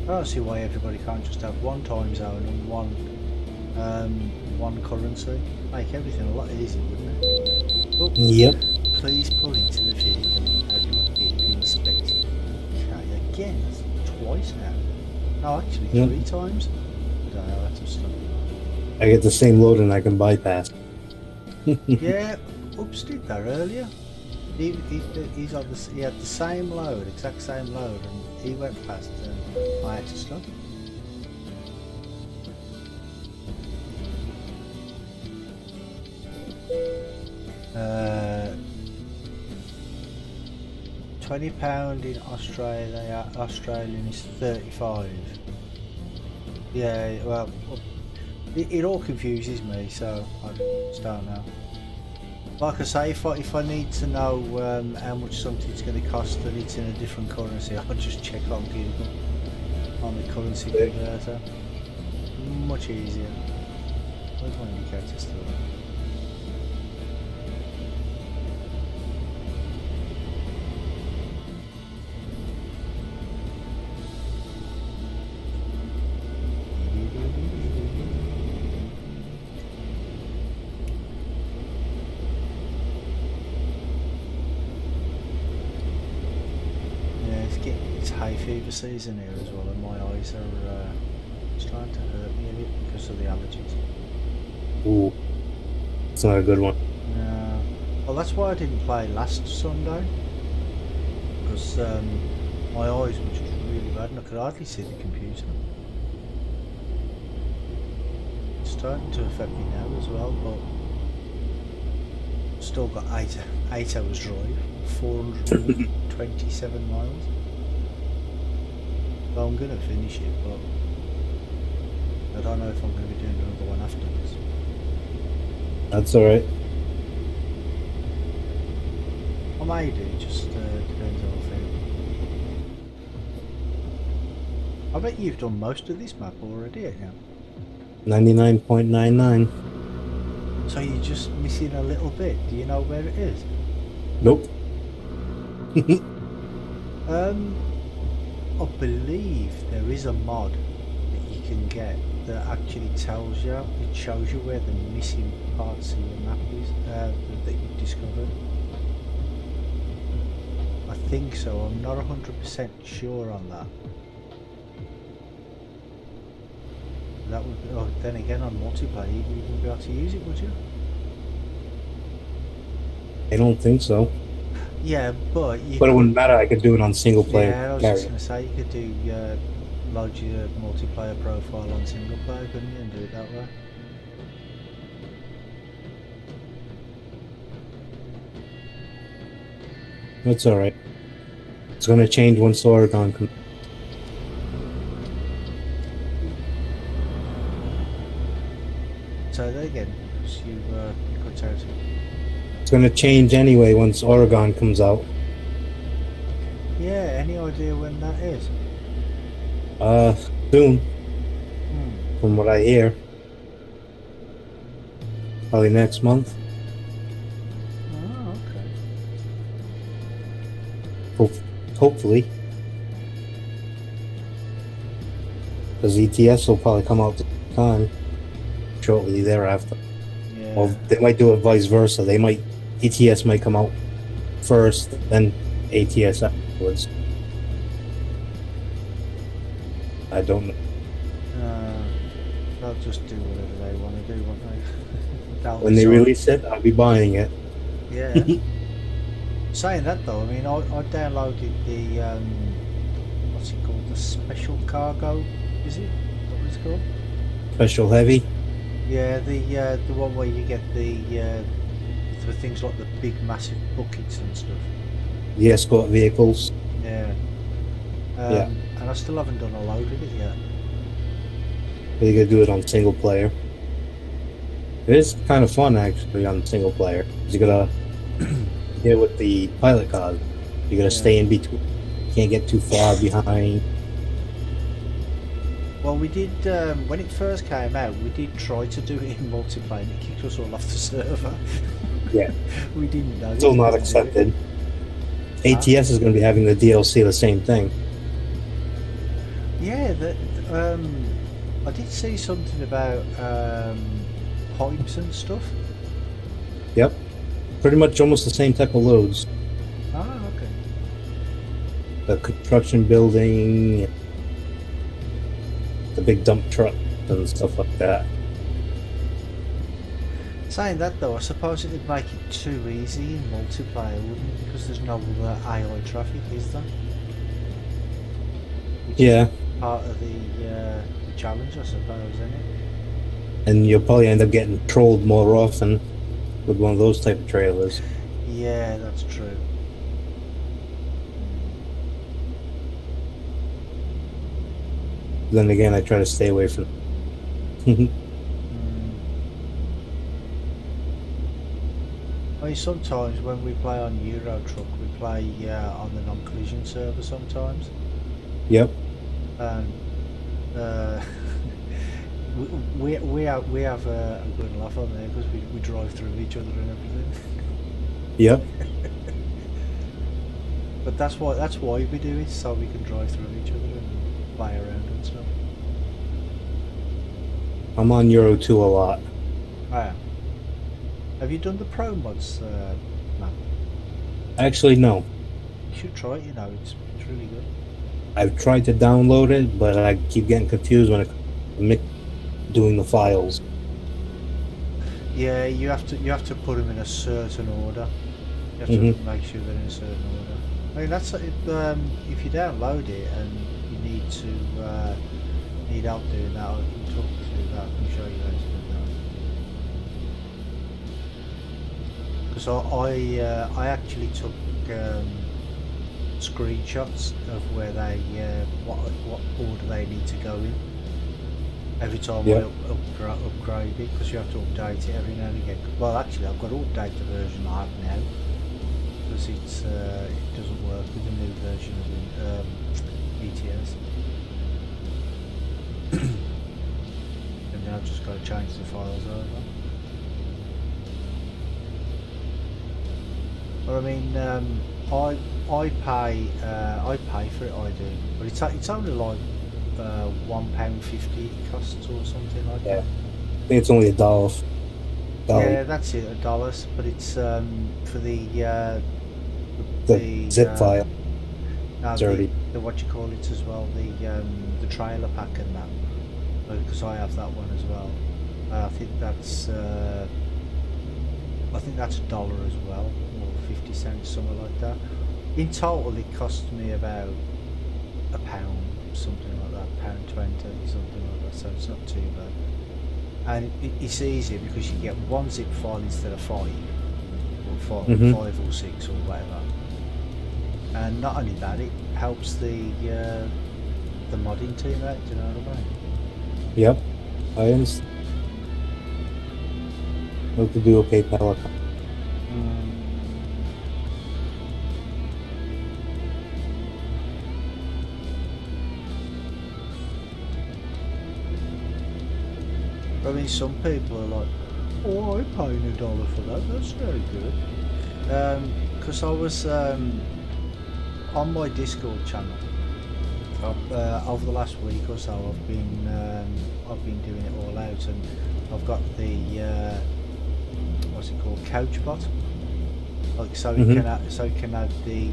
Speaker 2: I don't see why everybody can't just have one time zone and one currency. Make everything a lot easier, wouldn't it? Oh,
Speaker 3: Yep.
Speaker 2: please pull into the vehicle and have your vehicle inspected. Okay, again, that's twice now. No, actually,
Speaker 3: Yep.
Speaker 2: 3 times. I don't know, that's a stuff.
Speaker 3: I get the same load and I can bypass.
Speaker 2: Yeah, Oops did that earlier. He had the same load, exact same load, and he went past and I had to stop. £20 in Australian is 35. Yeah, well, it all confuses me, so I start now. Like I say, if I need to know how much something's going to cost and it's in a different currency, I'll just check on Google on the currency converter. Much easier. Where's my indicator still? Hay fever season here as well, and my eyes are starting to hurt me a bit because of the allergies.
Speaker 3: Ooh, it's not a good one.
Speaker 2: Yeah. Well, that's why I didn't play last Sunday, because my eyes were just really bad and I could hardly see the computer. It's starting to affect me now as well, but still got 8 hours drive, 427 miles. Well, I'm going to finish it, but I don't know if I'm going to be doing another one afterwards.
Speaker 3: That's alright.
Speaker 2: I may do, just depends how I feel. I bet you've done most of this map already, yeah?
Speaker 3: 99.99.
Speaker 2: So you're just missing a little bit. Do you know where it is?
Speaker 3: Nope.
Speaker 2: I believe there is a mod that you can get that actually tells you, it shows you where the missing parts of your map is that you've discovered. I think so. I'm not 100% sure on that. That would. Oh, then again, on multiplayer, you wouldn't be able to use it, would you?
Speaker 3: I don't think so.
Speaker 2: Yeah, but you.
Speaker 3: But it wouldn't matter. I could do it on single player.
Speaker 2: Yeah, I was
Speaker 3: carry.
Speaker 2: just gonna say you could do load your multiplayer profile on single player, couldn't you, and do it that way.
Speaker 3: That's all right. It's gonna change once Oregon comes.
Speaker 2: Say that again, because you cut out.
Speaker 3: It's gonna change anyway once Oregon comes out.
Speaker 2: Yeah, any idea when that is?
Speaker 3: Soon, from what I hear. Probably next month.
Speaker 2: Oh, okay.
Speaker 3: Hopefully. Because ETS will probably come out at the time. Shortly thereafter.
Speaker 2: Yeah.
Speaker 3: Well, they might do it vice versa. ETS might come out first, then ATS afterwards. I don't know.
Speaker 2: They'll just do whatever they want to do, won't they?
Speaker 3: When they release it, I'll be buying it.
Speaker 2: Yeah. Saying that though, I mean, I downloaded the what's it called? The special cargo, is it? Is that what it's called?
Speaker 3: Special heavy.
Speaker 2: Yeah, the one where you get the things like the big massive buckets and stuff.
Speaker 3: The escort vehicles.
Speaker 2: Yeah.
Speaker 3: Yeah.
Speaker 2: And I still haven't done a load of it yet.
Speaker 3: You gotta do it on single player. It is kind of fun actually on single player. You gotta deal with the pilot cars. You gotta stay in between. You can't get too far behind.
Speaker 2: Well, we did when it first came out. We did try to do it in multiplayer. And it kicked us all off the server.
Speaker 3: Yeah.
Speaker 2: We didn't know.
Speaker 3: Still not accepted. ATS is going to be having the DLC the same thing.
Speaker 2: Yeah, I did see something about pipes and stuff.
Speaker 3: Yep. Pretty much almost the same type of loads.
Speaker 2: Ah, okay.
Speaker 3: The construction building, the big dump truck and stuff like that.
Speaker 2: Saying that though, I suppose it would make it too easy in multiplayer, wouldn't it? Because there's no other AI traffic, is there? Which
Speaker 3: Yeah.
Speaker 2: is part of the challenge, I suppose, isn't it?
Speaker 3: And you'll probably end up getting trolled more often with one of those type of trailers.
Speaker 2: Yeah, that's true.
Speaker 3: Then again, I try to stay away from
Speaker 2: I mean, sometimes when we play on Euro Truck, we play on the non-collision server sometimes.
Speaker 3: Yep.
Speaker 2: And we have a good laugh on there because we drive through each other and everything.
Speaker 3: Yep.
Speaker 2: But that's why we do it, so we can drive through each other and play around and stuff.
Speaker 3: I'm on Euro 2 a lot.
Speaker 2: Oh, yeah. Have you done the Pro mods, Matt?
Speaker 3: Actually, no.
Speaker 2: You should try it. You know, it's really good.
Speaker 3: I've tried to download it, but I keep getting confused when it doing the files.
Speaker 2: Yeah, you have to put them in a certain order. You have to make sure they're in a certain order. I mean, that's if you download it and you need help doing that, I can talk you through that and show you how to do that. Because I actually took screenshots of where they what order they need to go in every time I upgrade it, because you have to update it every now and again. Well, actually, I've got to update the version I have now because it doesn't work with the new version of ETS. And then I've just got to change the files over. But I mean, I pay for it. I do, but it's only like £1.50 it costs or something like that.
Speaker 3: I think it's only $1.
Speaker 2: Yeah, that's it, $1. But it's for the
Speaker 3: zip file.
Speaker 2: No,
Speaker 3: Dirty.
Speaker 2: the what you call it as well, the trailer pack and that, because I have that one as well. I think that's $1 as well, or 50 cents, something like that. In total, it cost me about £1, something like that, £1.20, something like that. So it's not too bad. And it's easier because you get one zip file instead of 5, or 5 or 6 or whatever. And not only that, it helps the modding team out. Do you know what I mean?
Speaker 3: Yep, I understand. Hope to do okay, pal.
Speaker 2: I mean, some people are like, "Oh, I'm paying $1 for that. That's very good." Because I was on my Discord channel over the last week or so. I've been doing it all out, and I've got the what's it called, Couchbot, like so it can add the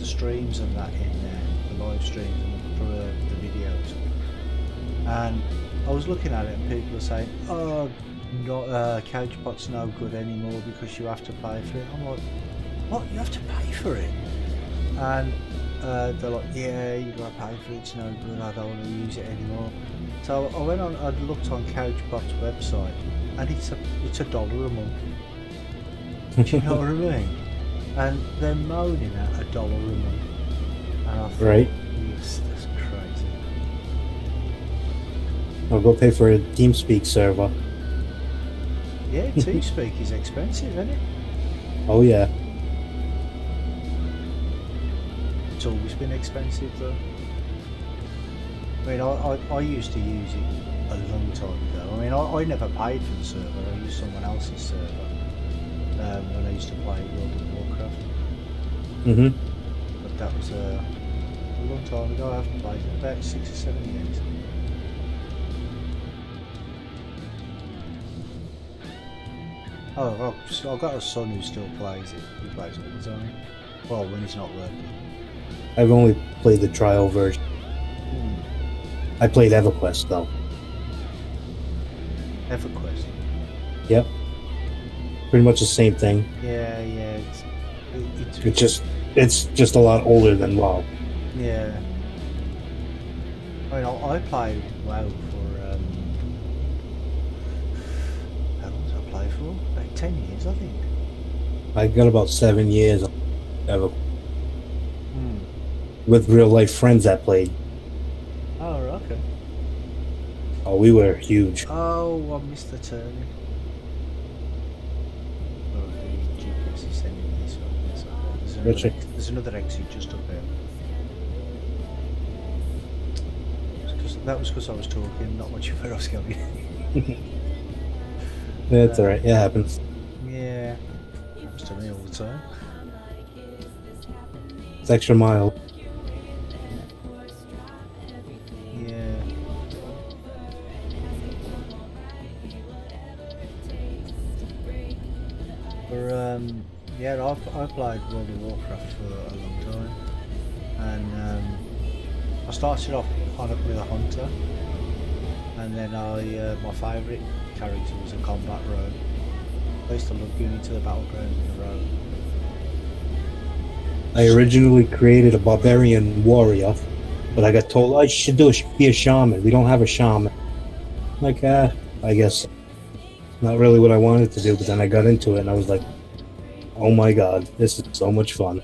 Speaker 2: streams and that in there, the live streams and for the videos. And I was looking at it, and people are saying, "Oh, Couchbot's no good anymore because you have to pay for it." I'm like, "What? You have to pay for it?" And they're like, "Yeah, you gotta pay for it. It's no good. I don't want to use it anymore." So I went on. I looked on Couchbot's website, and it's $1 a month. Do you know what I mean? And they're moaning at $1 a month, and I thought,
Speaker 3: right?
Speaker 2: Yes, that's crazy.
Speaker 3: I'll go pay for a TeamSpeak server.
Speaker 2: Yeah, TeamSpeak is expensive, isn't it?
Speaker 3: Oh yeah.
Speaker 2: It's always been expensive though. I mean, I used to use it a long time ago. I mean, I never paid for the server. I used someone else's server when I used to play World of Warcraft. But that was a long time ago. I haven't played it, about 6 or 7 years. Oh, I've got a son who still plays it. He plays it all the time. Well, when he's not working.
Speaker 3: I've only played the trial version. I played EverQuest though.
Speaker 2: EverQuest?
Speaker 3: Yep. Pretty much the same thing.
Speaker 2: Yeah.
Speaker 3: It's just a lot older than WoW.
Speaker 2: Yeah. I mean, I played WoW for how long did I play for? About 10 years, I think.
Speaker 3: I got about 7 years ever with real life friends that played.
Speaker 2: Oh, okay.
Speaker 3: Oh, we were huge.
Speaker 2: Oh, I missed the turn. Oh, the GPS is sending me this one. There's another exit just up there. That was because I was talking, not much of where I was going.
Speaker 3: That's alright, it happens.
Speaker 2: Yeah, happens to me all the time.
Speaker 3: It's extra mile.
Speaker 2: Yeah. Yeah, I've played World of Warcraft for a long time, and I started off with a hunter, and then my favourite character was a combat rogue. I used to love going into the battleground with the rogue.
Speaker 3: I originally created a barbarian warrior, but I got told I should be a shaman. We don't have a shaman. Like, I guess not really what I wanted to do, but then I got into it and I was like, oh my god, this is so much fun.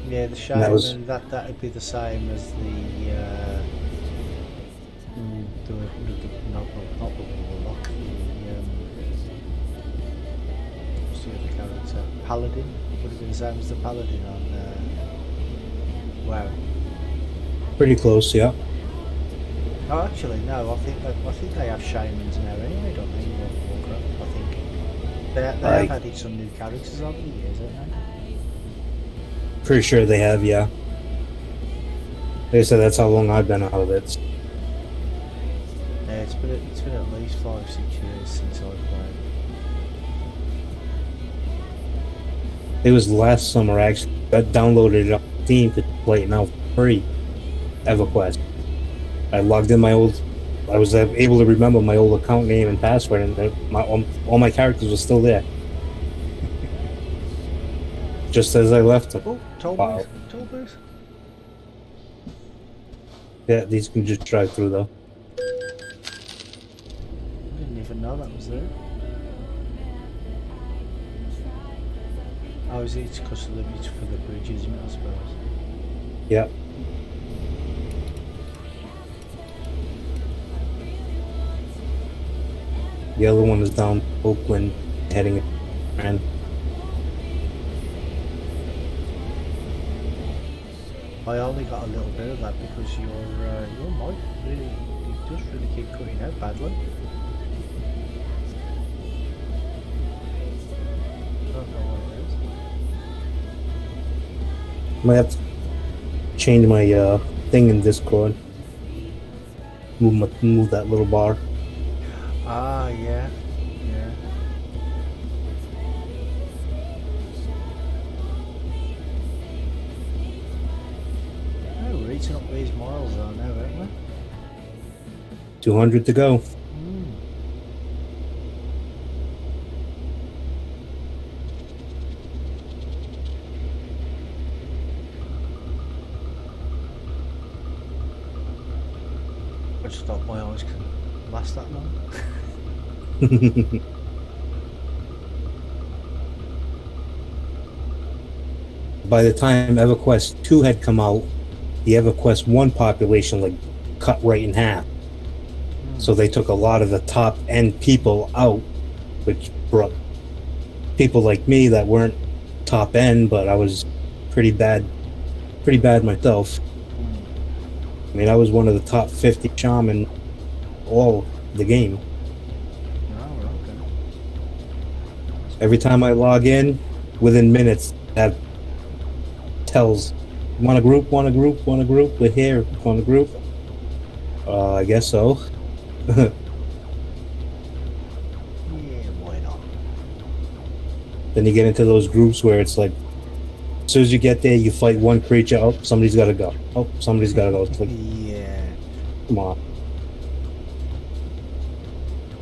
Speaker 2: Yeah, the shaman, that'd be the same as not the warlock, what's the other character? Paladin? Would have been the same as the paladin on WoW.
Speaker 3: Pretty close, yeah.
Speaker 2: Oh, actually, no. I think they have shamans now anyway, don't they? In World of Warcraft, I think they have added some new characters over the years, haven't they?
Speaker 3: Pretty sure they have, yeah. Like I said, that's how long I've been out of it.
Speaker 2: Yeah, it's been at least 5-6 years since I played.
Speaker 3: It was last summer actually. I downloaded it on Steam to play it now for free. EverQuest. I logged in I was able to remember my old account name and password, and all my characters were still there. Just as I left them.
Speaker 2: Oh, toll booth.
Speaker 3: Yeah, these can just drive through though.
Speaker 2: I didn't even know that was there. Oh, is it because of it's for the bridge, isn't it, I suppose?
Speaker 3: Yeah. The other one is down Oakland, heading and
Speaker 2: I only got a little bit of that because your mic really, it does really keep cutting out badly. I don't know what it is.
Speaker 3: might have to change my thing in Discord. Move that little bar.
Speaker 2: Ah, yeah. Oh, we're eating up these miles though now, aren't we?
Speaker 3: 200 to go.
Speaker 2: I just thought my eyes can last that long.
Speaker 3: By the time EverQuest 2 had come out, the EverQuest 1 population like cut right in half. So they took a lot of the top end people out, which brought people like me that weren't top end, but I was pretty bad myself. I mean, I was one of the top 50 shaman all the game.
Speaker 2: Oh, okay.
Speaker 3: Every time I log in, within minutes, that tells, want a group, we're here, want a group? I guess so.
Speaker 2: Yeah, why not?
Speaker 3: Then you get into those groups where it's like, as soon as you get there, you fight one creature, oh, somebody's gotta go. Oh, somebody's gotta go. It's like,
Speaker 2: Yeah.
Speaker 3: come on.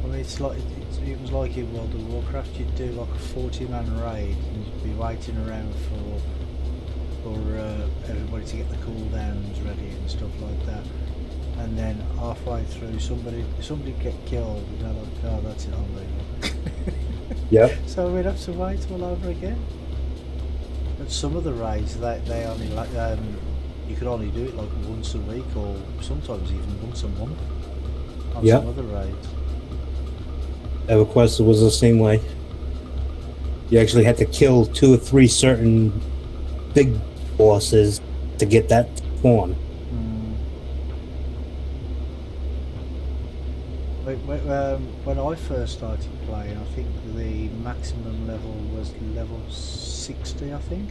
Speaker 2: I mean, it's like it was like in World of Warcraft. You'd do like a 40-man raid, and you'd be waiting around for everybody to get the cooldowns ready and stuff like that. And then halfway through, somebody get killed, and they're like, "Oh, that's it, I'm leaving."
Speaker 3: Yep.
Speaker 2: So we'd have to wait all over again. And some of the raids, they only like you could only do it like once a week, or sometimes even once a month. On
Speaker 3: Yep.
Speaker 2: some other raids.
Speaker 3: EverQuest was the same way. You actually had to kill 2 or 3 certain big bosses to get that spawn.
Speaker 2: When I first started playing, I think the maximum level was level 60, I think.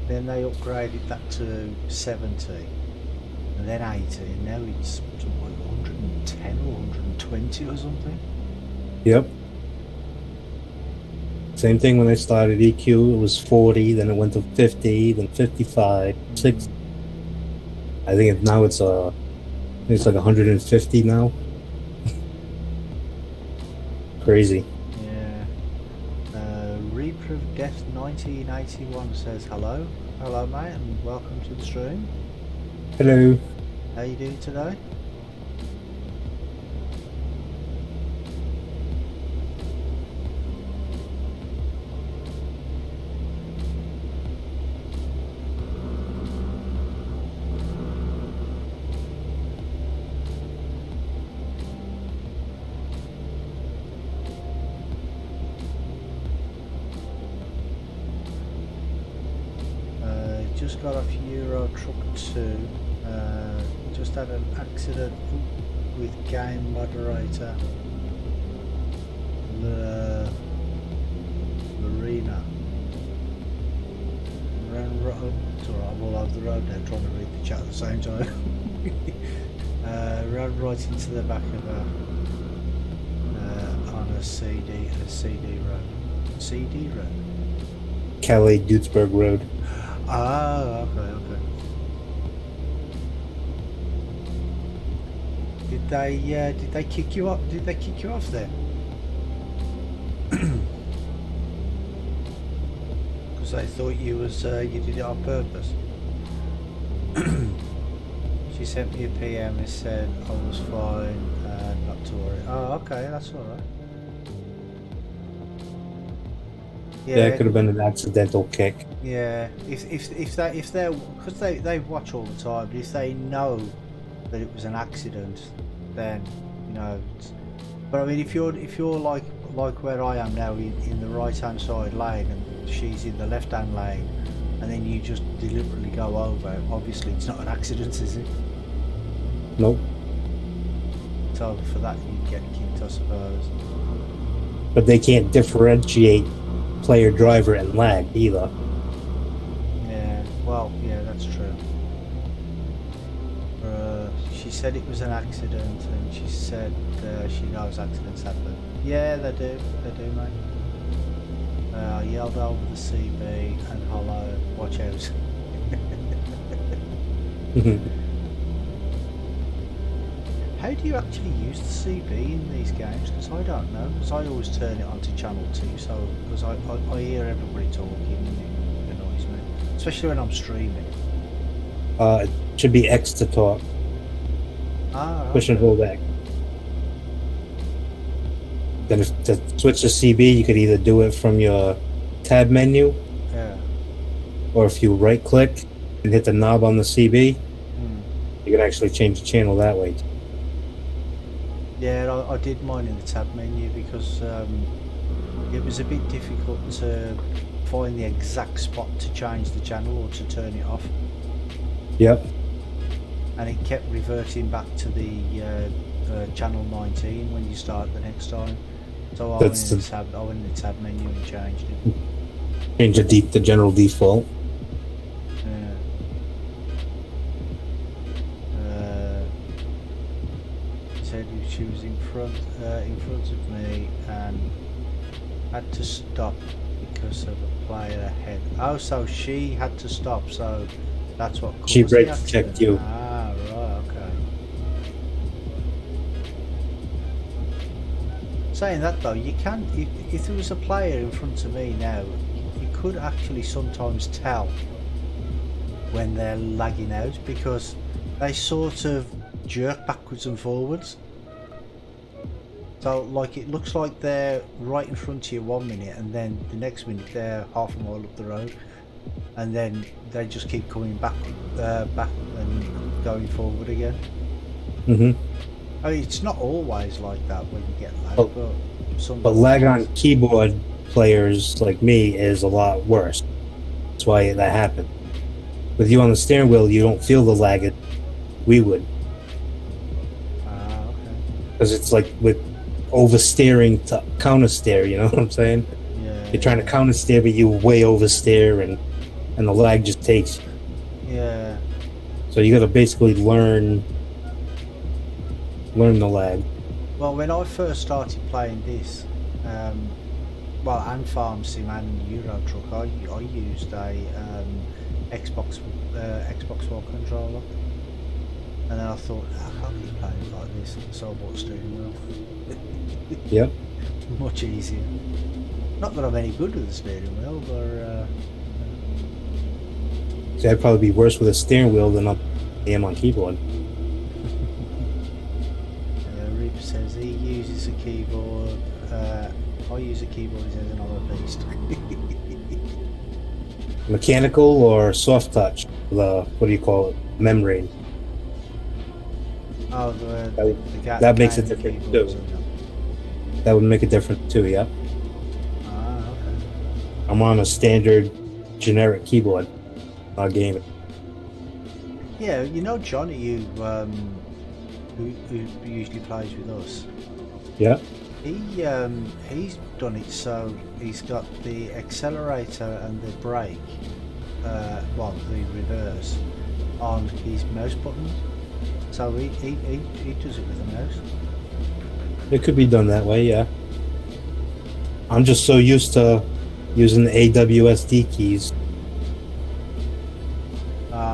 Speaker 2: Then they upgraded that to 70, and then 80, and now it's something like 110 or 120 or something.
Speaker 3: Yep. Same thing when I started EQ, it was 40, then it went to 50, then 55, 60. I think now it's like 150 now. Crazy.
Speaker 2: Yeah. Reaper of Death 1981 says hello. Hello, mate, and welcome to the stream.
Speaker 3: Hello.
Speaker 2: How you doing today? Just got off Euro Truck 2. Just had an accident. with game moderator. Marina. It's alright, I'm all over the road now trying to read the chat at the same time. Ran right into the back of a on a CD road. CD road.
Speaker 3: Calais Duisburg Road.
Speaker 2: Ah, okay. Did they kick you off? Did they kick you off there? Because I thought you did it on purpose. She sent me a PM and said I was fine and not to worry. Oh, okay, that's all right.
Speaker 3: Yeah, it could have been an accidental kick.
Speaker 2: Yeah, if they're because they watch all the time. But if they know that it was an accident, then you know. But I mean, if you're like where I am now in the right hand side lane and she's in the left hand lane, and then you just deliberately go over, obviously it's not an accident, is it?
Speaker 3: Nope.
Speaker 2: So for that you get kicked, I suppose.
Speaker 3: But they can't differentiate player, driver, and lag either.
Speaker 2: Yeah, well, yeah, that's true. She said it was an accident, and she said she knows accidents happen. Yeah, they do, mate. I yelled over the CB and hello, watch out. How do you actually use the CB in these games? Because I don't know, because I always turn it onto channel 2, so because I hear everybody talking and it annoys me, especially when I'm streaming.
Speaker 3: It should be X to talk.
Speaker 2: Ah,
Speaker 3: Push and hold X. Then if to switch to CB, you could either do it from your tab menu,
Speaker 2: yeah.
Speaker 3: or if you right click and hit the knob on the CB, you can actually change the channel that way.
Speaker 2: Yeah, I did mine in the tab menu because it was a bit difficult to find the exact spot to change the channel or to turn it off.
Speaker 3: Yep.
Speaker 2: And it kept reverting back to the channel 19 when you start the next time. So I went in the tab menu and changed it.
Speaker 3: Change the general default.
Speaker 2: Yeah. Said she was in front of me and had to stop because of a player ahead. Oh, so she had to stop. So that's what caused
Speaker 3: She
Speaker 2: the
Speaker 3: brake
Speaker 2: accident.
Speaker 3: checked you.
Speaker 2: Ah, right, okay. Saying that though, you can if there was a player in front of me now, you could actually sometimes tell when they're lagging out because they sort of jerk backwards and forwards. So like it looks like they're right in front of you 1 minute and then the next minute they're half a mile up the road, and then they just keep coming back and going forward again. I mean, it's not always like that when you get lag,
Speaker 3: but lag on keyboard players like me is a lot worse. That's why that happened. With you on the steering wheel, you don't feel the lag we would.
Speaker 2: Okay.
Speaker 3: Because it's like with oversteering to counter steer, you know what I'm saying?
Speaker 2: Yeah.
Speaker 3: You're trying to counter steer, but you way oversteer, and the lag just takes you.
Speaker 2: Yeah.
Speaker 3: So you got to basically learn the lag.
Speaker 2: Well, when I first started playing this, and Farm Sim and Euro Truck, I used a Xbox One controller, and then I thought, I can't keep playing it like this, so I bought a steering wheel.
Speaker 3: Yep.
Speaker 2: Much easier. Not that I'm any good with the steering wheel, but
Speaker 3: See, I'd probably be worse with a steering wheel than I am on keyboard.
Speaker 2: Reaper says he uses a keyboard. I use a keyboard, he says, and I'm a beast.
Speaker 3: Mechanical or soft touch? What do you call it? Membrane.
Speaker 2: Oh,
Speaker 3: that makes it different too. That would make a difference too, yeah.
Speaker 2: Ah, okay.
Speaker 3: I'm on a standard generic keyboard, not gaming.
Speaker 2: Yeah, you know, Johnny, who usually plays with us,
Speaker 3: Yeah.
Speaker 2: he's done it so he's got the accelerator and the brake, well, the reverse, on his mouse button. So he does it with the mouse.
Speaker 3: It could be done that way, yeah. I'm just so used to using the AWSD keys.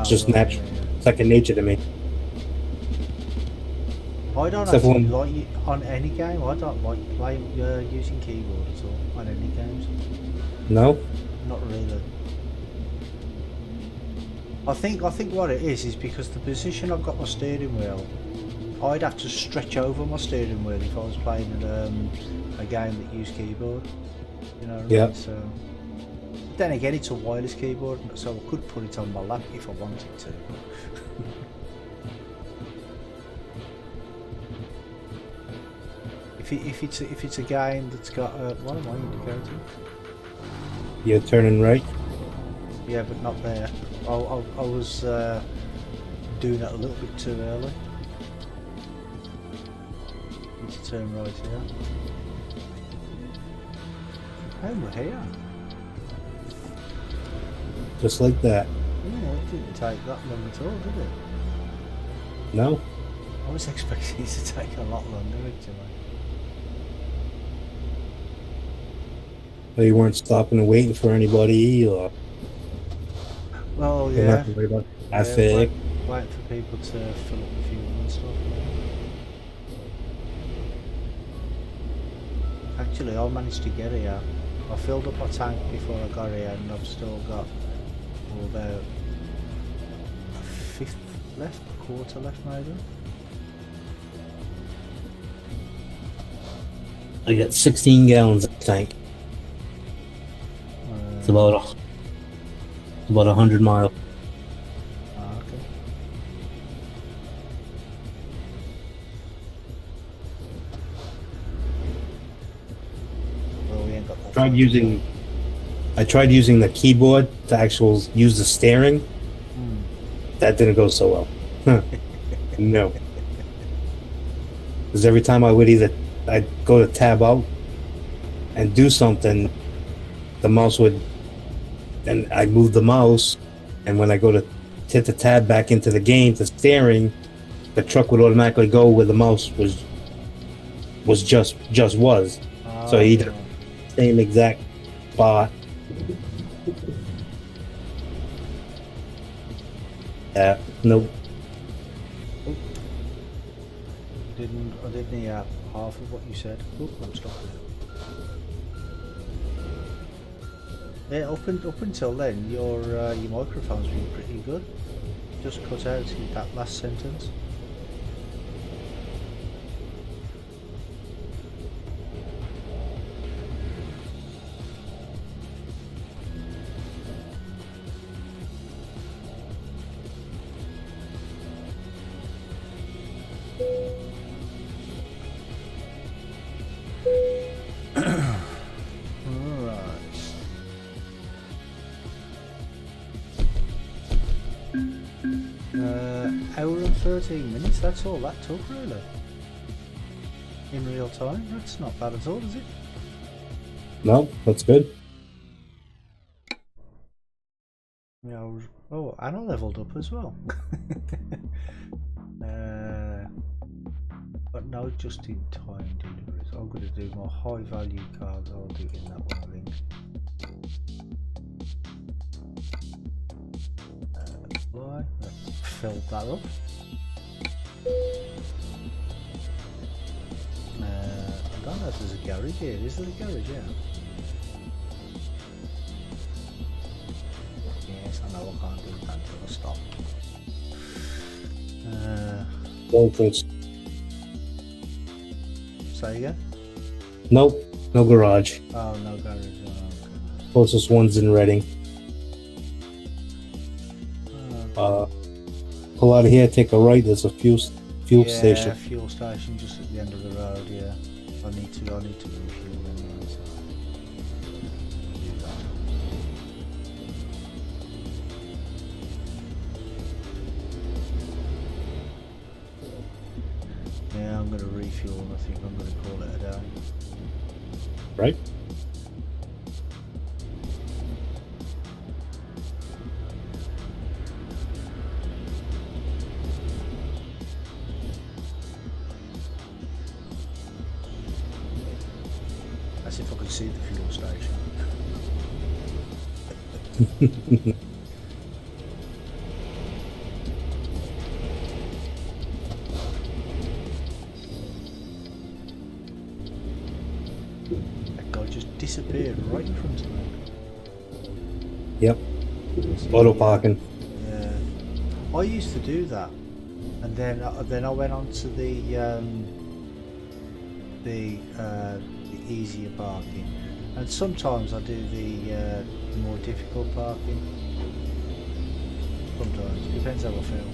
Speaker 3: It's just
Speaker 2: Right,
Speaker 3: natural, second nature to me.
Speaker 2: I don't
Speaker 3: Except
Speaker 2: actually
Speaker 3: when-
Speaker 2: like it on any game. I don't like using keyboard at all on any games.
Speaker 3: No?
Speaker 2: Not really. I think what it is because the position I've got my steering wheel, I'd have to stretch over my steering wheel if I was playing a game that used keyboard. You know what I
Speaker 3: Yeah.
Speaker 2: mean? So then again, it's a wireless keyboard, so I could put it on my lap if I wanted to. if it's a game that's got what am I indicating?
Speaker 3: You're turning right?
Speaker 2: Yeah, but not there. I was doing it a little bit too early. Need to turn right here. Oh, we're here.
Speaker 3: Just like that.
Speaker 2: Yeah, it didn't take that long at all, did it?
Speaker 3: No?
Speaker 2: I was expecting it to take a lot longer, actually.
Speaker 3: Well, you weren't stopping and waiting for anybody, or
Speaker 2: Well,
Speaker 3: you
Speaker 2: yeah.
Speaker 3: have to worry about
Speaker 2: Yeah,
Speaker 3: traffic.
Speaker 2: waiting for people to fill up the fuel and stuff. Actually, I managed to get here. I filled up my tank before I got here, and I've still got about a fifth left, a quarter left maybe.
Speaker 3: I got 16 gallons of tank. It's about 100 miles.
Speaker 2: Okay. Well, we ain't got that.
Speaker 3: I tried using the keyboard to actually use the steering. That didn't go so well. No. Because every time I'd go to tab out and do something, the mouse would, and I'd move the mouse, and when I go to hit the tab back into the game to steering, the truck would automatically go where the mouse was. So either same exact spot. Nope.
Speaker 2: I didn't hear half of what you said. Oh, I'm stopping. Yeah, up until then, your microphone's been pretty good. Just cut out in that last sentence. Hour and 13 minutes, that's all that took really. In real time, that's not bad at all, is it?
Speaker 3: No, that's good.
Speaker 2: Yeah, oh, and I leveled up as well. But no just in time deliveries. I'm going to do my high value cards, I'll do it in that one link. Why? Let's fill that up. I don't know if there's a garage here. Is there a garage? Yeah. Yes, I know I can't do that until I stop.
Speaker 3: Don't think so.
Speaker 2: Say again?
Speaker 3: Nope, no garage.
Speaker 2: Oh, no garage. Oh, okay.
Speaker 3: Closest one's in Reading. Pull out of here, take a right. There's a fuel station.
Speaker 2: Yeah, fuel station just at the end of the road. Yeah, I need to refuel anyway. So I'll do that. think I'm going to call it a day.
Speaker 3: Right?
Speaker 2: As if I could see the fuel station. That guy just disappeared right in front of me.
Speaker 3: Yep. Auto parking.
Speaker 2: Yeah. I used to do that, and then I went on to the easier parking, and sometimes I do the more difficult parking. Sometimes depends how I feel.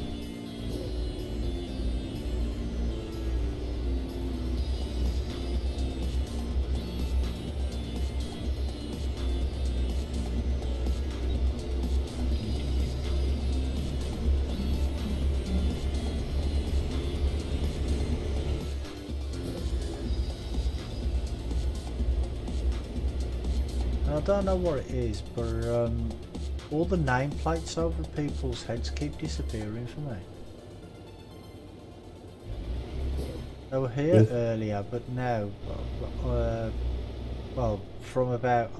Speaker 2: I don't know what it is, but all the nameplates over people's heads keep disappearing for me. They were here earlier, but now, well, from about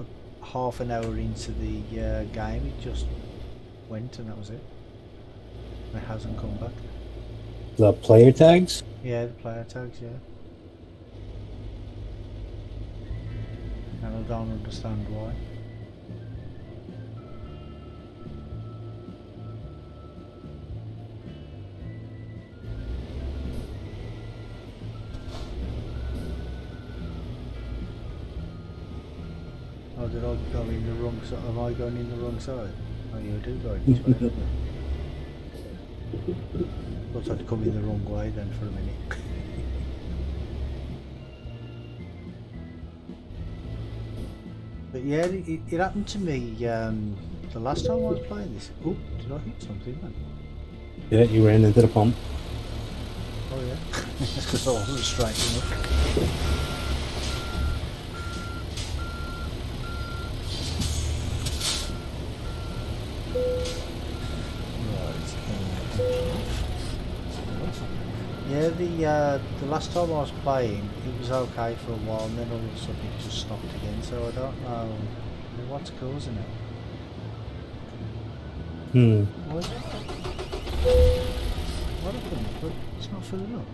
Speaker 2: half an hour into the game, it just went and that was it. It hasn't come back.
Speaker 3: The player tags?
Speaker 2: Yeah, the player tags, yeah. And I don't understand why. Oh, did I go in the wrong side? Am I going in the wrong side? Oh, you do go this way, don't you? Thought I'd come in the wrong way then for a minute. But yeah, it happened to me the last time I was playing this. Oh, did I hit something then?
Speaker 3: Yeah, you ran into the pump.
Speaker 2: Oh yeah, that's because I wasn't straight enough. Right, yeah, the last time I was playing, it was okay for a while, and then all of a sudden it just stopped again. So I don't know what's causing it. What happened? But it's not filling up.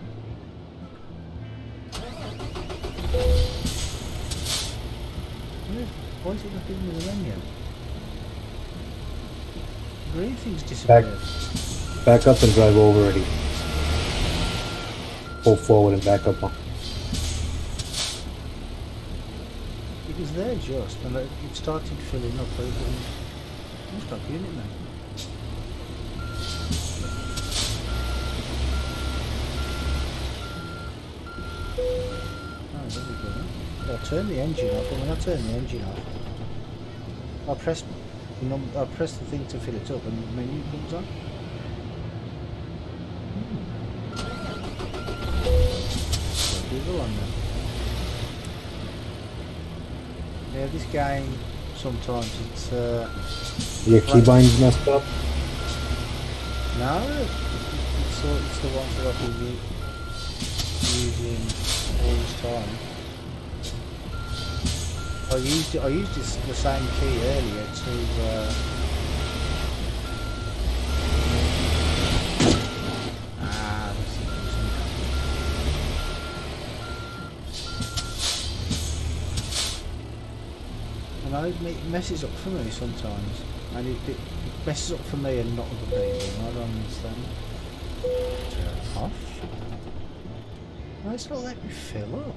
Speaker 2: Why is it not giving me the menu? The green thing's disappeared.
Speaker 3: Back up and drive over already. Pull forward and back up.
Speaker 2: It was there just, and it started filling up. But it must not be in it now. Oh, there we go. I turned the engine off, and when I turned the engine off, I pressed the thing to fill it up, and the menu comes on. Google on them. Yeah, this game sometimes it's
Speaker 3: Your keybind's messed up?
Speaker 2: no, it's the ones that I've been using all this time. I used the same key earlier to and it messes up for me sometimes, and it messes up for me and not other people. I don't understand. Turn off? Why it's not letting me fill up?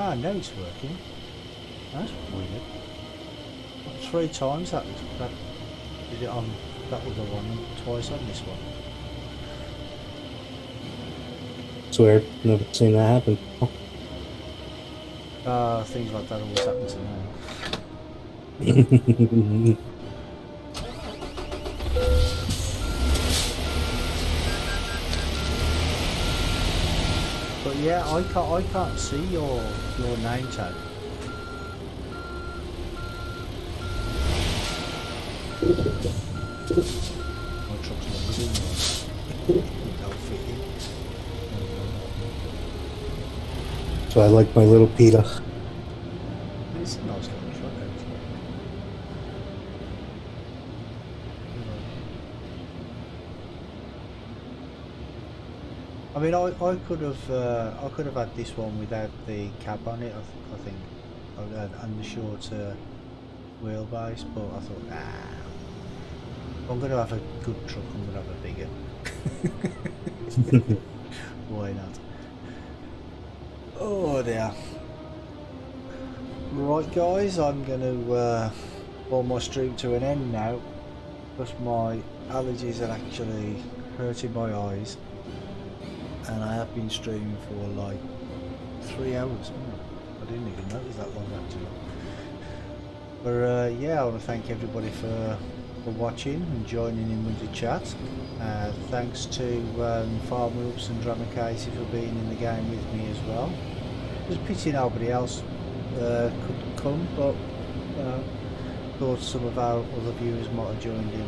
Speaker 2: Ah, now it's working. That's weird. 3 times that Did it on that other one and twice on this one.
Speaker 3: Swear, never seen that happen.
Speaker 2: Things like that always happen to me. But yeah, I can't see your name tag. My truck's not within yours. That'll fit in.
Speaker 3: So I like my little Peter.
Speaker 2: It's a nice little truck actually. I mean, I could have had this one without the cab on it. I think, and the shorter wheelbase. But I thought, nah, I'm going to have a good truck. I'm going to have a bigger. Why not? Oh dear. Right, guys, I'm going to pull my stream to an end now, because my allergies are actually hurting my eyes. And I have been streaming for like 3 hours. I didn't even notice that long actually. But yeah, I want to thank everybody for watching and joining in with the chat. Thanks to Farmer Ups and Drama Casey for being in the game with me as well. It was a pity nobody else couldn't come, but thought some of our other viewers might have joined in,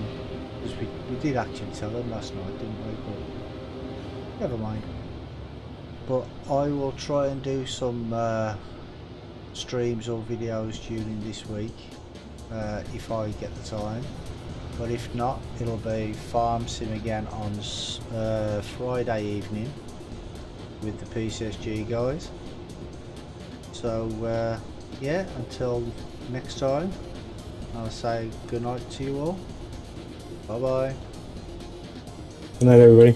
Speaker 2: because we did actually tell them last night, didn't we? But never mind. But I will try and do some streams or videos during this week if I get the time. But if not, it'll be Farm Sim again on Friday evening with the PCSG guys. So yeah, until next time, I'll say good night to you all. Bye bye.
Speaker 3: Good night, everybody.